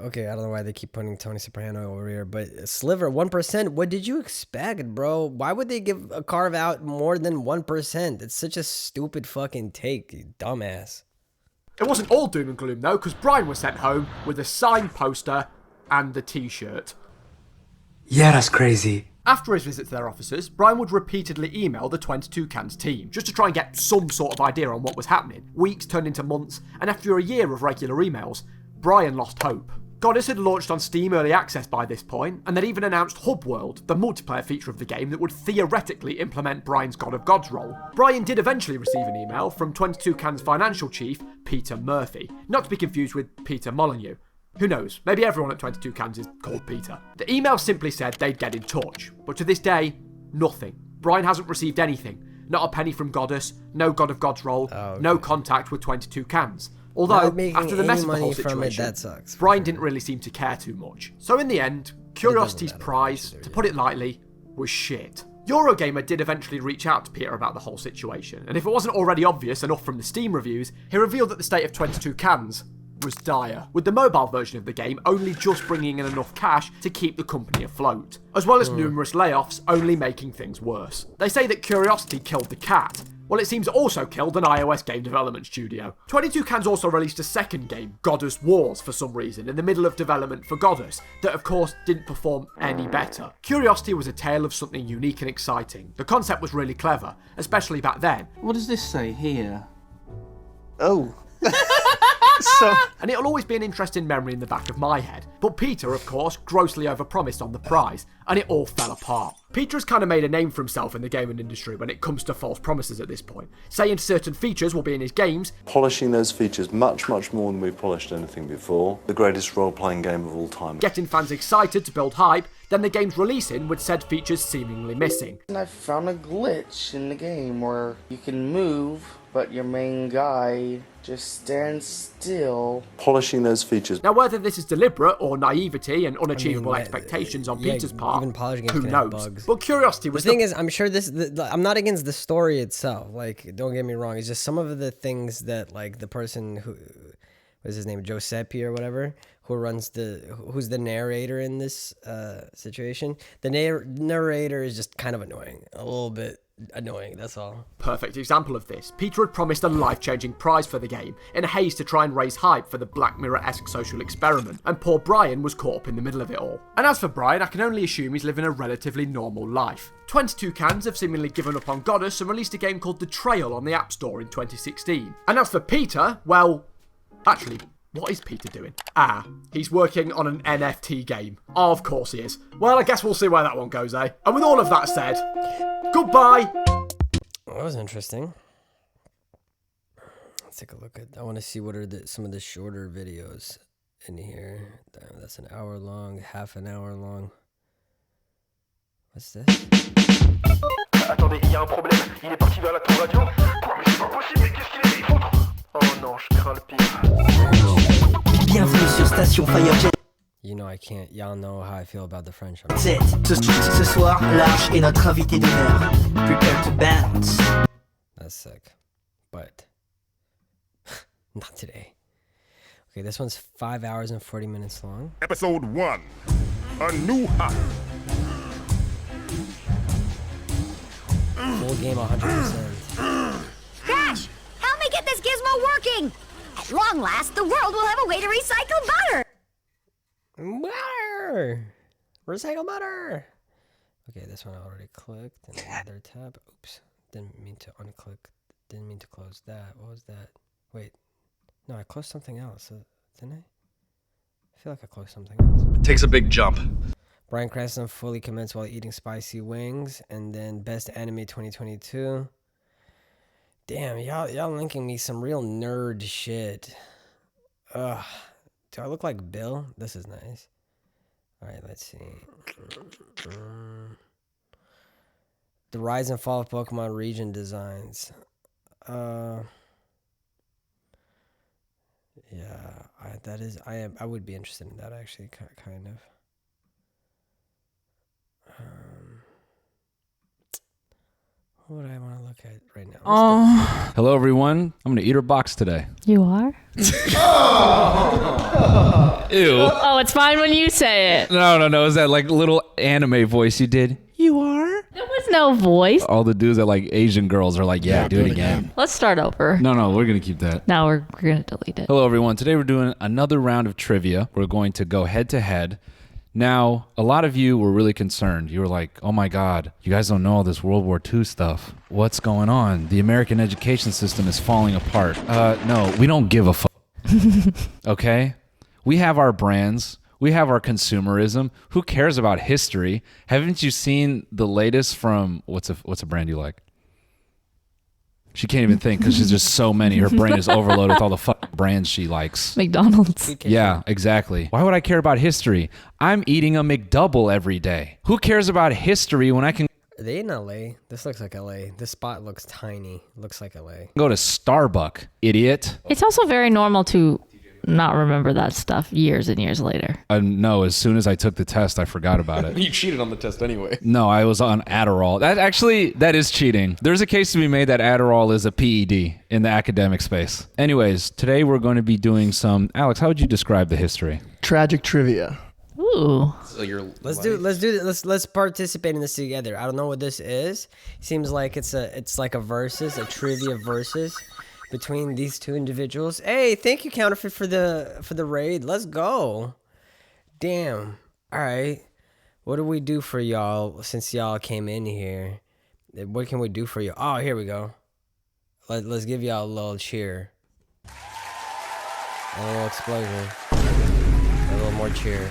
Okay, I don't know why they keep putting Tony Soprano over here, but Sliver, 1%, what did you expect, bro? Why would they give a carve out more than 1%? It's such a stupid fucking take, you dumbass. It wasn't all doom and gloom, though, because Brian was sent home with a signed poster and the t-shirt. Yeah, that's crazy. After his visit to their offices, Brian would repeatedly email the 22 Cans team, just to try and get some sort of idea on what was happening. Weeks turned into months, and after a year of regular emails, Brian lost hope. Goddess had launched on Steam Early Access by this point, and they'd even announced Hub World, the multiplayer feature of the game that would theoretically implement Brian's God of Gods role. Brian did eventually receive an email from 22 Cans financial chief, Peter Murphy, not to be confused with Peter Molyneux. Who knows, maybe everyone at 22 Cans is called Peter. The email simply said they'd get in touch, but to this day, nothing. Brian hasn't received anything. Not a penny from Goddess, no God of Gods role, no contact with 22 Cans. Although, after the mess of the whole situation, that sucks, Brian didn't really seem to care too much. So in the end, Curiosity's prize, to put it lightly, was shit. Eurogamer did eventually reach out to Peter about the whole situation, and if it wasn't already obvious enough from the Steam reviews, he revealed that the state of 22 Cans was dire, with the mobile version of the game only just bringing in enough cash to keep the company afloat, as well as numerous layoffs only making things worse. They say that Curiosity killed the cat. Well, it seems it also killed an iOS game development studio. 22 Cans also released a second game, Goddess Wars, for some reason, in the middle of development for Goddess, that of course didn't perform any better. Curiosity was a tale of something unique and exciting. The concept was really clever, especially back then. What does this say here? Oh. And it'll always be an interesting memory in the back of my head. But Peter, of course, grossly overpromised on the prize, and it all fell apart. Peter has kind of made a name for himself in the gaming industry when it comes to false promises at this point, saying certain features will be in his games. Polishing those features much more than we've polished anything before. The greatest role-playing game of all time. Getting fans excited to build hype, then the game's releasing with said features seemingly missing. And I found a glitch in the game where you can move, but your main guy just stands still. Polishing those features. Now, whether this is deliberate or naivety and unachievable expectations on Peter's part, who knows? Bugs. But Curiosity was the thing is, I'm sure I'm not against the story itself. Like, don't get me wrong. It's just some of the things that, like, the person who was his name, Giuseppe or whatever, who's the narrator in this situation. The narrator is just kind of annoying, a little bit annoying, that's all. Perfect example of this. Peter had promised a life-changing prize for the game in a haste to try and raise hype for the Black Mirror-esque social experiment, and poor Brian was caught up in the middle of it all. And as for Brian, I can only assume he's living a relatively normal life. 22 Cans have seemingly given up on Goddess and released a game called The Trail on the App Store in 2016. And as for Peter, well, actually, what is Peter doing? He's working on an NFT game. Of course he is. Well, I guess we'll see where that one goes, eh? And with all of that said, goodbye! That was interesting. Let's take a look at... I want to see what are some of the shorter videos in here. Damn, that's an hour long, half an hour long. What's this? Attendez, il y a un problème. Il est parti vers la tour radio. Quoi, mais c'est pas possible, mais qu'est-ce qu'il est allé foutre? Oh non, je crains le pire. Bienvenue sur Station Firejet. You know I can't. Y'all know how I feel about the French. Ce soir, Large est notre invité d'honneur. Prepare to bounce. That's sick. But not today. Okay, this one's 5 hours and 40 minutes long. Episode 1. A new high. Full game 100%. Crash! Help me get this gizmo working! At long last, the world will have a way to recycle butter! Butter! Recycle butter! Okay, this one I already clicked. And another tab. Oops. Didn't mean to unclick. Didn't mean to close that. What was that? Wait. No, I closed something else. Didn't I? I feel like I closed something else. It takes a big jump. Bryan Cranston fully comments while eating spicy wings. And then Best Anime 2022. Damn, y'all linking me some real nerd shit. Ugh. Do I look like Bill? This is nice. Alright, let's see. The Rise and Fall of Pokemon region designs. Yeah, I would be interested in that actually, kind of. What would I want to look at right now? Oh. Hello, everyone. I'm going to eat her box today. You are? Ew. Oh, it's fine when you say it. No. Is that like little anime voice you did? You are? There was no voice. All the dudes that like Asian girls are like, yeah, do it again. Let's start over. No, we're going to keep that. No, we're going to delete it. Hello, everyone. Today we're doing another round of trivia. We're going to go head to head. Now, a lot of you were really concerned. You were like, oh my God, you guys don't know all this World War II stuff. What's going on? The American education system is falling apart. No, we don't give a fuck. Okay? We have our brands. We have our consumerism. Who cares about history? Haven't you seen the latest from, what's a brand you like? She can't even think because she's just so many. Her brain is overloaded with all the fucking brands she likes. McDonald's. Yeah, exactly. Why would I care about history? I'm eating a McDouble every day. Who cares about history when I can... Are they in LA? This looks like LA. This spot looks tiny. Looks like LA. Go to Starbucks, idiot. It's also very normal to not remember that stuff years and years later. No, as soon as I took the test, I forgot about it. You cheated on the test anyway. No, I was on Adderall. That is cheating. There's a case to be made that Adderall is a PED in the academic space. Anyways, today we're going to be doing some... Alex, how would you describe the history? Tragic trivia. Ooh. So Let's participate in this together. I don't know what this is. Seems like it's like a trivia versus between these two individuals. Hey, thank you, Counterfeit, for the raid. Let's go. Damn. All right. What do we do for y'all since y'all came in here? What can we do for you? Oh, here we go. Let's give y'all a little cheer. A little explosion. A little more cheer.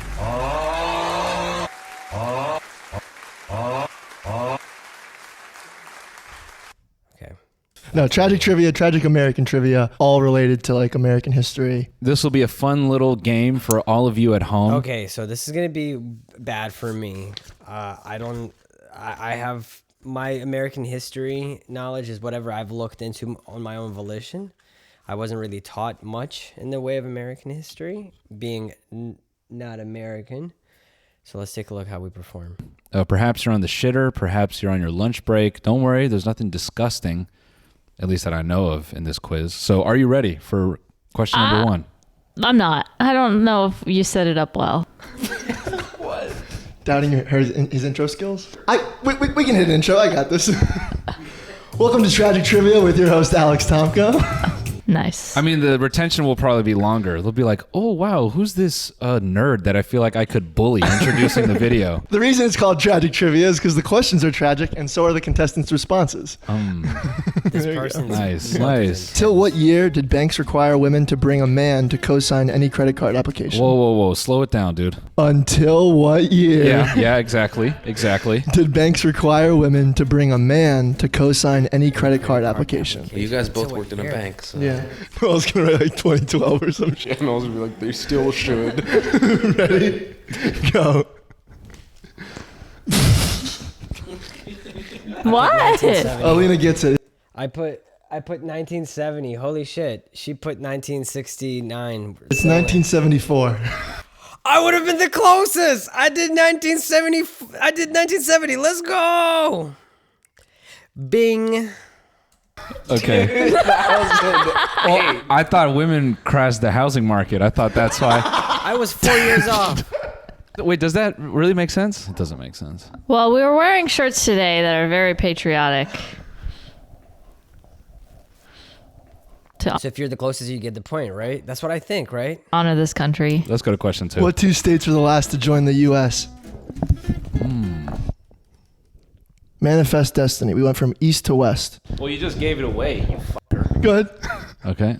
Okay. No, tragic trivia, tragic American trivia, all related to like American history. This will be a fun little game for all of you at home. Okay, so this is gonna be bad for me. I have my American history knowledge is whatever I've looked into on my own volition. I wasn't really taught much in the way of American history, being not American. So let's take a look how we perform. Perhaps you're on the shitter. Perhaps you're on your lunch break. Don't worry, there's nothing disgusting, at least that I know of, in this quiz. So are you ready for question number one? I'm not. I don't know if you set it up well. Doubting his intro skills? We can hit an intro. I got this. Welcome to Tragic Trivia with your host, Alex Tomko. Nice. I mean, the retention will probably be longer. They'll be like, oh, wow, who's this nerd that I feel like I could bully introducing the video? The reason it's called Tragic Trivia is because the questions are tragic and so are the contestants' responses. This person's Nice. Till what year did banks require women to bring a man to co-sign any credit card application? Whoa. Slow it down, dude. Until what year? Yeah, exactly. Did banks require women to bring a man to co-sign any credit card application? You guys both worked in a bank, so. Yeah. I was going to write like 2012 or some shit. And I was going to be like, they still should. Ready? Go. What? Alina gets it. I put 1970. Holy shit. She put 1969. It's 1974. I would have been the closest. I did 1970. Let's go. Bing. Okay. Well, I thought women crashed the housing market. I thought that's why. I was 4 years off. Wait, does that really make sense? It doesn't make sense. Well, we were wearing shirts today that are very patriotic. So if you're the closest, you get the point, right? That's what I think, right? Honor this country. Let's go to question 2. What 2 states were the last to join the U.S.? Manifest Destiny. We went from east to west. Well, you just gave it away, you fucker. Good. Okay.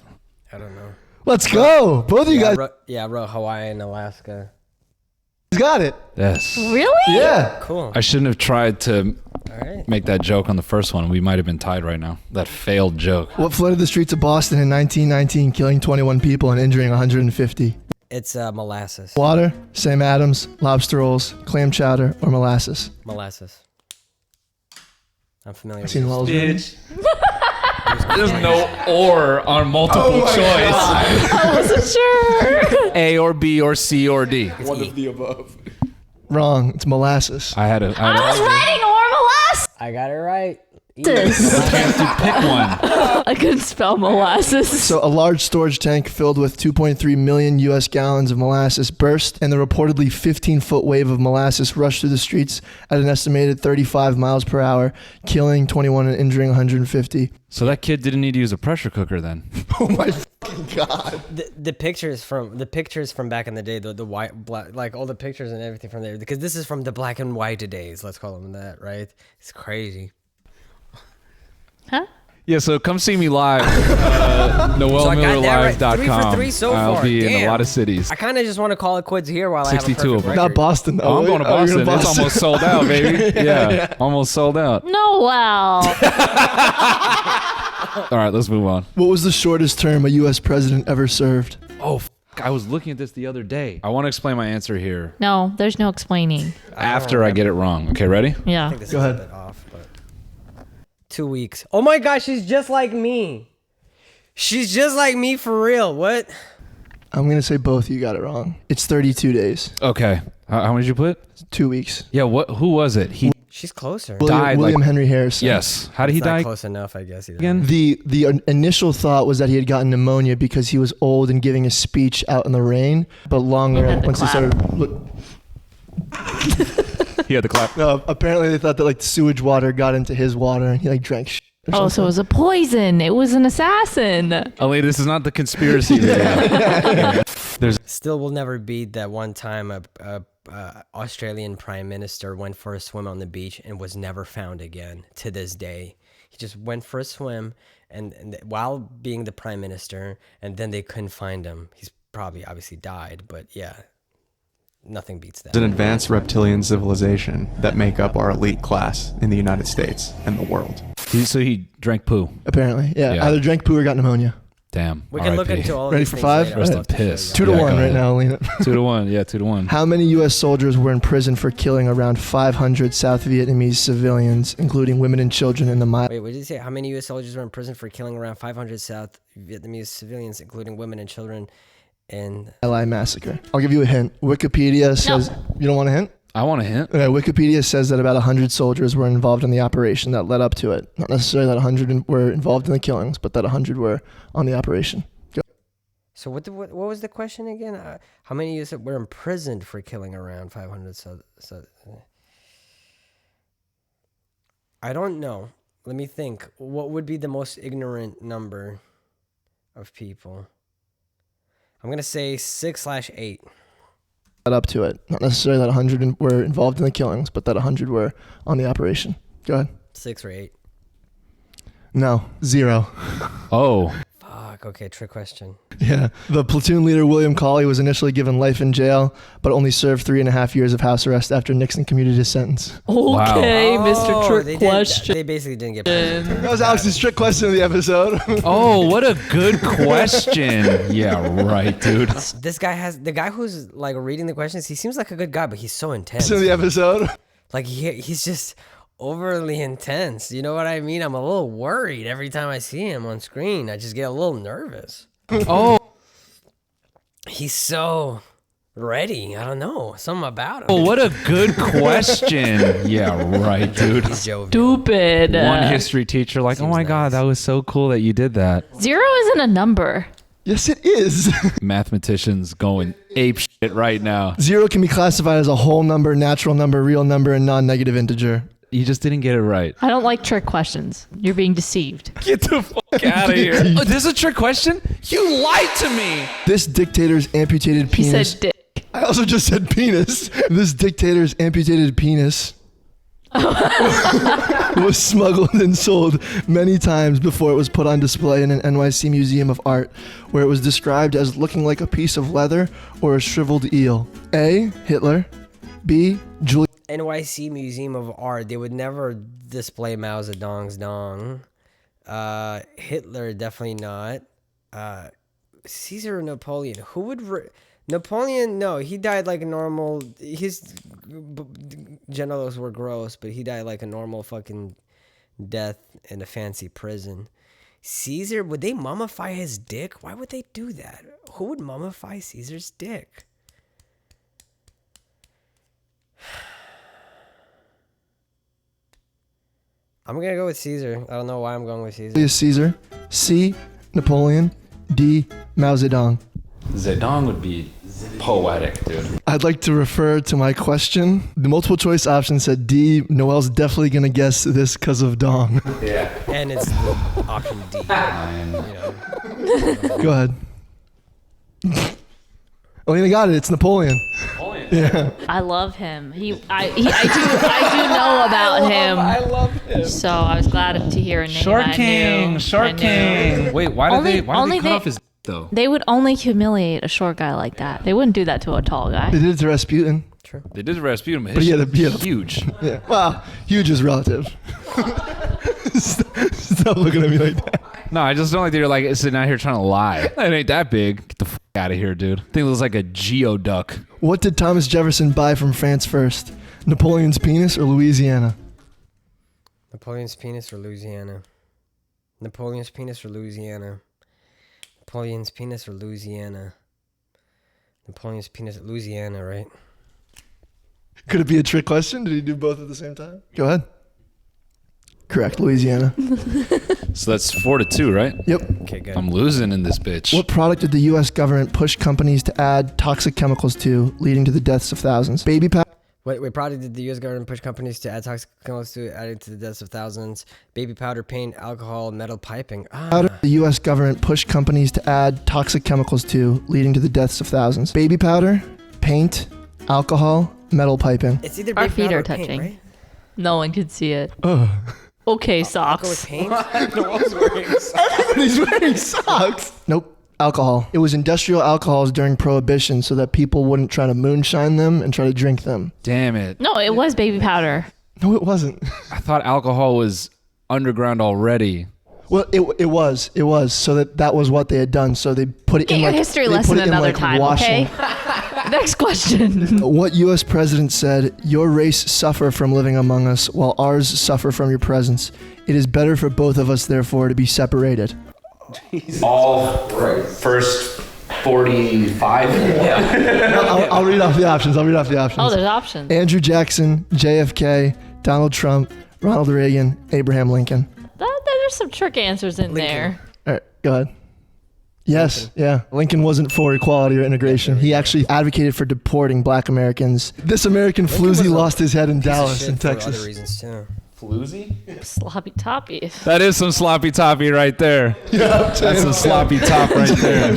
I don't know. Let's go. Both of you guys. I wrote Hawaii and Alaska. Got it. Yes. Really? Yeah. Cool. I shouldn't have tried to right. make that joke on the first one. We might have been tied right now. That failed joke. What flooded the streets of Boston in 1919, killing 21 people and injuring 150? It's molasses. Water, Sam Adams, lobster rolls, clam chowder, or molasses? Molasses. I'm familiar I've seen Wells. Bitch. There's no or on multiple choice. I wasn't sure. A or B or C or D. One of the above. Wrong. It's molasses. I was writing or molasses. I got it right. Chance to pick one. I couldn't spell molasses. So a large storage tank filled with 2.3 million U.S. gallons of molasses burst, and the reportedly 15-foot wave of molasses rushed through the streets at an estimated 35 miles per hour, killing 21 and injuring 150. So that kid didn't need to use a pressure cooker then. Oh my fucking god! The pictures from back in the day, the white, black, like all the pictures and everything from there, because this is from the black and white days. Let's call them that, right? It's crazy. Huh? Yeah, so come see me live. NoelMillerLive.com. 3 for 3 so far. I'll be in a lot of cities. I kind of just want to call it quits here while I have a 62 perfect of them. record. Not Boston though. Oh, I'm going to Boston. It's almost sold out, baby. Yeah, almost sold out. No, well. All right, let's move on. What was the shortest term a U.S. president ever served? Oh, I was looking at this the other day. I want to explain my answer here No, there's no explaining. after I get it wrong. Okay, ready? Yeah. I think this Go is ahead. a bit off, but 2 weeks. Oh my gosh, she's just like me. She's just like me for real. What? I'm gonna say both of you got it wrong. It's 32 days. Okay. How many did you put? 2 weeks. Yeah, who was it? He She's closer. died William like... Henry Harrison. Yes. How did he It's not die? close enough, I guess. Either. Again? The initial thought was that he had gotten pneumonia because he was old and giving a speech out in the rain. But longer, once they started... He had the clap. No, apparently they thought that like sewage water got into his water and he like drank shit. Oh, so it was a poison. It was an assassin. Ali, this is not the conspiracy video. There's Still will never beat that one time a Australian prime minister went for a swim on the beach and was never found again to this day. He just went for a swim and while being the prime minister, and then they couldn't find him. He's probably obviously died, but yeah, nothing beats that. There's an advanced reptilian civilization that make up our elite class in the United States and the world. So he drank poo. Apparently, yeah. Either drank poo or got pneumonia. Damn. We can look into all of Ready these for things 5? later. Rest I'd in love to piss. show you. 2 to Yeah, 1 go right ahead. now, Alina. 2 to 1. Yeah, 2 to 1. How many U.S. soldiers were in prison for killing around 500 South Vietnamese civilians, including women and children in the mile? Wait, what did you say? How many U.S. soldiers were in prison for killing around 500 South Vietnamese civilians, including women and children, in LI massacre? I'll give you a hint. Wikipedia says... You don't want a hint? I want a hint. Okay, Wikipedia says that about 100 soldiers were involved in the operation that led up to it. Not necessarily that 100 were involved in the killings, but that 100 were on the operation. Go. So what was the question again? How many you said were imprisoned for killing around 500? So I don't know. Let me think. What would be the most ignorant number of people? I'm gonna say 6/8. Up to it. Not necessarily that 100 were involved in the killings, but that 100 were on the operation. Go ahead. 6 or 8. No, 0. Oh. Fuck. Okay, trick question. Yeah. The platoon leader, William Cawley, was initially given life in jail, but only served 3.5 years of house arrest after Nixon commuted his sentence. Okay, Mr. Trick Question. They basically didn't get punished. That was Alex's trick question of the episode. Oh, what a good question. Yeah, right, dude. This guy the guy who's like reading the questions, he seems like a good guy, but he's so intense. So the episode. Like he's just overly intense. You know what I mean? I'm a little worried every time I see him on screen. I just get a little nervous. Oh. He's so ready. I don't know. Something about him. Oh, what a good question. Yeah, right, dude. Stupid. One history teacher like, oh my God, that was so cool that you did that. 0 isn't a number. Yes, it is. Mathematicians going ape shit right now. 0 can be classified as a whole number, natural number, real number, and non-negative integer. You just didn't get it right. I don't like trick questions. You're being deceived. Get the fuck out of here. Oh, this is a trick question? You lied to me. This dictator's amputated penis. He said dick. I also just said penis. This dictator's amputated penis was smuggled and sold many times before it was put on display in an NYC Museum of Art, where it was described as looking like a piece of leather or a shriveled eel. A. Hitler. B. Julius. NYC Museum of Art, they would never display Mao Zedong's dong. Hitler, definitely not. Caesar or Napoleon? Who would... Napoleon, no, he died like a normal... His genitals were gross, but he died like a normal fucking death in a fancy prison. Caesar, would they mummify his dick? Why would they do that? Who would mummify Caesar's dick? I'm going to go with Caesar. I don't know why I'm going with Caesar. Julius Caesar. C. Napoleon. D. Mao Zedong. Zedong would be poetic, dude. I'd like to refer to my question. The multiple choice option said D. Noel's definitely going to guess this because of dong. Yeah. And it's option D. Go ahead. Oh, you got it. It's Napoleon. Yeah. I love him. I do know about him. I love him. So I was glad to hear a name. Short King. Wait, why did they cut off his though? They would only humiliate a short guy like that. They wouldn't do that to a tall guy. They did it to Rasputin. True. They did Rasputin, but he had a huge. Yeah. Wow. Huge is relative. Stop looking at me like that. No, I just don't like that you're like sitting out here trying to lie. It ain't that big. Get the fuck out of here, dude. I think it looks like a geoduck. What did Thomas Jefferson buy from France first? Napoleon's penis or Louisiana? Napoleon's penis or Louisiana? Napoleon's penis or Louisiana? Napoleon's penis or Louisiana? Napoleon's penis, Louisiana, right? Could it be a trick question? Did he do both at the same time? Go ahead. Correct, Louisiana. So that's 4-2, right? Yep. Okay, good. I'm losing in this bitch. What product did the U.S. government push companies to add toxic chemicals to, leading to the deaths of thousands? Baby powder. Wait, product did the U.S. government push companies to add toxic chemicals to, adding to the deaths of thousands? Baby powder, paint, alcohol, metal piping. The U.S. government pushed companies to add toxic chemicals to, leading to the deaths of thousands. Baby powder, paint, alcohol, metal piping. It's either Our baby feet powder are or paint, touching. right? No one can see it. Ugh. Okay, I'll go socks. with paint. No one's wearing socks. Everybody's wearing socks. Nope. Alcohol. It was industrial alcohols during Prohibition so that people wouldn't try to moonshine them and try to drink them. Damn it. No, it was baby powder. No, it wasn't. I thought alcohol was underground already. Well, it was. So that was what they had done. So they put it Get in your like history they lesson put it in another like time, washing. okay? Next question. What U.S. president said, "Your race suffer from living among us, while ours suffer from your presence. It is better for both of us, therefore, to be separated." All first 45? Yeah. I'll read off the options. Oh, there's options. Andrew Jackson, JFK, Donald Trump, Ronald Reagan, Abraham Lincoln. There's some trick answers in there. All right, go ahead. Yes, yeah. Lincoln wasn't for equality or integration. He actually advocated for deporting black Americans. This American floozy lost his head in Dallas in Texas. For other reasons too. Floozy? Sloppy toppy. That is some sloppy toppy right there. Yeah, that's some sloppy top right there.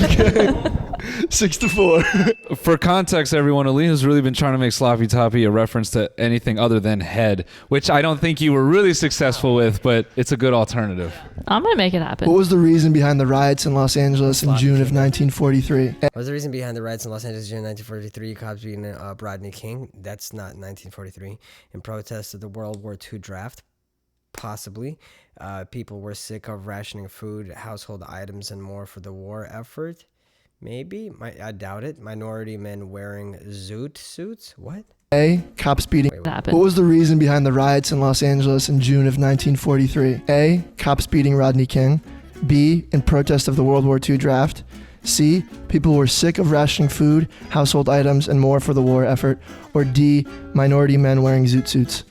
6-4. For context, everyone, Alina's really been trying to make sloppy toppy a reference to anything other than head, which I don't think you were really successful with, but it's a good alternative. I'm gonna make it happen. What was the reason behind the riots in Los Angeles in June of 1943? What was the reason behind the riots in Los Angeles in 1943? Cops beating up Rodney King. That's not 1943. In protest of the World War II draft, possibly. People were sick of rationing food, household items, and more for the war effort. Maybe. I doubt it. Minority men wearing zoot suits? What? A. Cops beating. What was the reason behind the riots in Los Angeles in June of 1943? A. Cops beating Rodney King. B. In protest of the World War II draft. C. People were sick of rationing food, household items, and more for the war effort. Or D. Minority men wearing zoot suits.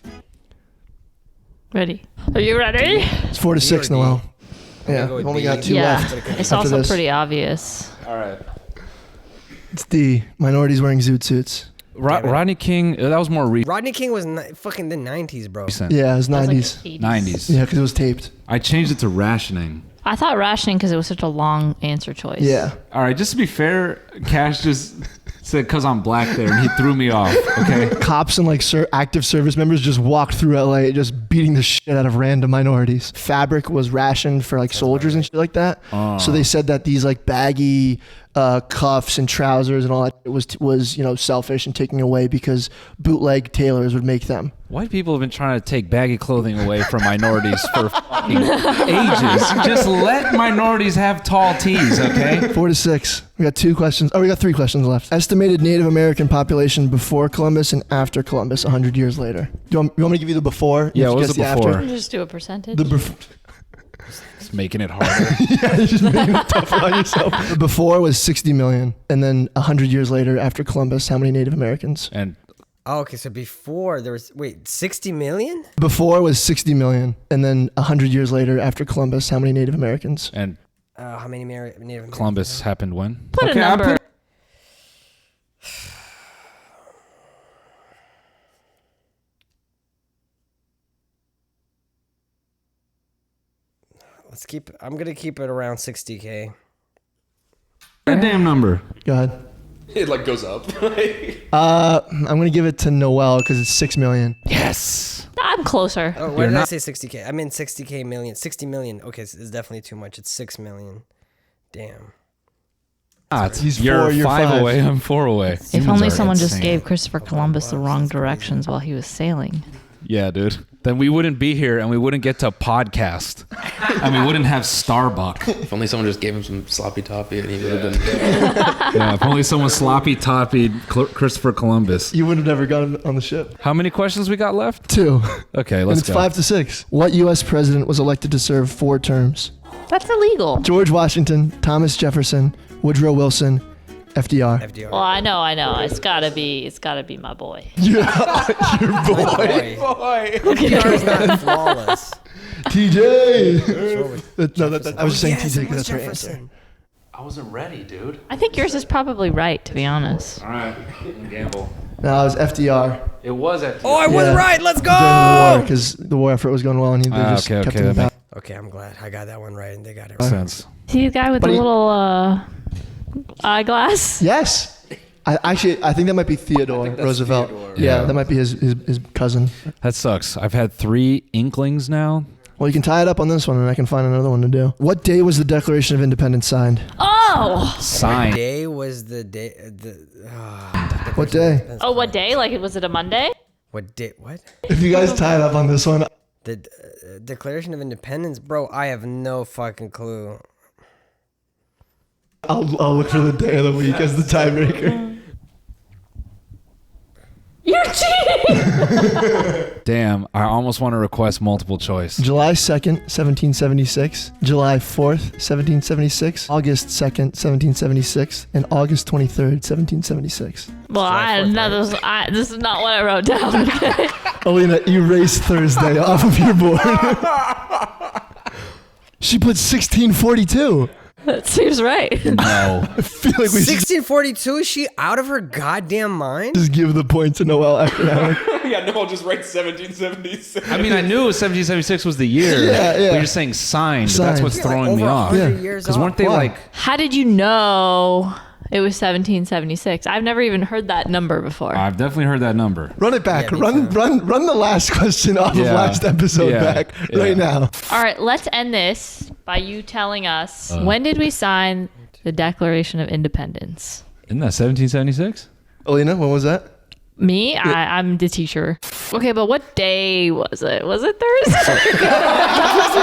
Ready? Are you ready? It's 4-6, Noel. Yeah, we've only got 2 left. It's also pretty obvious. All right. It's D. Minorities wearing zoot suits. Rodney King, that was more recent. Rodney King was fucking the 90s, bro. Yeah, it was 90s. 90s. Yeah, because it was taped. I changed it to rationing. I thought rationing because it was such a long answer choice. Yeah. All right, just to be fair, Cash just said because I'm black there, and he threw me off, okay? Cops and like active service members just walked through LA just beating the shit out of random minorities. Fabric was rationed for like soldiers and shit like that. So they said that these like baggy cuffs and trousers and all that was selfish and taking away because bootleg tailors would make them. White people have been trying to take baggy clothing away from minorities for fucking ages. Just let minorities have tall tees, okay? 4-6. We got 2 questions. Oh, we got 3 questions left. Estimated Native American population before Columbus and after Columbus, 100 years later. You want me to give you the before? Yeah, what was the before? After? Just do a percentage. Just making it harder. Yeah, you're just making it tougher on yourself. The before was 60 million. And then 100 years later, after Columbus, how many Native Americans? And Oh, okay, so before there was, 60 million? Before was 60 million. And then 100 years later, after Columbus, how many Native Americans? And how many Native Americans? Columbus happened when? Put a number. I'm going to keep it around 60K. A damn number. Go ahead. It like goes up. I'm going to give it to Noel because it's 6 million. Yes. I'm closer. Oh, why did I say 60K? I meant 60K million. 60 million. Okay, it's definitely too much. It's 6 million. Damn. You're 5 away. I'm 4 away. If only someone just gave Christopher Columbus the wrong directions while he was sailing. Yeah, dude. Then we wouldn't be here and we wouldn't get to podcast. And we wouldn't have Starbuck. If only someone just gave him some sloppy toppy and he would have been... Yeah, if only someone sloppy toppied Christopher Columbus. You would have never gotten on the ship. How many questions we got left? 2. Okay, let's go. And it's 5-6. What U.S. president was elected to serve 4 terms? That's illegal. George Washington, Thomas Jefferson, Woodrow Wilson, FDR. Well, I know. It's gotta be my boy. Yeah, your boy. FDR is not flawless. TJ. No, I was just saying TJ because that's her answer. I wasn't ready, dude. I think yours is probably right, to be honest. All right, gamble. No, it was FDR. It was FDR. Oh, I was right. Let's go. During the war, because the war effort was going well, and they just kept him back. Okay, I'm glad I got that one right, and they got it Makes right. sense. See the guy with the little eyeglass? Yes. I think that might be Theodore Roosevelt. Theodore. Yeah, that might be his cousin. That sucks. I've had 3 inklings now. Well, you can tie it up on this one, and I can find another one to do. What day was the Declaration of Independence signed? Oh! Signed. What day was the day? What day? Oh, what day? Like, was it a Monday? What day? What? If you guys tie it up on this one. The Declaration of Independence? Bro, I have no fucking clue. I'll look for the day of the week as the tiebreaker. You're cheating! Damn, I almost want to request multiple choice. July 2nd, 1776, July 4th, 1776, August 2nd, 1776, and August 23rd, 1776. Well, this is not what I wrote down, okay? Alina, erase Thursday off of your board. She put 1642. That seems right. No. I feel like we should 1642? Is she out of her goddamn mind? just give the point to Noel Economic. Yeah, no, I'll just write 1776. I mean, I knew 1776 was the year. Yeah. But you're saying signed. That's Signed. what's Yeah, throwing like me over off. 100 years Because weren't off. they Wow. like... How did you know it was 1776? I've never even heard that number before. I've definitely heard that number. Run it back. Yeah, me Run the last question off of Yeah. last episode Yeah. back Yeah. right now. All right, let's end this by you telling us when did we sign the Declaration of Independence? Isn't that 1776? Alina, when was that? Me? I'm the teacher. Okay, but what day was it? Was it Thursday?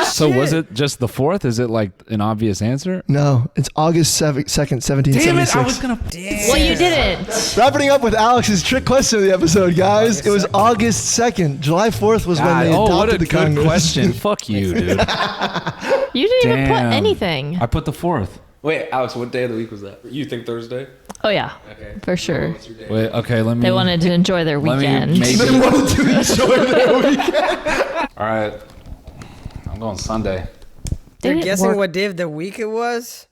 So was it just the 4th? Is it like an obvious answer? No, it's August 2nd, 1776. Damn it! I was gonna. Well, you didn't. Wrapping up with Alex's trick question of the episode, guys. It was August 2nd. July 4th was when God, they oh, adopted what a the good Congress. question. Fuck you, dude. You didn't even put Damn. anything. I put the 4th. Wait, Alex, what day of the week was that? You think Thursday? Oh, yeah, Okay. for sure. What's your day? Wait, okay, let me... They wanted to enjoy their let me weekend. maybe- They wanted to enjoy their weekend. All right. I'm going Sunday. They're Did it guessing work? what day of the week it was?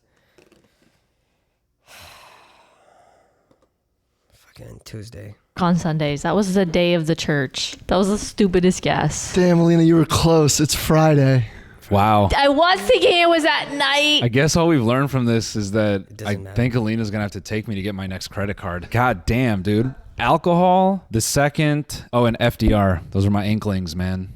Fucking Tuesday. On Sundays. That was the day of the church. That was the stupidest guess. Damn, Alina, you were close. It's Friday. Wow. I was thinking it was at night. I guess all we've learned from this is that doesn't I matter. think Alina's going to have to take me to get my next credit card. God damn, dude. Alcohol, the second. Oh, and FDR. Those are my inklings, man.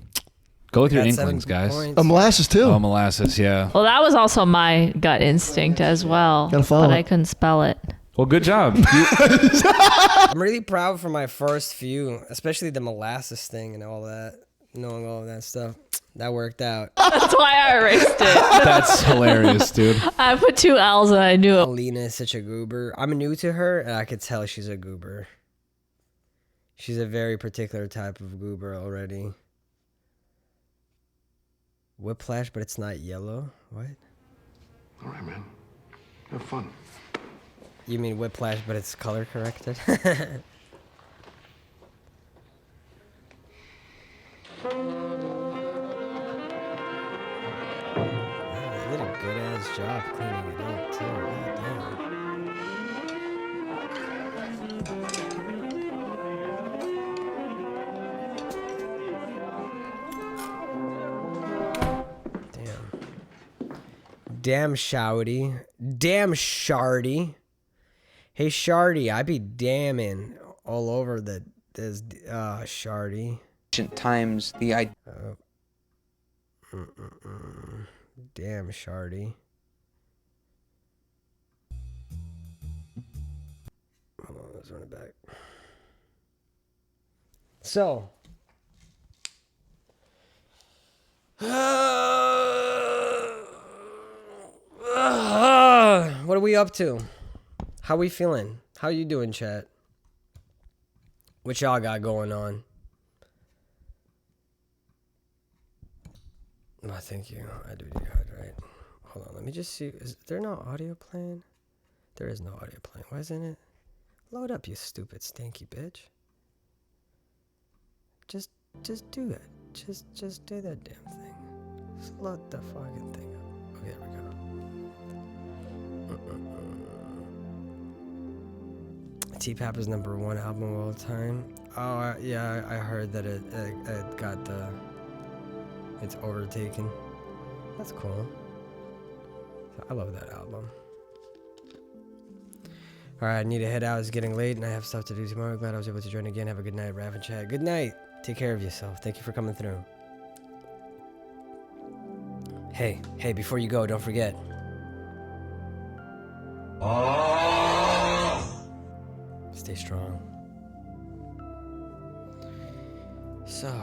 Go with your Got inklings, 7 guys. points. Molasses, too. Oh, molasses, yeah. Well, that was also my gut instinct as well. Gotta follow But I it. couldn't spell it. Well, good job. I'm really proud for my first few, especially the molasses thing and all that. Knowing all of that stuff. That worked out. That's why I erased it. That's hilarious, dude. I put 2 L's and I knew it. Alina is such a goober. I'm new to her, and I could tell she's a goober. She's a very particular type of goober already. Whiplash, but it's not yellow? What? All right, man. Have fun. You mean whiplash, but it's color corrected? They did a good ass job cleaning it up too. Damn Shouty. Damn Shardy. Hey Shardy, I be damning all over the this Shardy. Ancient times, the idea. Damn Shardy. Hold on, let's run it back. So what are we up to? How we feeling? How you doing, chat? What y'all got going on? Oh, thank you. I do dehydrate. Hold on, let me just see. Is there no audio playing? There is no audio playing. Why isn't it? Load up, you stupid stinky bitch. Just do it. Just do that damn thing. Just load the fucking thing up. Okay, there we go. T-Pap is #1 album of all time. Oh, yeah, I heard that it got the... It's overtaken. That's cool. I love that album. Alright, I need to head out. It's getting late and I have stuff to do tomorrow. Glad I was able to join again. Have a good night, Rav and Chat. Good night. Take care of yourself. Thank you for coming through. Hey, before you go, don't forget. Stay strong. So...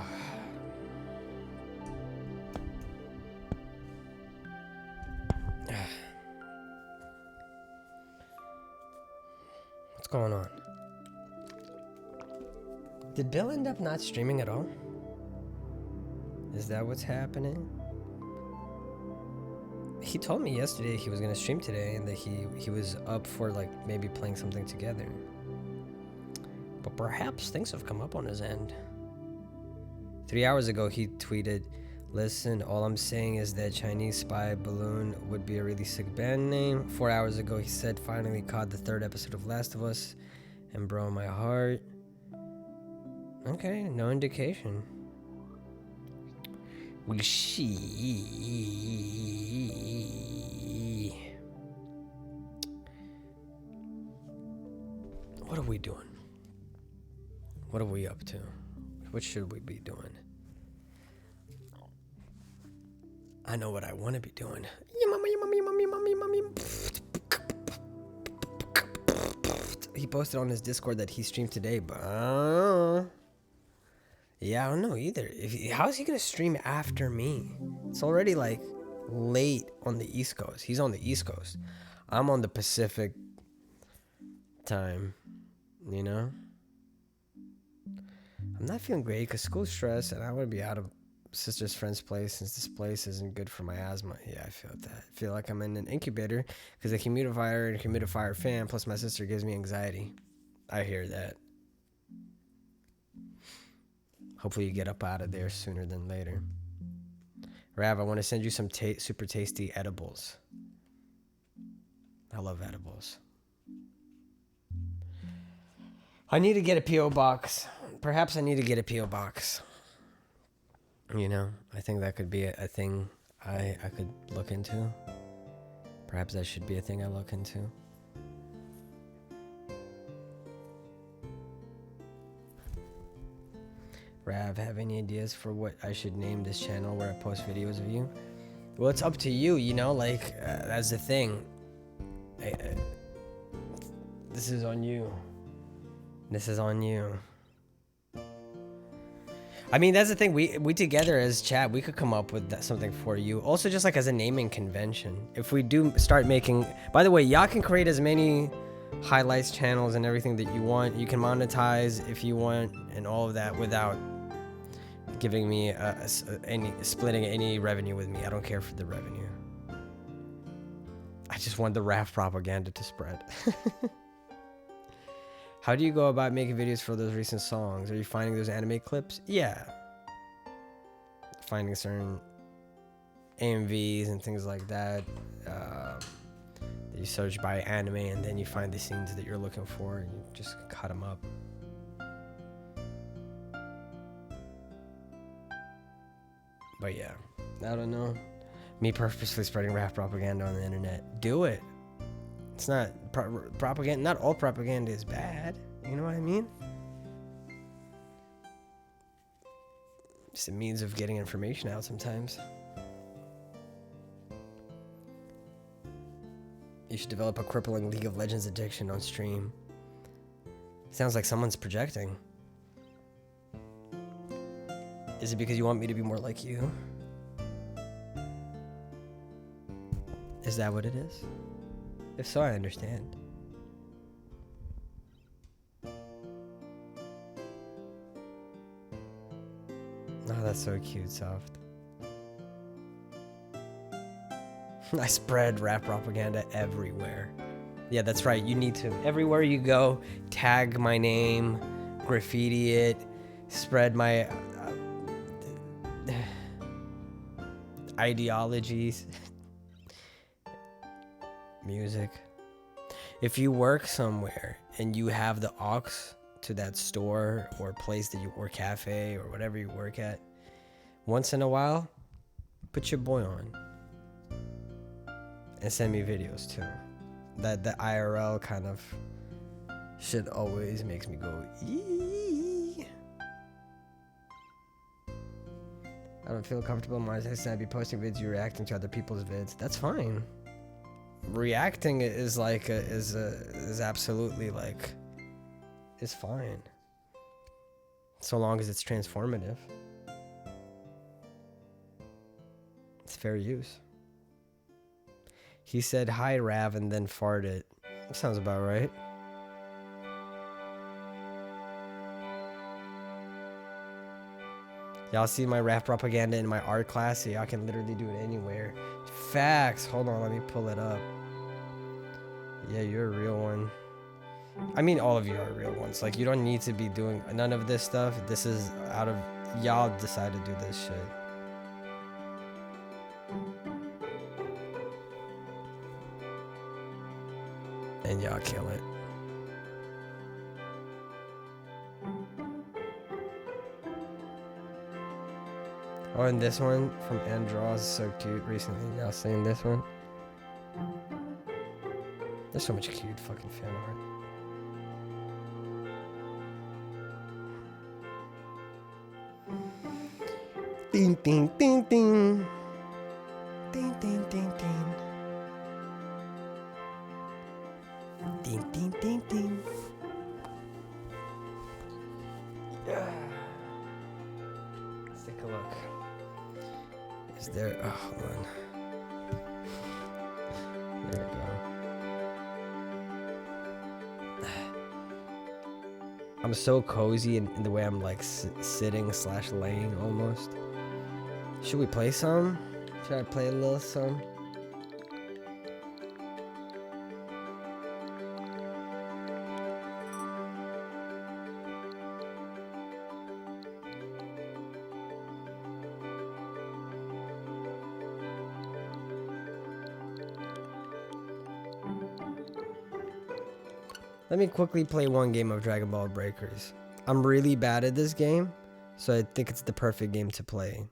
What's going on? Did Bill end up not streaming at all? Is that what's happening? He told me yesterday he was gonna stream today and that he was up for like maybe playing something together. But perhaps things have come up on his end. 3 hours ago he tweeted, Listen, all I'm saying is that Chinese Spy Balloon would be a really sick band name. 4 hours ago, he said, finally caught the 3rd episode of Last of Us. And bro, my heart. Okay, no indication. We'll see. What are we doing? What are we up to? What should we be doing? I know what I want to be doing. He posted on his Discord that he streamed today, but yeah, I don't know either. How is he gonna stream after me? It's already like late on the East Coast. He's on the East Coast. I'm on the Pacific time, you know? I'm not feeling great because school stress, and I want to be out of sister's friend's place since this place isn't good for my asthma. Yeah, I feel that. I feel like I'm in an incubator because the humidifier and humidifier fan plus my sister gives me anxiety. I hear that. Hopefully you get up out of there sooner than later. Rav, I want to send you some super tasty edibles. I love edibles. I need to get a P.O. box. Perhaps I need to get a P.O. box. You know, I think that could be a thing I could look into. Perhaps that should be a thing I look into. Rav, have any ideas for what I should name this channel where I post videos of you? Well, it's up to you, you know, like, that's the thing. This is on you. This is on you. I mean, that's the thing. We together as chat, we could come up with something for you. Also, just like as a naming convention. If we do start making... By the way, y'all can create as many highlights channels and everything that you want. You can monetize if you want and all of that without giving me splitting any revenue with me. I don't care for the revenue. I just want the RAF propaganda to spread. How do you go about making videos for those recent songs? Are you finding those anime clips? Yeah. Finding certain AMVs and things like that. You search by anime and then you find the scenes that you're looking for and you just cut them up. But yeah, I don't know. Me purposely spreading rap propaganda on the internet. Do it. It's not propaganda. Not all propaganda is bad. You know what I mean? It's a means of getting information out sometimes. You should develop a crippling League of Legends addiction on stream. Sounds like someone's projecting. Is it because you want me to be more like you? Is that what it is? If so, I understand. Oh, that's so cute, Soft. I spread rap propaganda everywhere. Yeah, that's right. You need to. Everywhere you go, tag my name, graffiti it, spread my ideologies. Music. If you work somewhere and you have the aux to that store or place that you or cafe or whatever you work at, once in a while, put your boy on and send me videos too. That the IRL kind of shit always makes me go eee. I don't feel comfortable in my I'd be posting vids, you reacting to other people's vids. That's fine. Reacting is like is absolutely like is fine so long as it's transformative. It's fair use. He said hi Rav and then farted. That sounds about right. Y'all see my rap propaganda in my art class, so y'all can literally do it anywhere. Facts. Hold on, let me pull it up. Yeah, you're a real one. I mean, all of you are real ones. Like, you don't need to be doing none of this stuff. This is out of... Y'all decide to do this shit. and y'all kill it. Oh, and this one from Andros is so cute recently. Y'all seen this one? There's so much cute fucking fan art. Ding ding ding ding. Ding ding ding ding. Ding ding ding ding. Let's take a look. Is there? Oh, hold on. There we go. I'm so cozy in the way I'm like sitting / laying almost. Should we play some? Should I play a little some? Let me quickly play one game of Dragon Ball Breakers. I'm really bad at this game, so I think it's the perfect game to play.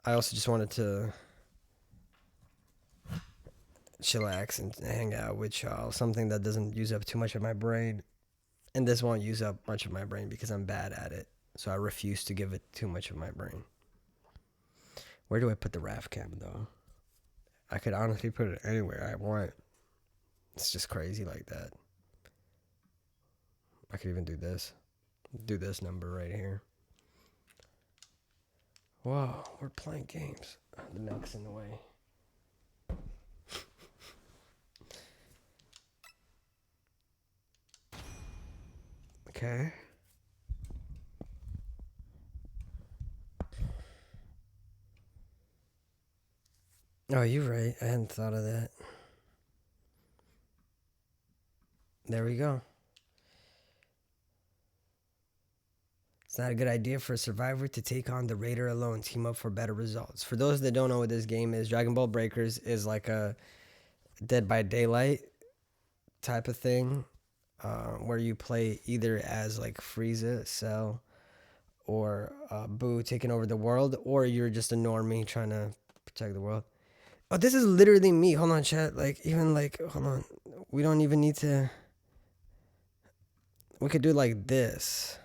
I also just wanted to chillax and hang out with y'all. Something that doesn't use up too much of my brain. And this won't use up much of my brain because I'm bad at it. So I refuse to give it too much of my brain. Where do I put the RAF cam though? I could honestly put it anywhere I want. It's just crazy like that. I could even do this. Do this number right here. Whoa, we're playing games. The milk's in the way. Okay. Oh, you're right. I hadn't thought of that. There we go. It's not a good idea for a survivor to take on the raider alone. Team up for better results. For those that don't know what this game is, Dragon Ball Breakers is like a Dead by Daylight type of thing, where you play either as like Frieza, Cell, or Boo taking over the world, or you're just a normie trying to protect the world. Oh, this is literally me. Hold on, chat. Like, even like, hold on. We don't even need to. We could do like this.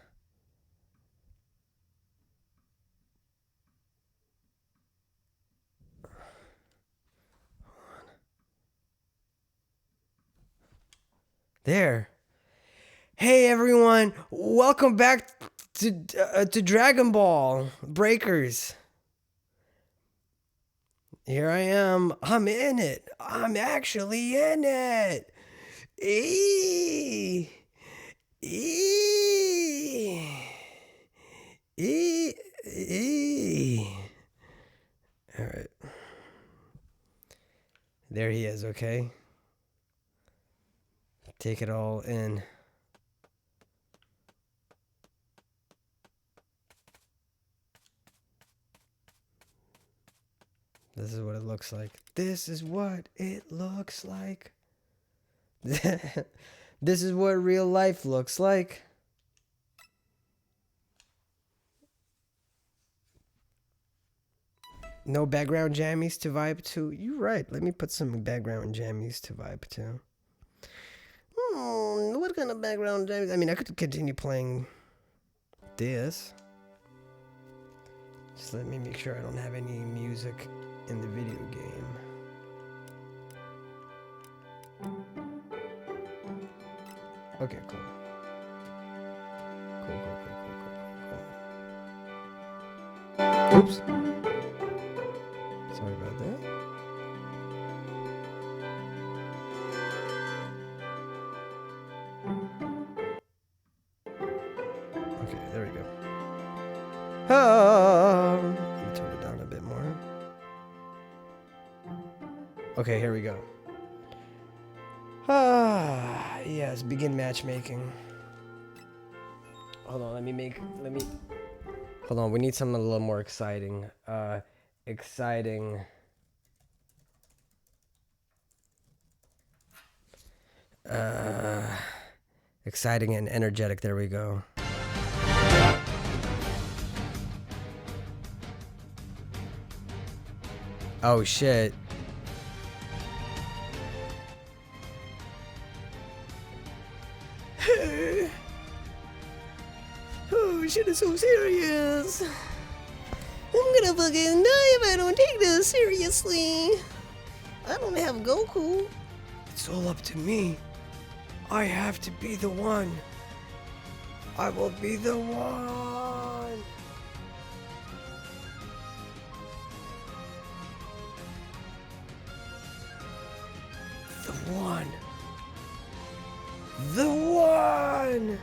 There. Hey everyone, welcome back to Dragon Ball Breakers. Here I am. I'm in it. I'm actually in it. Eee. Eee. Eee. Eee. All right. There he is, okay? Take it all in. This is what it looks like. This is what it looks like. This is what real life looks like. No background jammies to vibe to. You're right. Let me put some background jammies to vibe to. What kind of background jammies? I mean, I could continue playing this. Just let me make sure I don't have any music in the video game. Okay, cool. Cool. Oops. Sorry about that. Okay, there we go. Let me turn it down a bit more. Okay, here we go. Yes, begin matchmaking. Hold on, let me hold on, we need something a little more exciting. Exciting Exciting and energetic. There we go. Oh shit. Oh shit, it's so serious. I'm gonna fucking die if I don't take this seriously. I don't have Goku. It's all up to me. I have to be the one. I will be the one. The one. The one.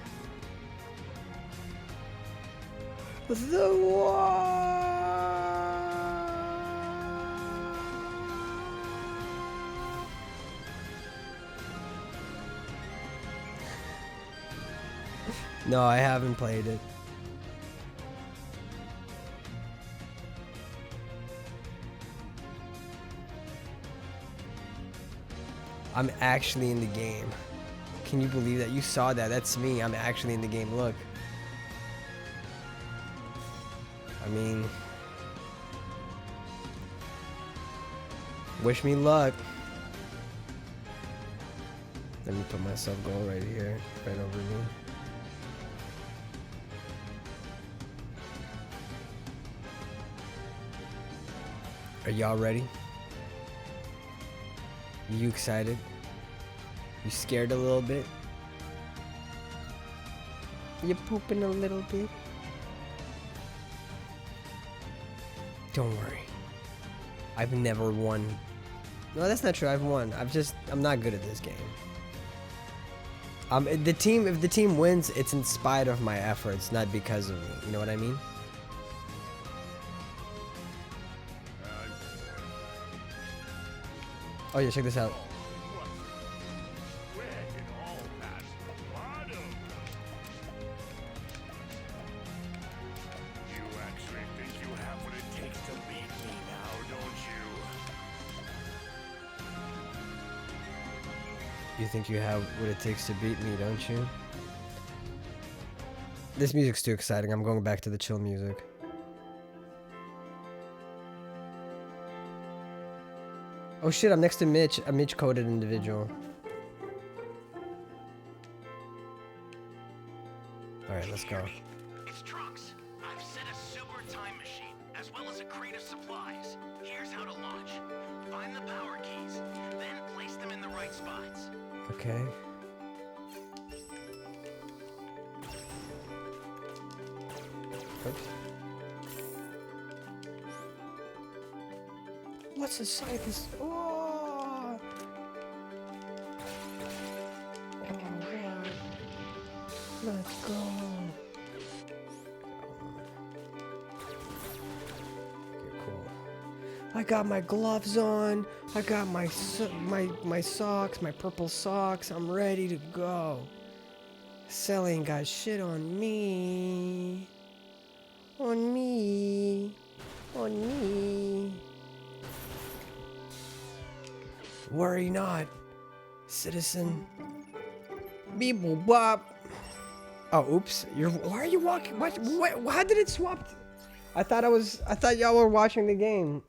The one. No, I haven't played it. I'm actually in the game. Can you believe that? You saw that. That's me. I'm actually in the game. Look. I mean, wish me luck. Let me put myself goal right here, right over me. Are y'all ready? You excited? You scared a little bit? You pooping a little bit? Don't worry. I've never won. No, that's not true. I've won. I'm not good at this game. If the team wins, it's in spite of my efforts, not because of me. You know what I mean? Oh yeah, check this out. You think you have what it takes to beat me, don't you? This music's too exciting. I'm going back to the chill music. Oh shit, I'm next to Mitch, a Mitch-coded individual. Alright, let's go. It's Trunks. I've set a super time machine, as well as a crate of supplies. Here's how to launch. Find the power keys, then place them in the right spots. Okay. Oops. What's the side of this? Oh! Oh man. Let's go. Okay, cool. I got my gloves on. I got my socks, my purple socks. I'm ready to go. Cell ain't got shit on me. On me. On me. Worry not, citizen. Beep boop bop. Oh, oops. Why are you walking? What? How did it swap? I thought y'all were watching the game.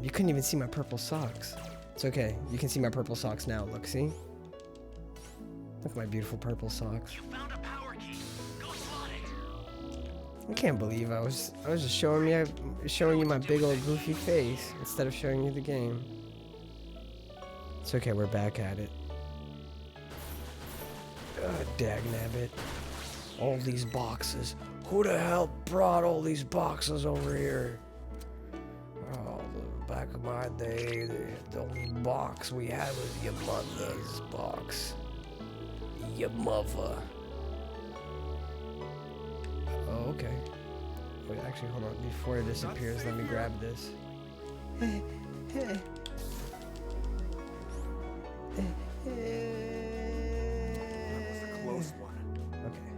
You couldn't even see my purple socks. It's okay. You can see my purple socks now. Look, see? Look at my beautiful purple socks. You found a power key. Go slot it. I can't believe I was just showing you my big old goofy face instead of showing you the game. It's okay, we're back at it. Dagnabbit. All these boxes. Who the hell brought all these boxes over here? Oh, back in my day, the only box we had was your mother's box. Your mother. Oh, okay. Wait, actually, hold on. Before it disappears, let me grab this. That was a close one. Okay.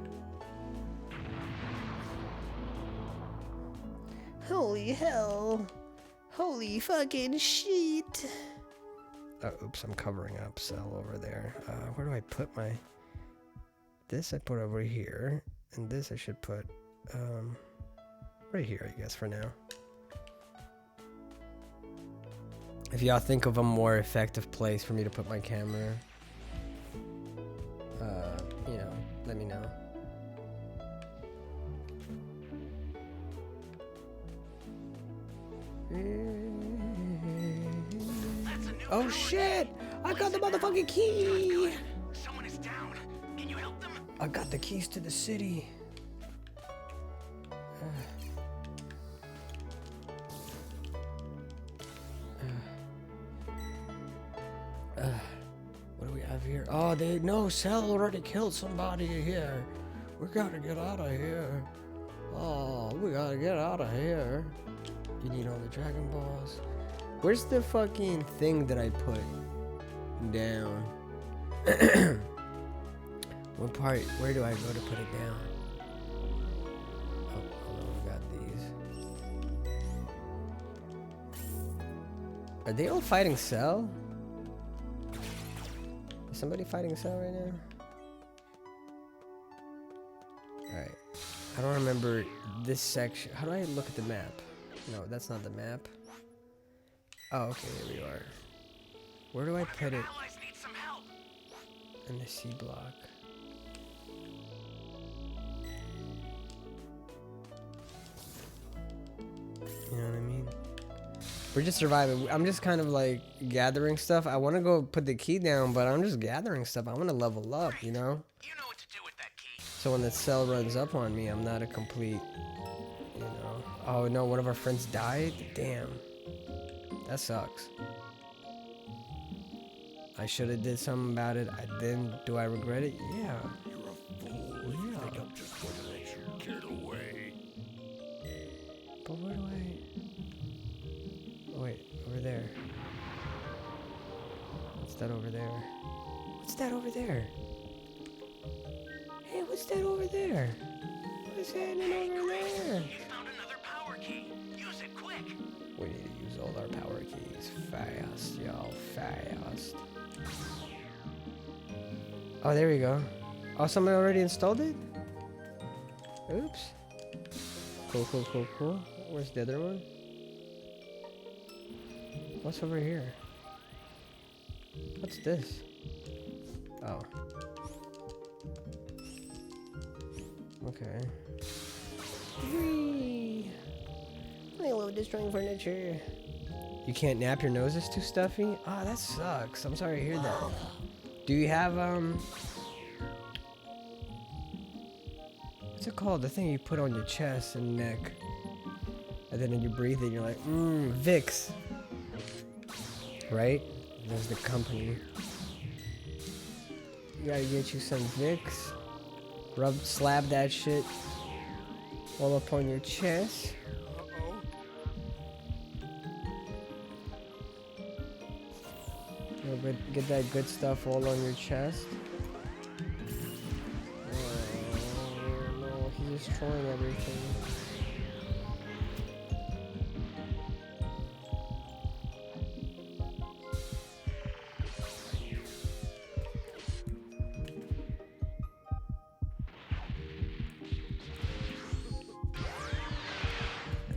Holy hell. Holy fucking shit. oops, I'm covering up Cell over there. Where do I put my... This I put over here. And this I should put right here, I guess, for now. If y'all think of a more effective place for me to put my camera, you know, let me know. Oh shit! I got the motherfucking key! Someone is down. Can you help them? I got the keys to the city. What do we have here? Oh, they no Cell already killed somebody here. We gotta get out of here. Oh, we gotta get out of here. You need all the Dragon Balls. Where's the fucking thing that I put down? What part? Where do I go to put it down? Oh, hold on, we got these. Are they all fighting Cell? Is somebody fighting Cell right now? Alright. I don't remember this section. How do I look at the map? No, that's not the map. Oh, okay, there we are. Where do I put it? In the C block. You know what I mean? We're just surviving. I'm just kind of like gathering stuff. I want to go put the key down, but I'm just gathering stuff. I want to level up, you know? So when the Cell runs up on me, I'm not a complete, you know. Oh no, one of our friends died? Damn. That sucks. I should have did something about it. I didn't. Do I regret it? Yeah. You're a fool. You think I'm just going to let you get away? But where do I... Oh, wait, over there. What's that over there? What's that over there? Hey, what's that over there? What's happening over there? We need to use all our power keys fast, y'all, fast. Oh, there we go. Oh, someone already installed it? Oops. Cool, cool, cool, cool. Where's the other one? What's over here? What's this? Oh. Okay. Whee! I love destroying furniture. You can't nap, your nose is too stuffy? Ah, that sucks. I'm sorry to hear that. Do you have, what's it called? The thing you put on your chest and neck. And then when you breathe it, you're like, Vicks. Right? There's the company. You gotta get you some Vicks. Slab that shit all up on your chest. Get that good stuff all on your chest. Oh no, he's destroying everything.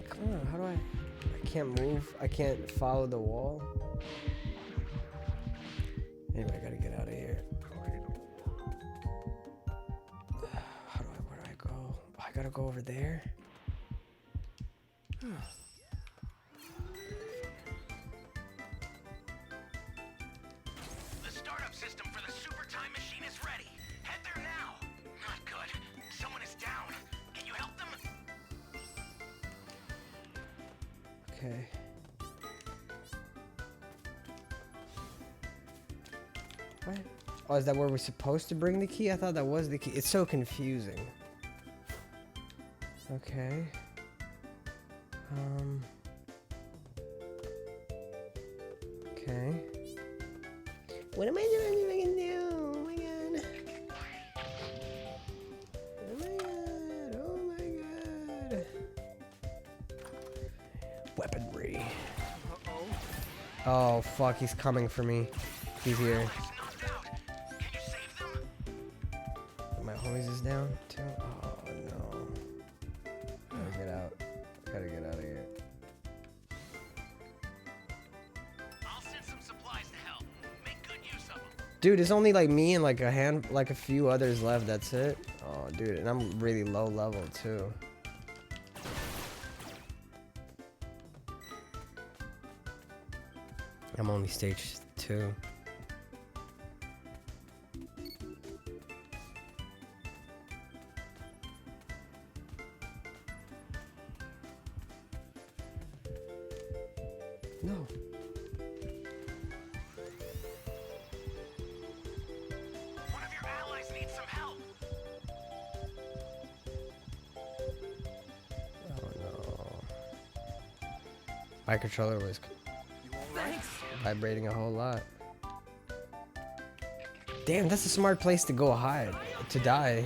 Come on, how do I can't move. I can't follow the wall. Anyway, I gotta get out of here. Where do I go? Oh, I gotta go over there. The startup system for the super time machine is ready. Head there now. Not good. Someone is down. Can you help them? Okay. What? Oh, is that where we're supposed to bring the key? I thought that was the key. It's so confusing. Okay. Okay. What am I doing if I can do? Oh my god. Oh my god. Oh my god. Weaponry. Oh fuck, he's coming for me. He's here. My homies is down too. Oh no. Gotta get out. Gotta get out of here. I'll send some supplies to help. Make good use of them. Dude, it's only like me and like a few others left. That's it. Oh, dude, and I'm really low level too. I'm only stage 2. No. One of your allies needs some help. Oh no. My controller was vibrating a whole lot. Damn, that's a smart place to go hide, to die.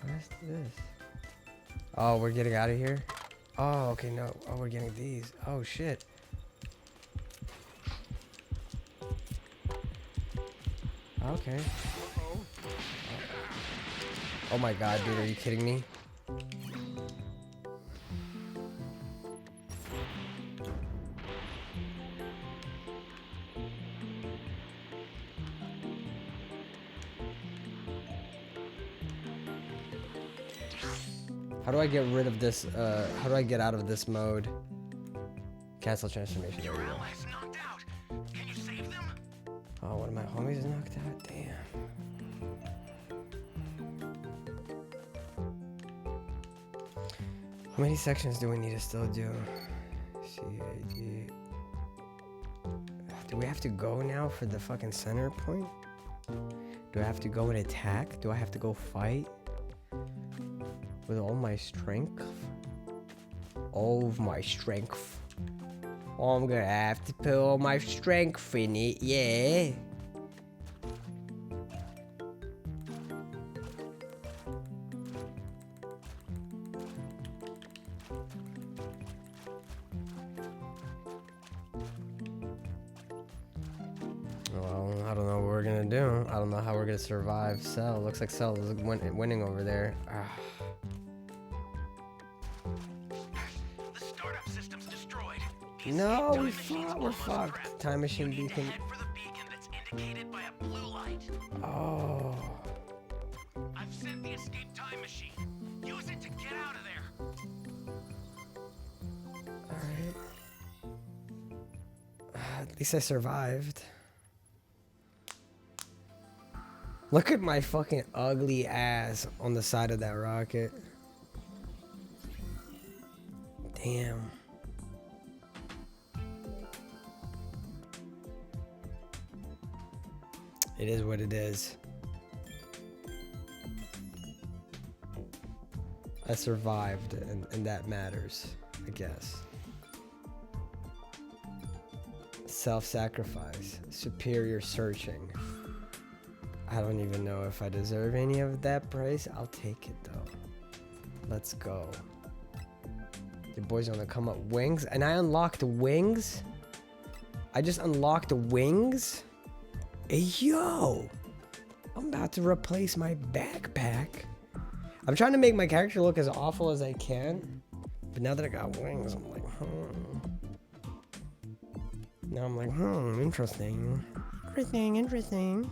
What's this? Oh, we're getting out of here? Oh, okay, no. Oh, we're getting these. Oh, shit. Okay. Oh my god, dude, are you kidding me? How do I get rid of this, how do I get out of this mode? Cancel transformation, there we go. Oh, one of my homies is knocked out? Damn. How many sections do we need to still do? CAD. Do we have to go now for the fucking center point? Do I have to go and attack? Do I have to go fight? With all my strength? All of my strength. Oh, I'm gonna have to put all my strength in it, yeah. Well, I don't know what we're gonna do. I don't know how we're gonna survive Cell. Looks like Cell is winning over there. The startup system's destroyed. No, we're fucked. Time machine beacon. Head for the beacon that's indicated by a blue light. Oh. I've sent the escape time machine. Use it to get out of there. Alright. At least I survived. Look at my fucking ugly ass on the side of that rocket. Damn. It is what it is. I survived, and that matters, I guess. Self-sacrifice, superior searching. I don't even know if I deserve any of that price. I'll take it though. Let's go. The boys on the come up. Wings, and I unlocked wings. I just unlocked wings. Hey, yo, I'm about to replace my backpack. I'm trying to make my character look as awful as I can, but now that I got wings, I'm like, Now I'm like, interesting. Interesting. Interesting.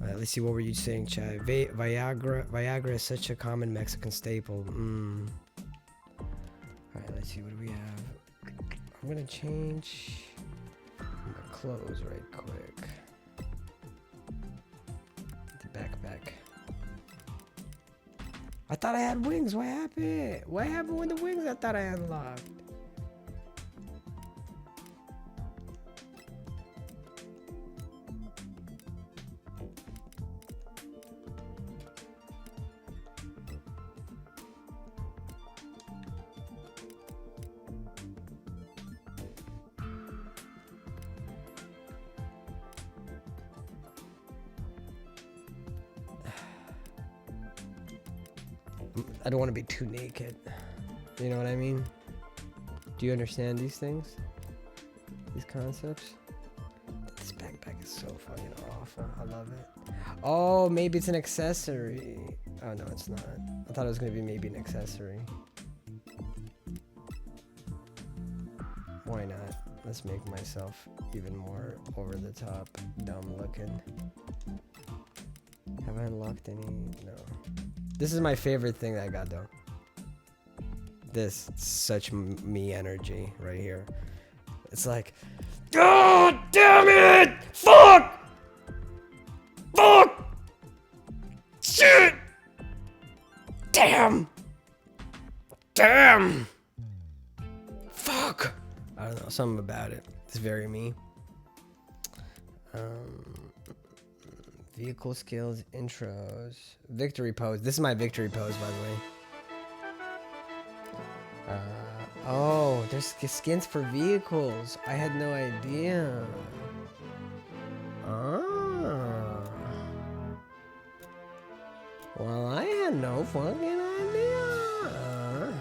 Alright, let's see, what were you saying, Chad? Viagra is such a common Mexican staple. Alright, let's see, what do we have? I'm gonna change my clothes right quick. The backpack. I thought I had wings. What happened? What happened with the wings I thought I unlocked? I don't want to be too naked. You know what I mean? Do you understand these things? These concepts? This backpack is so fucking awful. I love it. Oh, maybe it's an accessory. Oh, no, it's not. I thought it was going to be maybe an accessory. Why not? Let's make myself even more over the top, dumb looking. Have I unlocked any? No. This is my favorite thing that I got though. This such me energy right here. It's like, God damn it! Fuck! Fuck! Shit! Damn! Damn! Fuck! I don't know, something about it. It's very me. Vehicle skills, intros, victory pose. This is my victory pose, by the way. Oh, there's skins for vehicles. I had no idea. Ah. Well, I had no fucking idea.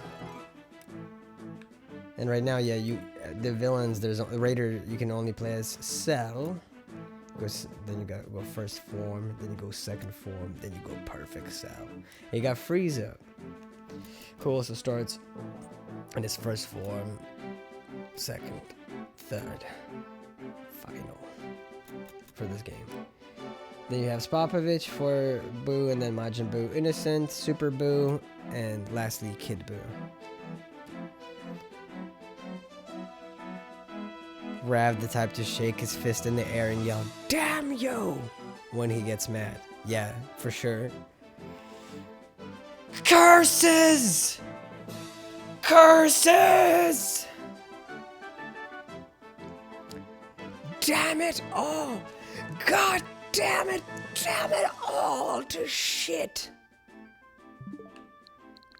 And right now, yeah, the villains. There's a Raider. You can only play as Cell. Then you go first form, then you go second form, then you go perfect Cell. And you got Frieza. Cool. So starts in his first form, second, third, final for this game. Then you have Spopovich for Boo, and then Majin Buu Innocent, Super Boo, and lastly Kid Buu. Rav the type to shake his fist in the air and yell, "Damn you!" when he gets mad. Yeah, for sure. Curses! Curses! Damn it all! God damn it! Damn it all to shit!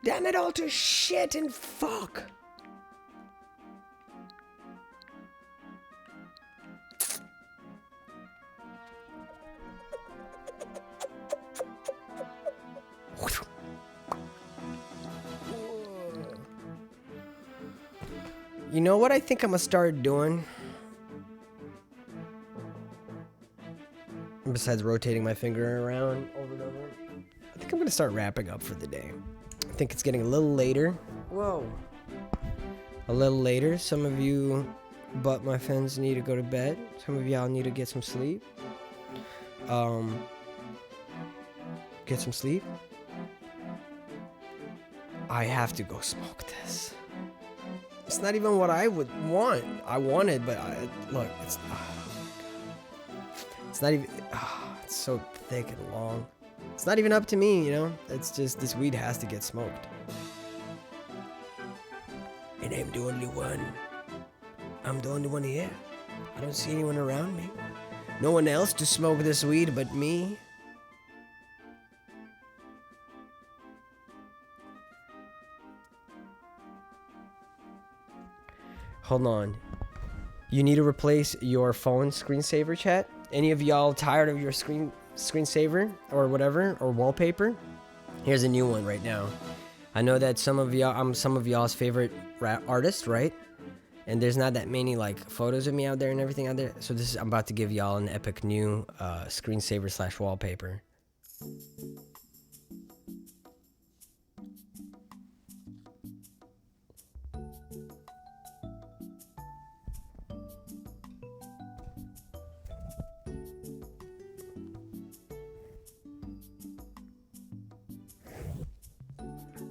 Damn it all to shit and fuck! You know what I think I'm gonna start doing? Besides rotating my finger around over and over, I think I'm gonna start wrapping up for the day. I think it's getting a little later. Whoa. A little later. Some of you but my friends need to go to bed. Some of y'all need to get some sleep. Get some sleep. I have to go smoke this. It's not even what I would want. I wanted, but look, it's not even. It's so thick and long. It's not even up to me, you know. It's just this weed has to get smoked, and I'm the only one. I'm the only one here. I don't see anyone around me. No one else to smoke this weed but me. Hold on. You need to replace your phone screensaver, chat. Any of y'all tired of your screensaver or whatever, or wallpaper? Here's a new one right now. I know that some of y'all, I'm some of y'all's favorite artist, right? And there's not that many like photos of me out there and everything out there. So this is, I'm about to give y'all an epic new screensaver / wallpaper.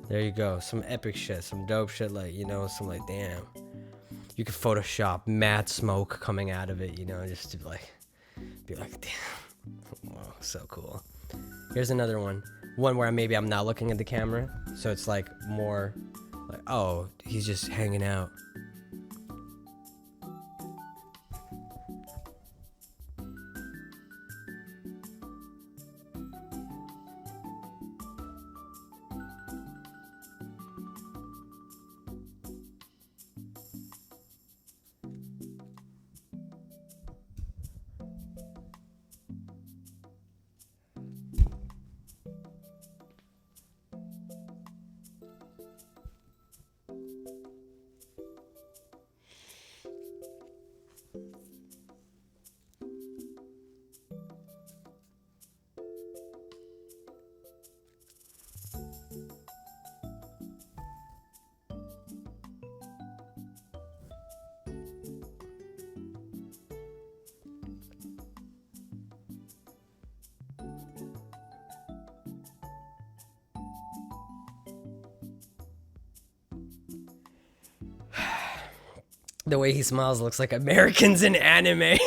There you go. Some epic shit. Some dope shit, like, you know, some like, damn. You could Photoshop mad smoke coming out of it, you know, just to be like, damn. Wow, so cool. Here's another one. One where maybe I'm not looking at the camera. So it's like more like, oh, he's just hanging out. The way he smiles looks like Americans in anime.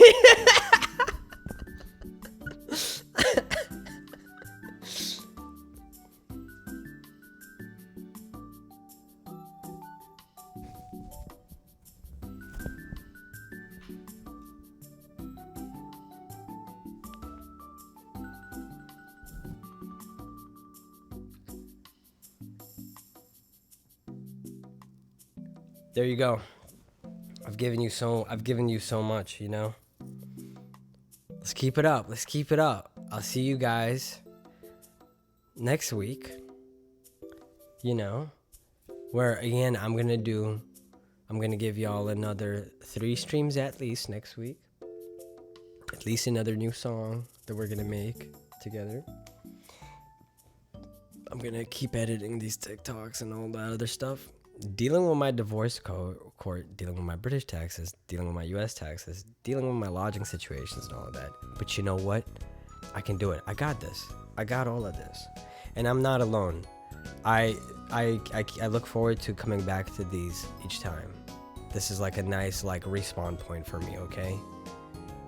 There you go. I've given you so much, you know? Let's keep it up. Let's keep it up. I'll see you guys next week. You know, where again I'm gonna give y'all another 3 streams at least next week. At least another new song that we're gonna make together. I'm gonna keep editing these TikToks and all that other stuff. Dealing with my divorce court, dealing with my British taxes, dealing with my US taxes, dealing with my lodging situations and all of that. But you know what? I can do it. I got this. I got all of this. And I'm not alone. I look forward to coming back to these each time. This is like a nice like respawn point for me, okay?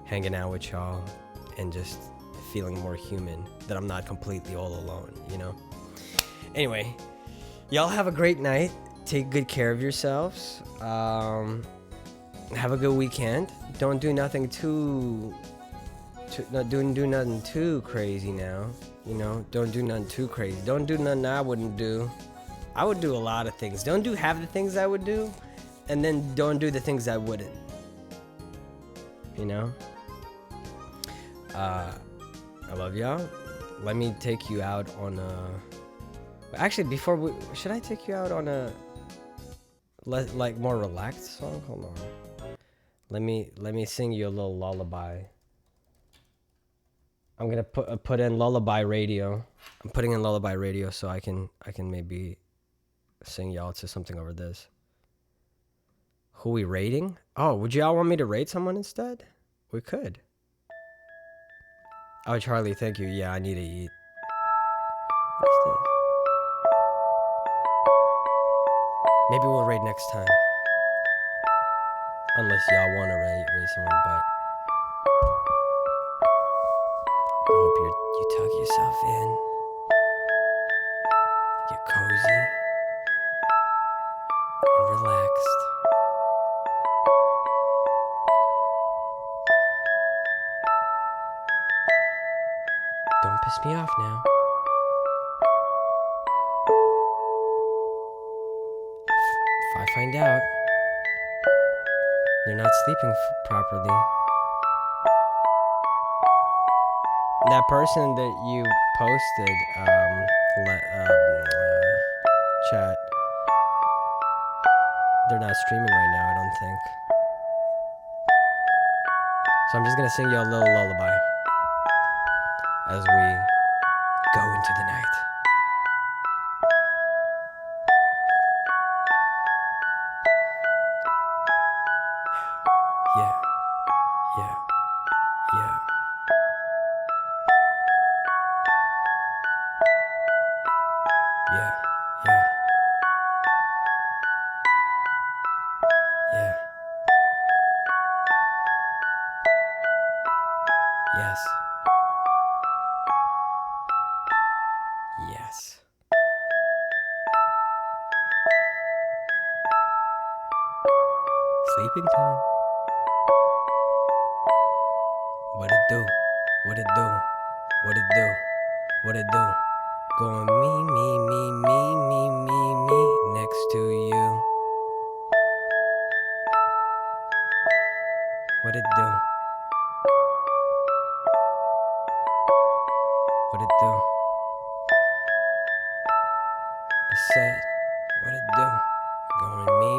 Hanging out with y'all and just feeling more human, that I'm not completely all alone, you know? Anyway, y'all have a great night. Take good care of yourselves. Have a good weekend. Don't do nothing do nothing too crazy now. You know, don't do nothing too crazy. Don't do nothing I wouldn't do. I would do a lot of things. Don't do half the things I would do, and then don't do the things I wouldn't. You know? I love y'all. Let me take you out on a... Actually, should I take you out on a like more relaxed song? Hold on. Let me sing you a little lullaby. I'm gonna put in lullaby radio. I'm putting in lullaby radio so I can maybe sing y'all to something over this. Who we rating? Oh, would y'all want me to rate someone instead? We could. Oh, Charlie, thank you. Yeah, I need to eat. What's this? Maybe we'll raid next time. Unless y'all want to raid someone, but I hope you tuck yourself in, get cozy, and relaxed. Don't piss me off now. If I find out they're not sleeping properly, that person that you posted, chat, they're not streaming right now, I don't think. So I'm just gonna sing you a little lullaby as we go into the night. Yeah, yeah, yeah. Yeah, yeah. Yeah. Yes. Yes. Sleeping time. What it do? What it do? What it do? What it do? Going me next to you. What it do? What it do? I said, what it do? Going me